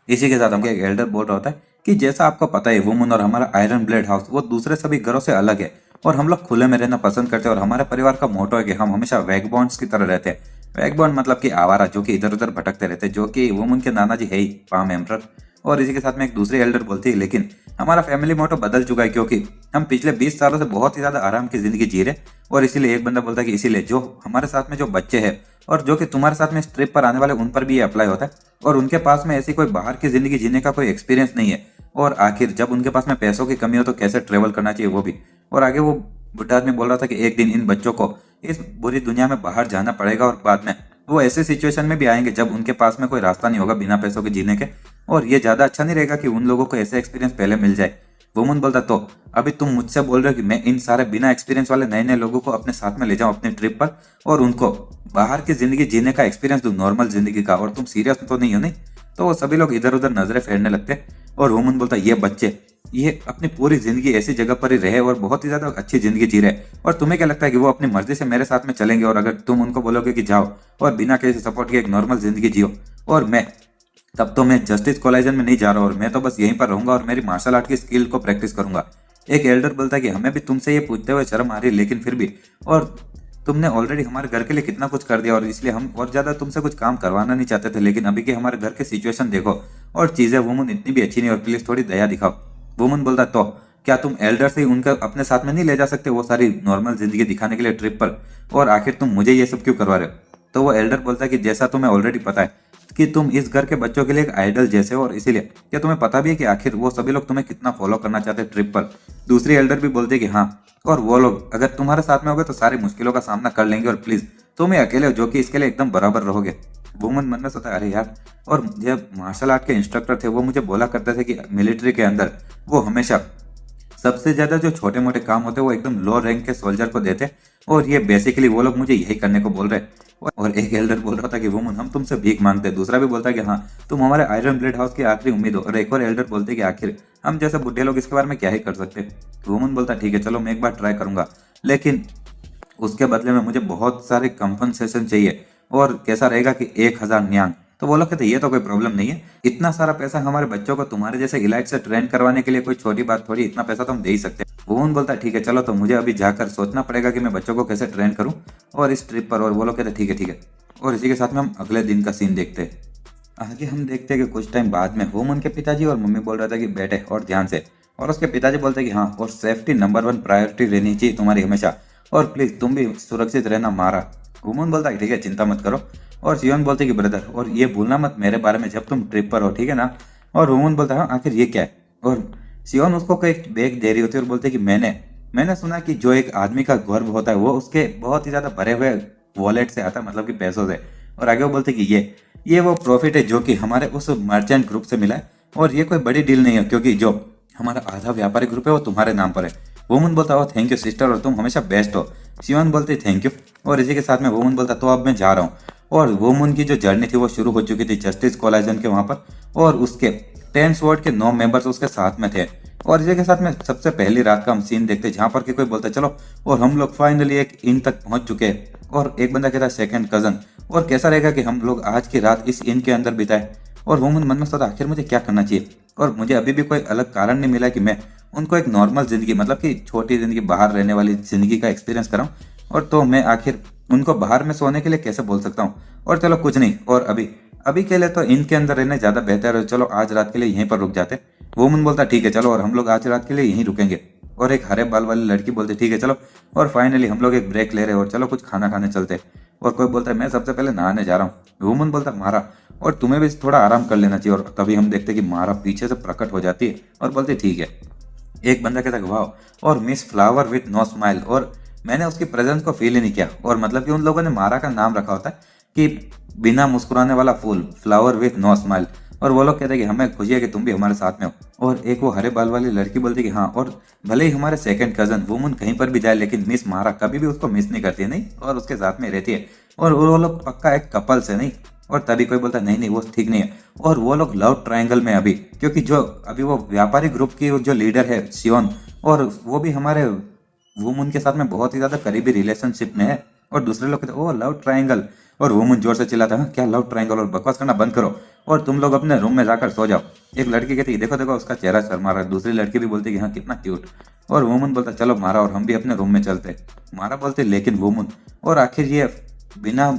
इसी के साथ हमको एक एल्डर बोल रहा होता है कि जैसा आपको पता है वुमन और हमारा आयरन ब्लेड हाउस वो दूसरे सभी घरों से अलग है, और हम लोग खुले में रहना पसंद करते हैं, और हमारे परिवार का मोटो है कि हम हमेशा वैगबॉन्ड्स की तरह रहते हैं। वैगबॉन्ड मतलब कि आवारा जो कि इधर उधर भटकते रहते हैं, जो कि वुमन के नाना जी है ही पाम एम्परर। और इसी के साथ में एक दूसरी एल्डर बोलती है लेकिन हमारा फैमिली मोटो बदल चुका है, क्योंकि हम पिछले 20 सालों से बहुत ही ज्यादा आराम की जिंदगी जी रहे। और इसीलिए एक बंदा बोलता है कि इसीलिए जो हमारे साथ में जो बच्चे हैं और जो कि तुम्हारे साथ में इस ट्रिप पर आने वाले उन पर भी ये अप्लाई होता है, और उनके पास में ऐसी कोई बाहर की जिंदगी जीने का कोई एक्सपीरियंस नहीं है, और आखिर जब उनके पास में पैसों की कमी हो तो कैसे ट्रेवल करना चाहिए वो भी। और आगे वो बुढ़ा आदमी बोल रहा था कि एक दिन इन बच्चों को इस बुरी दुनिया में बाहर जाना पड़ेगा, और बाद में वो ऐसे सिचुएशन में भी आएंगे जब उनके पास में कोई रास्ता नहीं होगा बिना पैसों के जीने के, और ये ज्यादा अच्छा नहीं रहेगा कि उन लोगों को ऐसे एक्सपीरियंस पहले मिल जाए। वुमन बोलता तो अभी तुम मुझसे बोल रहे हो कि मैं इन सारे बिना एक्सपीरियंस वाले नए नए लोगों को अपने साथ में ले जाऊं अपनी ट्रिप पर, और उनको बाहर की जिंदगी जीने का एक्सपीरियंस दूं नॉर्मल जिंदगी का, और तुम सीरियस तो नहीं हो नहीं। तो वो सभी लोग इधर उधर नजरें फेरने लगते। और वुमन बोलता ये बच्चे ये अपनी पूरी जिंदगी ऐसी जगह पर ही रहे और बहुत ही ज्यादा अच्छी जिंदगी जी रहे, और तुम्हें क्या लगता है कि वो अपनी मर्जी से मेरे साथ में चलेंगे, और अगर तुम उनको बोलोगे कि जाओ और बिना किसी सपोर्ट के एक नॉर्मल जिंदगी जियो, और तब तो मैं जस्टिस कॉलेजन में नहीं जा रहा और मैं तो बस यहीं पर रहूंगा और मेरी मार्शल आर्ट की स्किल को प्रैक्टिस करूंगा। एक एल्डर बोलता है कि हमें भी तुमसे ये पूछते हुए शर्म आ रही है, लेकिन फिर भी, और तुमने ऑलरेडी हमारे घर के लिए कितना कुछ कर दिया और इसलिए हम और ज्यादा तुमसे कुछ काम करवाना नहीं चाहते थे, लेकिन अभी के हमारे घर के सिचुएशन देखो और चीजें वुमन इतनी भी अच्छी नहीं और प्लीज थोड़ी दया दिखाओ। वुमन बोलता तो क्या तुम एल्डर से उनका अपने साथ में नहीं ले जा सकते वो सारी नॉर्मल जिंदगी दिखाने के लिए ट्रिप पर, और आखिर तुम मुझे ये सब क्यों करवा रहे हो? तो वो एल्डर बोलता है कि जैसा तुम्हें ऑलरेडी पता है कि तुम इस घर के बच्चों के लिए एक आइडल जैसे हो और इसीलिए क्या तुम्हें पता भी है कि आखिर वो सभी लोग तुम्हें कितना फॉलो करना चाहते हैं ट्रिप पर? दूसरी एल्डर भी बोलती है कि हाँ, और वो लोग अगर तुम्हारे साथ में होगे तो सारी मुश्किलों का सामना कर लेंगे और प्लीज तुम ही अकेले हो जो कि इसके लिए एकदम बराबर रहोगे। वुमन मन में सोचा अरे यार, और जब मार्शल आर्ट के इंस्ट्रक्टर थे वो मुझे बोला करते थे कि मिलिट्री के अंदर वो हमेशा सबसे ज्यादा जो छोटे मोटे काम होते वो एकदम लो रैंक के सोल्जर को देते, और ये बेसिकली वो लोग मुझे यही करने को बोल रहे। और एक एल्डर बोल रहा था कि वुमन हम तुमसे भीख मांगते हैं, दूसरा भी बोलता है कि हाँ तुम हमारे आयरन ब्लेड हाउस की आखिरी उम्मीद हो, और एक और एल्डर बोलते कि आखिर हम जैसे बुढ़े लोग इसके बारे में क्या ही कर सकते। वुमन बोलता ठीक है चलो मैं एक बार ट्राई करूंगा, लेकिन उसके बदले में मुझे बहुत सारे कंपनसेशन चाहिए, और कैसा रहेगा कि 1000 न्यांग। तो वो लोग कहते ये तो कोई प्रॉब्लम नहीं है, इतना सारा पैसा हमारे बच्चों को तुम्हारे जैसे इलाइट से ट्रेन करवाने के लिए कोई छोटी बात थोड़ी, इतना पैसा तो हम दे ही सकते हैं। वुमन बोलता है ठीक है चलो, तो मुझे अभी जाकर सोचना पड़ेगा कि मैं बच्चों को कैसे ट्रेन करूं और इस ट्रिप पर, और वो लोग कहते ठीक है ठीक है। और इसी के साथ में हम अगले दिन का सीन देखते हैं। आगे हम देखते हैं कि कुछ टाइम बाद में वुमन के पिताजी और मम्मी बोल रहा था कि बैठे और ध्यान से, और उसके पिताजी बोलते हैं कि हाँ, और सेफ्टी नंबर 1 प्रायोरिटी रहनी चाहिए तुम्हारी हमेशा, और प्लीज तुम भी सुरक्षित रहना मारा। वुमन बोलता है ठीक है चिंता मत करो, और सियोन बोलते कि ब्रदर और ये भूलना मत मेरे बारे में जब तुम ट्रिप पर हो, ठीक है ना? और वुमन बोलता है आखिर ये क्या है? और सियोन उसको कोई बैग दे रही होती है और बोलते कि मैंने सुना कि जो एक आदमी का गर्व होता है वो उसके बहुत ही ज्यादा भरे हुए वॉलेट से आता है, मतलब कि पैसों से। और आगे वो बोलते कि ये वो प्रॉफिट है जो कि हमारे उस मर्चेंट ग्रुप से मिला है, और ये कोई बड़ी डील नहीं है क्योंकि जो हमारा आधा व्यापारिक ग्रुप है वो तुम्हारे नाम पर है। वुमन बोलता हो थैंक यू सिस्टर, और तुम हमेशा बेस्ट हो। सियोन बोलते थैंक यू, और इसी के साथ में वुमन बोलता तो अब मैं जा रहा हूँ। और वुमन की जो जर्नी थी वो शुरू हो चुकी थी जस्टिस कॉलेजन के वहां पर, और उसके 10 स्वॉर्ड के 9 मेंबर्स उसके साथ में थे। और इसी के साथ में सबसे पहली रात का हम सीन देखते हैं जहां पर कि कोई बोलता है चलो, और हम लोग फाइनली एक इन तक पहुंच चुके हैं। और एक बंदा कहता है सेकंड कजन, और कैसा रहेगा कि हम लोग आज की रात इस इन के अंदर बिताए। और वुमन मन में सोचा आखिर मुझे क्या करना चाहिए, और मुझे अभी भी कोई अलग कारण नहीं मिला कि मैं उनको एक नॉर्मल जिंदगी, मतलब कि छोटी जिंदगी, बाहर रहने वाली जिंदगी का एक्सपीरियंस कराऊं, और तो मैं आखिर उनको बाहर में सोने के लिए कैसे बोल सकता हूँ। और चलो कुछ नहीं, और अभी अभी के लिए तो इनके अंदर रहने ज्यादा बेहतर है, चलो आज रात के लिए यहीं पर रुक जाते। वुमन बोलता ठीक है चलो, और हम लोग आज रात के लिए यहीं रुकेंगे। और एक हरे बाल वाली लड़की बोलती ठीक है चलो, और फाइनली हम लोग एक ब्रेक ले रहे हैं और चलो कुछ खाना खाने चलते। और कोई बोलता है मैं सबसे पहले नहाने जा रहा हूँ। वुमन बोलता मारा, और तुम्हें भी थोड़ा आराम कर लेना चाहिए। और तभी हम देखते कि मारा पीछे से प्रकट हो जाती है और बोलती ठीक है। एक बंदा कहता है वाह, और miss flower with no smile, और मैंने उसकी प्रेजेंस को फील ही नहीं किया। और मतलब कि उन लोगों ने मारा का नाम रखा होता है कि बिना मुस्कुराने वाला फूल, फ्लावर विथ नो स्माइल। और वो लोग कहते हैं कि हमें खुशी है कि तुम भी हमारे साथ में हो। और एक वो हरे बाल वाली लड़की बोलती है कि हाँ, और भले ही हमारे सेकंड कजन वुमन कहीं पर भी जाए लेकिन मिस मारा कभी भी उसको मिस नहीं करती है, नहीं, और उसके साथ में रहती है। और वो लोग पक्का एक कपल से, नहीं। और तभी कोई बोलता नहीं नहीं वो ठीक नहीं है, और वो लोग लव ट्रायंगल में अभी, क्योंकि जो अभी वो व्यापारी ग्रुप की जो लीडर है सियोन, और वो भी हमारे वुमन के साथ में बहुत ही ज्यादा करीबी रिलेशनशिप में है। और दूसरे लोग कहते ओ लव ट्रायंगल, और वुमन जोर से चिल्लाता है क्या लव ट्रायंगल, और बकवास करना बंद करो और तुम लोग अपने रूम में जाकर सो जाओ। एक लड़की कहती है देखो देखो उसका चेहरा शर्मा रहा है, दूसरी लड़की भी बोलती है कि हाँ कितना क्यूट। और वुमन बोलता चलो मारा, और हम भी अपने रूम में चलते। मारा बोलते लेकिन वुमन, और आखिर ये बिना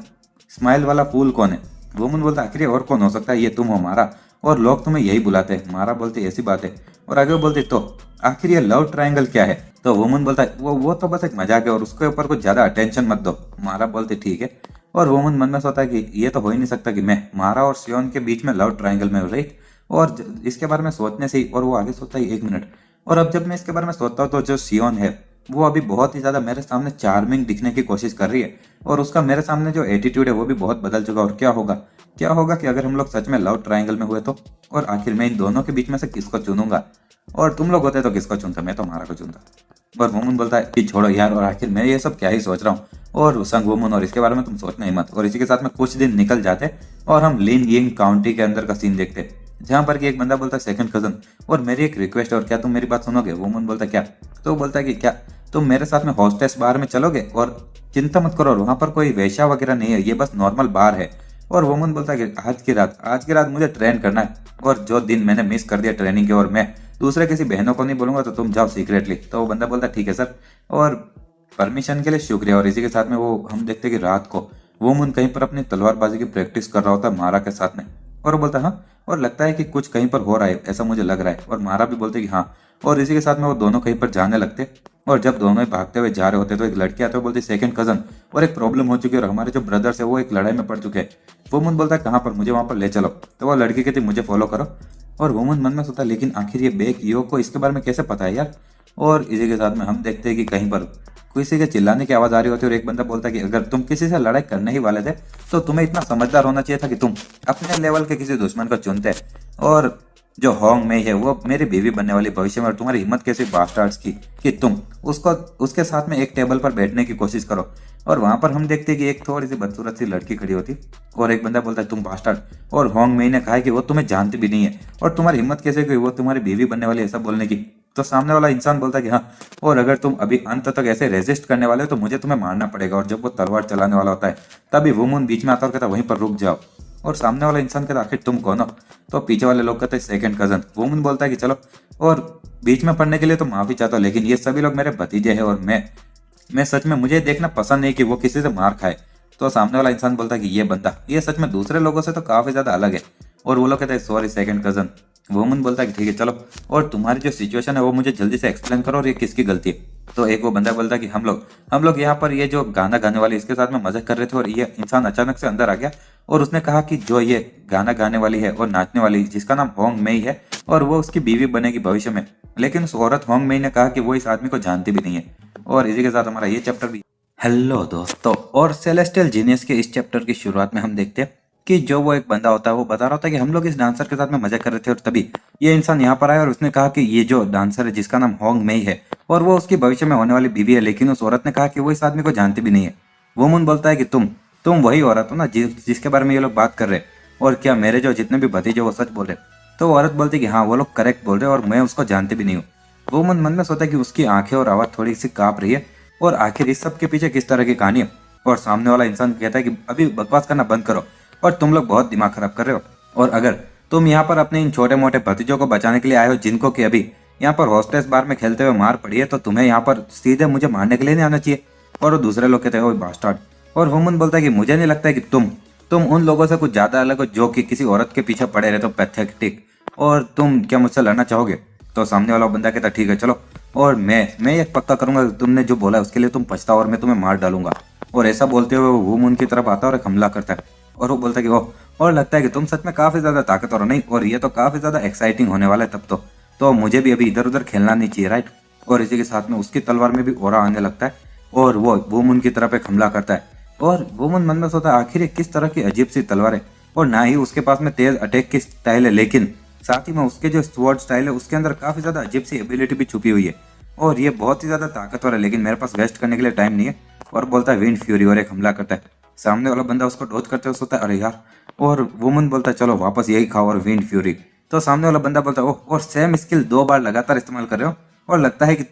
स्माइल वाला फूल कौन है? वुमन बोलता आखिर ये और कौन हो सकता है, ये तुम हो मारा, और लोग तुम्हें यही बुलाते हैं। मारा बोलते ऐसी बात है। और आगे वो बोलते तो आखिर ये लव ट्रायंगल क्या है? तो वुमन बोलता है वो तो बस एक मजाक है, और उसके ऊपर कुछ ज्यादा अटेंशन मत दो। मारा बोलते ठीक है। और वुमन मन में सोचता है कि ये तो हो ही नहीं सकता कि मैं मारा और सियोन के बीच में लव ट्रायंगल में हूँ, राइट। और इसके बारे में सोचने से ही, और वो आगे सोचता है 1 मिनट, और अब जब मैं इसके बारे में सोचता हूँ तो जो सियोन है वो अभी बहुत ही ज्यादा मेरे सामने चार्मिंग दिखने की कोशिश कर रही है, और उसका मेरे सामने जो एटीट्यूड है वो भी बहुत बदल चुका। और क्या होगा कि अगर हम लोग सच में लव ट्रायंगल में हुए तो, और आखिर मैं इन दोनों के बीच में से किसको चुनूंगा? और तुम लोग होते तो किसको चुनता? मैं तो मारा को चुनता। और वुमन बोलता है कि छोड़ो यार, और आखिर मैं ये सब क्या ही सोच रहा हूँ, और संग वुमन, और इसके बारे में तुम सोचना ही मत। और इसी के साथ में कुछ दिन निकल जाते और हम लिन यिंग काउंटी के अंदर का सीन देखते, जहां पर कि एक बंदा बोलता है सेकंड कजन, और मेरी एक रिक्वेस्ट है, और क्या तुम मेरी बात सुनोगे? वुमन बोलता है क्या? तो बोलता है कि क्या तुम मेरे साथ में हॉस्टेस बार में चलोगे? और चिंता मत करो, वहां पर कोई वेश्या वगैरह नहीं है, ये बस नॉर्मल बार है, और वुमन बोलता है कि आज की रात मुझे ट्रेन करना है, और जो दिन मैंने मिस कर दिया ट्रेनिंग के और मैं दूसरे किसी बहनों को नहीं बोलूंगा तो तुम जाओ सीक्रेटली। तो वो बंदा बोलता है ठीक है सर, और परमिशन के लिए शुक्रिया। और इसी के साथ में वो हम देखते हैं कि रात को वुमन कहीं पर अपनी तलवारबाजी की प्रैक्टिस कर रहा होता है मारा के साथ में, और वो बोलता है हाँ, और लगता है कि कुछ कहीं पर हो रहा है ऐसा मुझे लग रहा है, और मारा भी बोलते कि हाँ। और इसी के साथ में वो दोनों कहीं पर जाने लगते, और जब दोनों ही भागते हुए जा रहे होते तो एक लड़की आते हुए बोलती सेकंड कजन, और एक प्रॉब्लम हो चुकी है और हमारे जो ब्रदर्स है वो एक लड़ाई में पड़ चुके हैं। वुमन बोलता है कहाँ पर, मुझे वहां पर ले चलो। तो वो लड़की कहती मुझे फॉलो करो, और वुमन मन में सोचता लेकिन आखिर ये बेक यो को इसके बारे में कैसे पता है यार। और इसी के साथ में हम देखते हैं कि कहीं पर किसी के चिल्लाने की आवाज आ रही होती है, और एक बंदा बोलता है कि अगर तुम किसी से लड़ाई करने ही वाले थे तो तुम्हें इतना समझदार होना चाहिए था कि तुम अपने लेवल के किसी दुश्मन को चुनते। और जो होंग मई है वो मेरी बीवी बनने वाली भविष्य में, और तुम्हारी हिम्मत कैसी बास्टर्ड्स की कि तुम उसको उसके साथ में एक टेबल पर बैठने की कोशिश करो। और वहां पर हम देखते हैं कि एक थोड़ी सी बदसूरत सी लड़की खड़ी होती, और एक बंदा बोलता है तुम बास्टर्ड, और होंग मई ने कहा है कि वो तुम्हें जानती भी नहीं है, और तुम्हारी हिम्मत कैसे हुई वो तुम्हारी बीवी बनने वाली ऐसा बोलने की। तो सामने वाला इंसान बोलता है कि हाँ, और अगर तुम अभी अंत तक ऐसे रेजिस्ट करने वाले हो तो मुझे तुम्हें मारना पड़ेगा। और जब वो तलवार चलाने वाला होता है तभी वुमन बीच में आता और कहता वहीं पर रुक जाओ। और सामने वाला इंसान कहता आखिर तुम कौन हो। तो पीछे वाले लोग कहते हैं सेकंड कजन। वुमन बोलता है कि चलो, और बीच में पड़ने के लिए तो माफी चाहता हूँ, लेकिन ये सभी लोग मेरे भतीजे हैं, और मैं सच में मुझे देखना पसंद नहीं कि वो किसी से मार खाए। तो सामने वाला इंसान बोलता है कि ये बंदा ये सच में दूसरे लोगों से तो काफी ज्यादा अलग है। और वो लोग कहते हैं सॉरी सेकंड कजन। वुमन बोलता है कि ठीक है चलो, और तुम्हारी जो सिचुएशन है वो मुझे जल्दी से एक्सप्लेन करो, और ये किसकी गलती है। तो एक वो बंदा बोलता है कि हम लोग यहाँ पर ये जो गाना गाने वाली इसके साथ में मजाक कर रहे थे, और ये इंसान अचानक से अंदर आ गया, और उसने कहा कि जो ये गाना गाने वाली है और नाचने वाली जिसका नाम होंग मई है, और वो उसकी बीवी बनेगी भविष्य में। लेकिन उस औरत होंग मई ने कहा कि वो इस आदमी को जानती भी नहीं है। और इसी के साथ हमारा ये चैप्टर भी। हेलो दोस्तों, और सेलेस्टियल जीनियस के इस चैप्टर की शुरुआत में हम देखते हैं कि जो वो एक बंदा होता है वो बता रहा होता है कि हम लोग इस डांसर के साथ में मजा कर रहे थे, और तभी ये इंसान यहाँ पर आया और उसने कहा कि ये जो डांसर है जिसका नाम होंग मई है और वो उसकी भविष्य में होने वाली बीवी है, लेकिन उस औरत ने कहा कि वो इस आदमी को जानती भी नहीं है। वुमन बोलता है कि तुम वही औरत हो ना जिसके बारे में ये लोग बात कर रहे हैं, और क्या मेरे जो जितने भी भतीजे वो सच बोल रहे। तो वो औरत बोलती है कि हाँ वो लोग करेक्ट बोल रहे हैं और मैं उसको जानती भी नहीं हूँ। वुमन मन में सोचा कि उसकी आंखें और आवाज थोड़ी सी कांप रही है, और आखिर इस सब के पीछे किस तरह की कहानी है। और सामने वाला इंसान कहता है कि अभी बकवास करना बंद करो, और तुम लोग बहुत दिमाग खराब कर रहे हो, और अगर तुम यहाँ पर अपने इन छोटे मोटे भतीजों को बचाने के लिए आए हो जिनको कि अभी यहाँ पर हॉस्टेस बार में खेलते हुए मार पड़ी है, तो तुम्हें यहाँ पर सीधे मुझे मारने के लिए नहीं आना चाहिए। और वो दूसरे लोग कहते हैं ओए बास्टर्ड। और वुमन बोलता है कि मुझे नहीं लगता है कि तुम उन लोगों से कुछ ज्यादा अलग हो जो कि किसी औरत के पीछे पड़े रहते हो पैथेटिक, और तुम क्या मुझसे लड़ना चाहोगे। तो सामने वाला बंदा कहता ठीक है चलो, और मैं एक पक्का करूंगा तुमने जो बोला है उसके लिए तुम पछताओ, और मैं तुम्हें मार डालूंगा। और ऐसा बोलते हुए वो वुमन की तरफ आता है और एक हमला करता है, और वो बोलता है कि ओह, और लगता है कि तुम सच में काफी ज्यादा ताकतवर हो नहीं, और ये तो काफी ज्यादा एक्साइटिंग होने वाला है तब तो मुझे भी अभी इधर उधर खेलना नहीं चाहिए राइट। और इसी के साथ में उसकी तलवार में भी ओरा आने लगता है, और वो वुमन की तरफ एक हमला करता है। और वुमन मन में सोचता है आखिर ये किस तरह की अजीब सी तलवार है, और ना ही उसके पास में तेज अटैक की स्टाइल है, लेकिन साथ ही में उसके जो स्वॉर्ड स्टाइल है उसके अंदर काफी ज्यादा अजीब सी एबिलिटी भी छुपी हुई है, और ये बहुत ही ज्यादा ताकतवर है, लेकिन मेरे पास वेस्ट करने के लिए टाइम नहीं है। और बोलता है विंड फ्यूरी, और एक हमला करता है। सामने वाला बंदा उसको डॉज करते हुए सोचता है अरे यार, और वुमन बोलता है चलो वापस यही खाओ और विंड फ्यूरी। तो सामने वाला बंदा बोलता है ओह, और सेम स्किल 2 बार लगातार इस्तेमाल कर रहे हो, और लगता है कि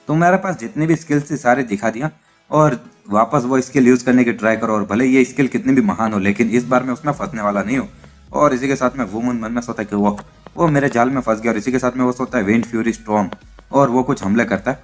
तुम्हारे पास जितनी भी स्किल्स थी सारे दिखा दिया, और वापस वो स्किल यूज करने की ट्राई करो, और भले ये स्किल कितनी भी महान हो लेकिन इस बार मैं उसमें फंसने वाला नहीं हूँ। और इसी के साथ में वुमन मन में सोता है कि वो मेरे जाल में फंस गया, और इसी के साथ में वो सोचता है विंड फ्यूरी स्टॉर्म, और वो कुछ हमले करता है,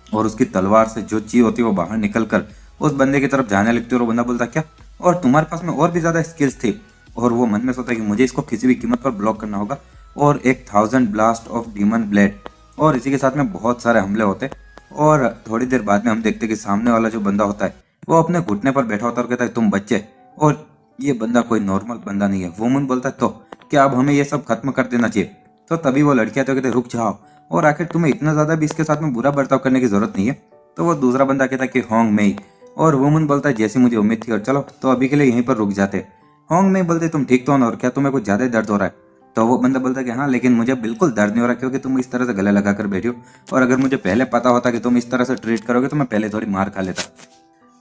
और उसकी तलवार से जो चीज होती है वो बाहर निकल कर उस बंदे की तरफ जाने लगती है। और वो बंदा बोलता है क्या, और तुम्हारे पास में और भी ज्यादा स्किल्स थी। और वो मन में सोचता है कि मुझे इसको किसी भी कीमत पर ब्लॉक करना होगा, और एक 1000 ब्लास्ट ऑफ डीमन ब्लेड, और इसी के साथ में बहुत सारे हमले होते। और थोड़ी देर बाद में हम देखते कि सामने वाला जो बंदा होता है वो अपने घुटने पर बैठा होता है और कहता है तुम बच्चे, और ये बंदा कोई नॉर्मल बंदा नहीं है। वुमन बोलता है तो क्या अब हमें ये सब खत्म कर देना चाहिए। तो तभी वो लड़कियां तो कहते रुक जाओ, और आखिर तुम्हें इतना ज्यादा भी इसके साथ में बुरा बर्ताव करने की जरूरत नहीं है। तो वो दूसरा बंदा कहता है कि होंग मई, और वुमन बोलता है जैसी मुझे उम्मीद थी, और चलो तो अभी के लिए यहीं पर रुक जाते। होंग मई बोलते तुम ठीक तो हो ना, और क्या तुम्हें कुछ ज्यादा दर्द हो रहा है। तो वो बंदा बोलता है कि हाँ, लेकिन मुझे बिल्कुल दर्द नहीं हो रहा क्योंकि तुम इस तरह से गले लगा कर बैठी हो, और अगर मुझे पहले पता होता कि तुम इस तरह से ट्रीट करोगे तो मैं पहले थोड़ी मार खा लेता।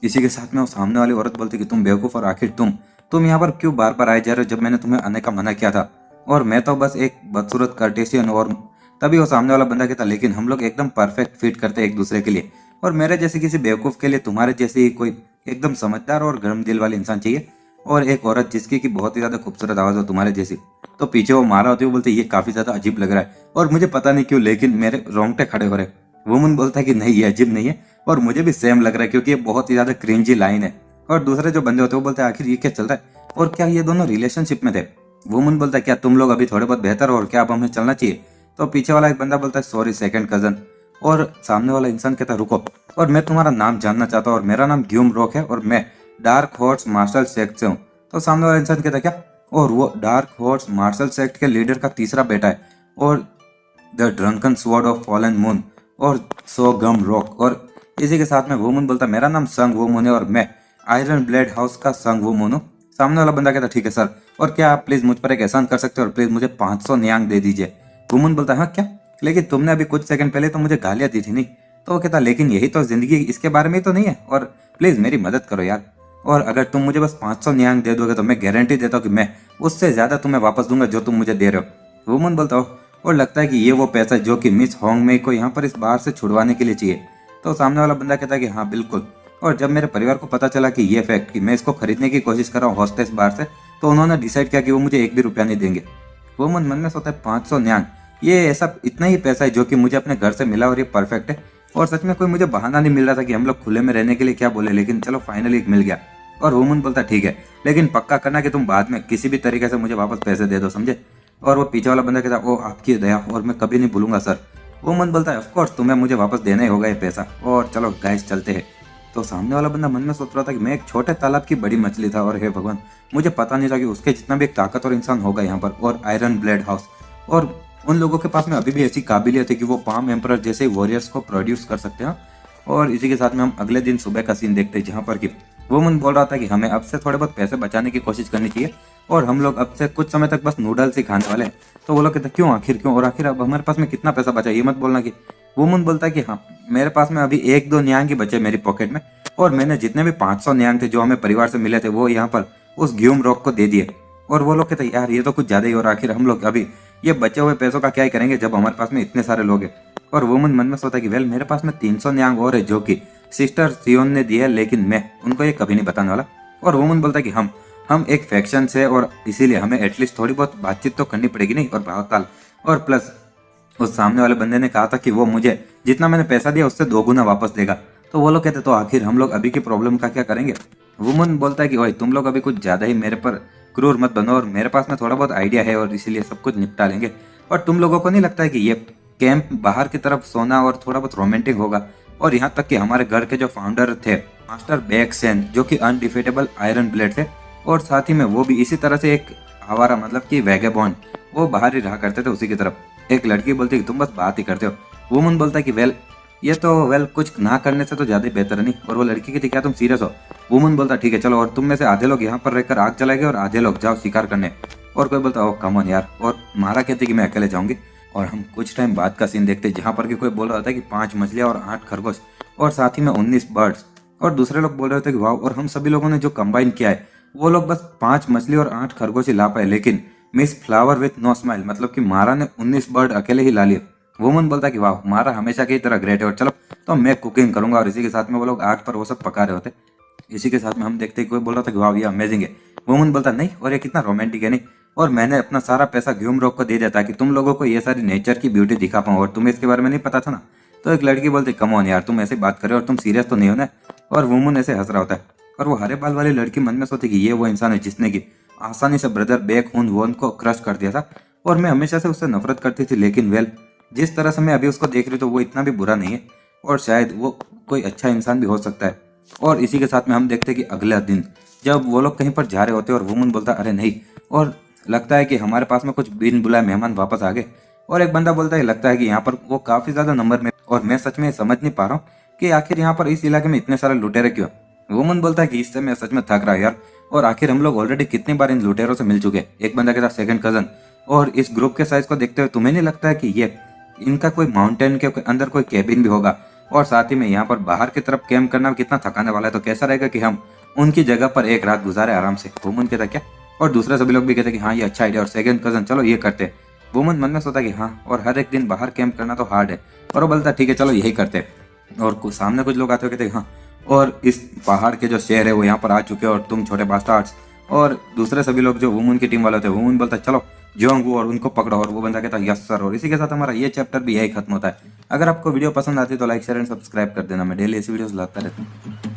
इसी के साथ में वो सामने वाली औरत बोलती कि तुम बेवकूफ, और आखिर तुम यहाँ पर क्यों बार बार आए जा रहे हो जब मैंने तुम्हें आने का मना किया था, और मैं तो बस एक बदसूरत कार्टेशियन। और तभी वो सामने वाला बंदा कहता लेकिन हम लोग एकदम परफेक्ट फिट करते हैं एक दूसरे के लिए, और मेरे जैसे किसी बेवकूफ के लिए तुम्हारे जैसे कोई एकदम समझदार और गर्म दिल वाले इंसान चाहिए। और एक औरत जिसकी की बहुत ही ज्यादा खूबसूरत आवाज हो तुम्हारे जैसी। तो पीछे वो मारा होती है, वो बोलते ये काफी ज्यादा अजीब लग रहा है और मुझे पता नहीं क्यों लेकिन मेरे रोंगटे खड़े हो रहे। वुमन बोलता है कि नहीं ये अजीब नहीं है और मुझे भी सेम लग रहा है क्योंकि ये बहुत ही ज्यादा क्रिंजी लाइन है। और दूसरे जो बंदे होते हैं वो बोलते हैं आखिर ये क्या चल रहा है और क्या ये दोनों रिलेशनशिप में थे। वुमन बोलता है क्या तुम लोग अभी थोड़े बहुत बेहतर हो और क्या अब हमें चलना चाहिए। तो पीछे वाला एक बंदा बोलता है सॉरी सेकंड कजन। और सामने वाला इंसान कहता है रुको, और मैं तुम्हारा नाम जानना चाहता हूँ और मेरा नाम ग्यूम रॉक है और मैं डार्क हॉर्स मार्शल सेक्ट से हूँ। तो सामने वाला इंसान कहता है क्या, और वो डार्क हॉर्स मार्शल सेक्ट के लीडर का तीसरा बेटा है और the drunken sword of fallen moon और सो गम रॉक। और इसी के साथ में वुमन बोलता है मेरा नाम संग वुमन है और मैं आयरन ब्लेड हाउस का संग वुमन हूँ। सामने वाला बंदा कहता ठीक है सर, और क्या आप प्लीज मुझ पर एक एहसान कर सकते हो और प्लीज मुझे 500 न्यांग दे दीजिए। वुमन बोलता है हाँ क्या, लेकिन तुमने अभी कुछ सेकंड पहले तो मुझे गालियां दी थी नहीं। तो वो कहता लेकिन यही तो जिंदगी, इसके बारे में तो नहीं है और प्लीज मेरी मदद करो यार, और अगर तुम मुझे बस 500 न्यांग दे दोगे तो मैं गारंटी देता हूँ कि मैं उससे ज्यादा तुम्हें वापस दूंगा जो तुम मुझे दे रहे हो। वुमन बोलता हो और लगता है कि ये वो पैसा है जो कि मिस होंगमे को यहाँ पर इस बार से छुड़वाने के लिए चाहिए। तो सामने वाला बंदा कहता है कि हाँ बिल्कुल, और जब मेरे परिवार को पता चला कि ये फैक्ट कि मैं इसको खरीदने की कोशिश कर रहा हूँ हॉस्टेस बार से, तो उन्होंने डिसाइड किया कि वो मुझे एक भी रुपया नहीं देंगे। वो मन मन में सोचता है 500 न्यांग, ये ऐसा इतना ही पैसा है जो कि मुझे अपने घर से मिला और ये परफेक्ट है। और सच में कोई मुझे बहाना नहीं मिल रहा था कि हम लोग खुले में रहने के लिए क्या बोले, लेकिन चलो फाइनली मिल गया। और वुमन बोलता ठीक है, लेकिन पक्का करना कि तुम बाद में किसी भी तरीके से मुझे वापस पैसे दे दो, समझे। और वो पीछे वाला बंदा कहता ओ आपकी दया और मैं कभी नहीं भूलूंगा सर। वुमन बोलता है ऑफकोर्स तुम्हें मुझे वापस देना ही होगा ये पैसा, और चलो गाइस चलते हैं। तो सामने वाला बंदा मन में सोच रहा था कि मैं एक छोटे तालाब की बड़ी मछली था और हे भगवान मुझे पता नहीं था कि उसके जितना भी एक ताकतवर इंसान होगा यहाँ पर, और आयरन ब्लेड हाउस, और उन लोगों के पास में अभी भी ऐसी काबिलियत है कि वो पाम एम्परर जैसे वॉरियर्स को प्रोड्यूस कर सकते हैं। और इसी के साथ में हम अगले दिन सुबह का सीन देखते हैं जहाँ पर कि वुमन बोल रहा था कि हमें अब से थोड़े बहुत पैसे बचाने की कोशिश करनी चाहिए और हम लोग अब से कुछ समय तक बस नूडल्स ही खाने वाले हैं। तो वो लोग कहते क्यों आखिर क्यों, और आखिर अब हमारे पास में कितना पैसा बचा ये मत बोलना। कि वुमन बोलता है कि हाँ मेरे पास में अभी 1-2 न्यांग ही बचे मेरी पॉकेट में, और मैंने जितने भी 500 न्यांग थे जो हमें परिवार से मिले थे वो यहाँ पर उस ग्यूम रॉक को दे दिए। और वो लोग कहते यार ये तो कुछ ज्यादा ही, और आखिर हम लोग अभी ये बचे हुए पैसों का क्या ही करेंगे जब हमारे पास में इतने सारे लोग हैं। और वुमन मन में सोचता है कि वेल मेरे पास में 300 न्यांग और है जो कि सिस्टर सियोन ने दिया है, लेकिन मैं उनको ये कभी नहीं बताने वाला। और वुमन बोलता है कि हम एक फैक्शन से और इसीलिए हमें एटलीस्ट थोड़ी बहुत बातचीत तो करनी पड़ेगी नहीं, और भावताल। और प्लस उस सामने वाले बंदे ने कहा था कि वो मुझे जितना मैंने पैसा दिया उससे 2 गुना वापस देगा। तो वो लोग कहते तो आखिर हम लोग अभी की प्रॉब्लम का क्या करेंगे। वुमन बोलता है कि ओए तुम लोग अभी कुछ ज्यादा ही मेरे पर क्रूर मत बनो, और मेरे पास में थोड़ा बहुत आइडिया है और इसीलिए सब कुछ निपटा लेंगे। और तुम लोगों को नहीं लगता है कि ये कैंप बाहर की तरफ सोना और थोड़ा बहुत रोमांटिक होगा। और यहाँ तक कि हमारे घर के जो फाउंडर थे मास्टर बैकसेन जो कि अनडिफेटेबल आयरन ब्लेड थे, और साथ ही में वो भी इसी तरह से एक आवारा मतलब कि वैगेबॉन्ड वो बाहर ही रहा करते थे उसी की तरफ। एक लड़की बोलती है कि तुम बस बात ही करते हो। वुमन बोलता है कि वेल कुछ ना करने से तो ज्यादा बेहतर नहीं। और वो लड़की कहती क्या तुम सीरियस हो। वुमन बोलता ठीक है चलो, और तुम में से आधे लोग यहाँ पर रहकर आग जलाएंगे और आधे लोग जाओ शिकार करने। और कोई बोलता ओ कम ऑन यार, और मारा कहती कि मैं अकेले जाऊंगी। और हम कुछ टाइम बाद का सीन देखते जहाँ पर कि कोई बोल रहा था कि 5 मछलियाँ और 8 खरगोश और साथ ही में 19 बर्ड्स, और दूसरे लोग बोल रहे थे कि वाह। और हम सभी लोगों ने जो कंबाइन किया है वो लोग बस 5 मछली और 8 खरगोश ही ला पाए, लेकिन miss flower with no smile मतलब कि मारा ने 19 बर्ड अकेले ही ला लिए। वुमन बोलता कि वाह मारा हमेशा की तरह ग्रेट है, और चलो तो मैं कुकिंग करूंगा। और इसी के साथ में वो लोग आग पर वो सब पका रहे होते। इसी के साथ में हम देखते कोई बोल रहा था कि वाह ये अमेजिंग है। वुमन बोलता नहीं, और ये कितना रोमांटिक है नहीं, और मैंने अपना सारा पैसा ग्यूम रॉक को दे दिया ताकि तुम लोगों को ये सारी नेचर की ब्यूटी दिखा पाऊँ, और तुम्हें इसके बारे में नहीं पता था ना। तो एक लड़की बोलती कम ऑन यार तुम ऐसे बात करे और तुम सीरियस तो नहीं हो ना। और वुमन ऐसे हंस रहा होता है, और वो हरे बाल वाली लड़की मन में सोचती कि ये वो इंसान है जिसने की आसानी से ब्रदर बेक हुन वोन को क्रश कर दिया था, और मैं हमेशा से उससे नफरत करती थी, लेकिन वेल जिस तरह से मैं अभी उसको देख रही हूँ तो वो इतना भी बुरा नहीं है, और शायद वो कोई अच्छा इंसान भी हो सकता है। और इसी के साथ में हम देखते हैं कि अगला दिन जब वो लोग कहीं पर जा रहे होते हैं और वुमन बोलता अरे नहीं, और लगता है कि हमारे पास में कुछ बिन बुलाए मेहमान वापस आ गए। और एक बंदा बोलता है लगता है कि यहाँ पर वो काफी ज्यादा नंबर में, और मैं सच में समझ नहीं पा रहा हूँ कि आखिर यहाँ पर इस इलाके में इतने सारे लुटेरे क्यों। वुमन बोलता है कि इससे मैं सच में थक रहा है यार, और आखिर हम लोग ऑलरेडी कितनी बार इन लुटेरों से मिल चुके। एक बंदा कहता सेकंड कजन, और इस ग्रुप के साइज को देखते हुए तुम्हें नहीं लगता है कि ये इनका कोई माउंटेन के अंदर कोई केबिन भी होगा, और साथ ही में यहाँ पर बाहर की तरफ कैंप करना कितना थकाने वाला है, तो कैसा रहेगा कि हम उनकी जगह पर एक रात गुजारे आराम से। वुमन कहता क्या, और दूसरे सभी लोग भी कहते कि हाँ ये अच्छा आइडिया, और सेकंड कजन चलो ये करते। वुमन मन में सोता कि हाँ, और हर एक दिन बाहर कैंप करना तो हार्ड है, और वो बोलता ठीक है चलो यही करते। और सामने कुछ लोग आते हुए कहते हाँ, और इस पहाड़ के जो शेर है वो यहाँ पर आ चुके हैं, और तुम छोटे बास्टार्ड्स और दूसरे सभी लोग जो वुमन की टीम वाले होते हैं, वुमन बोलता है चलो जोंगवू और उनको पकड़ो, और वो बंदा कहता है यस सर। और इसी के साथ हमारा ये चैप्टर भी यही खत्म होता है। अगर आपको वीडियो पसंद आती है तो लाइक शेयर एंड सब्सक्राइब कर देना। मैं डेली ऐसी वीडियोस लाता रहता हूँ।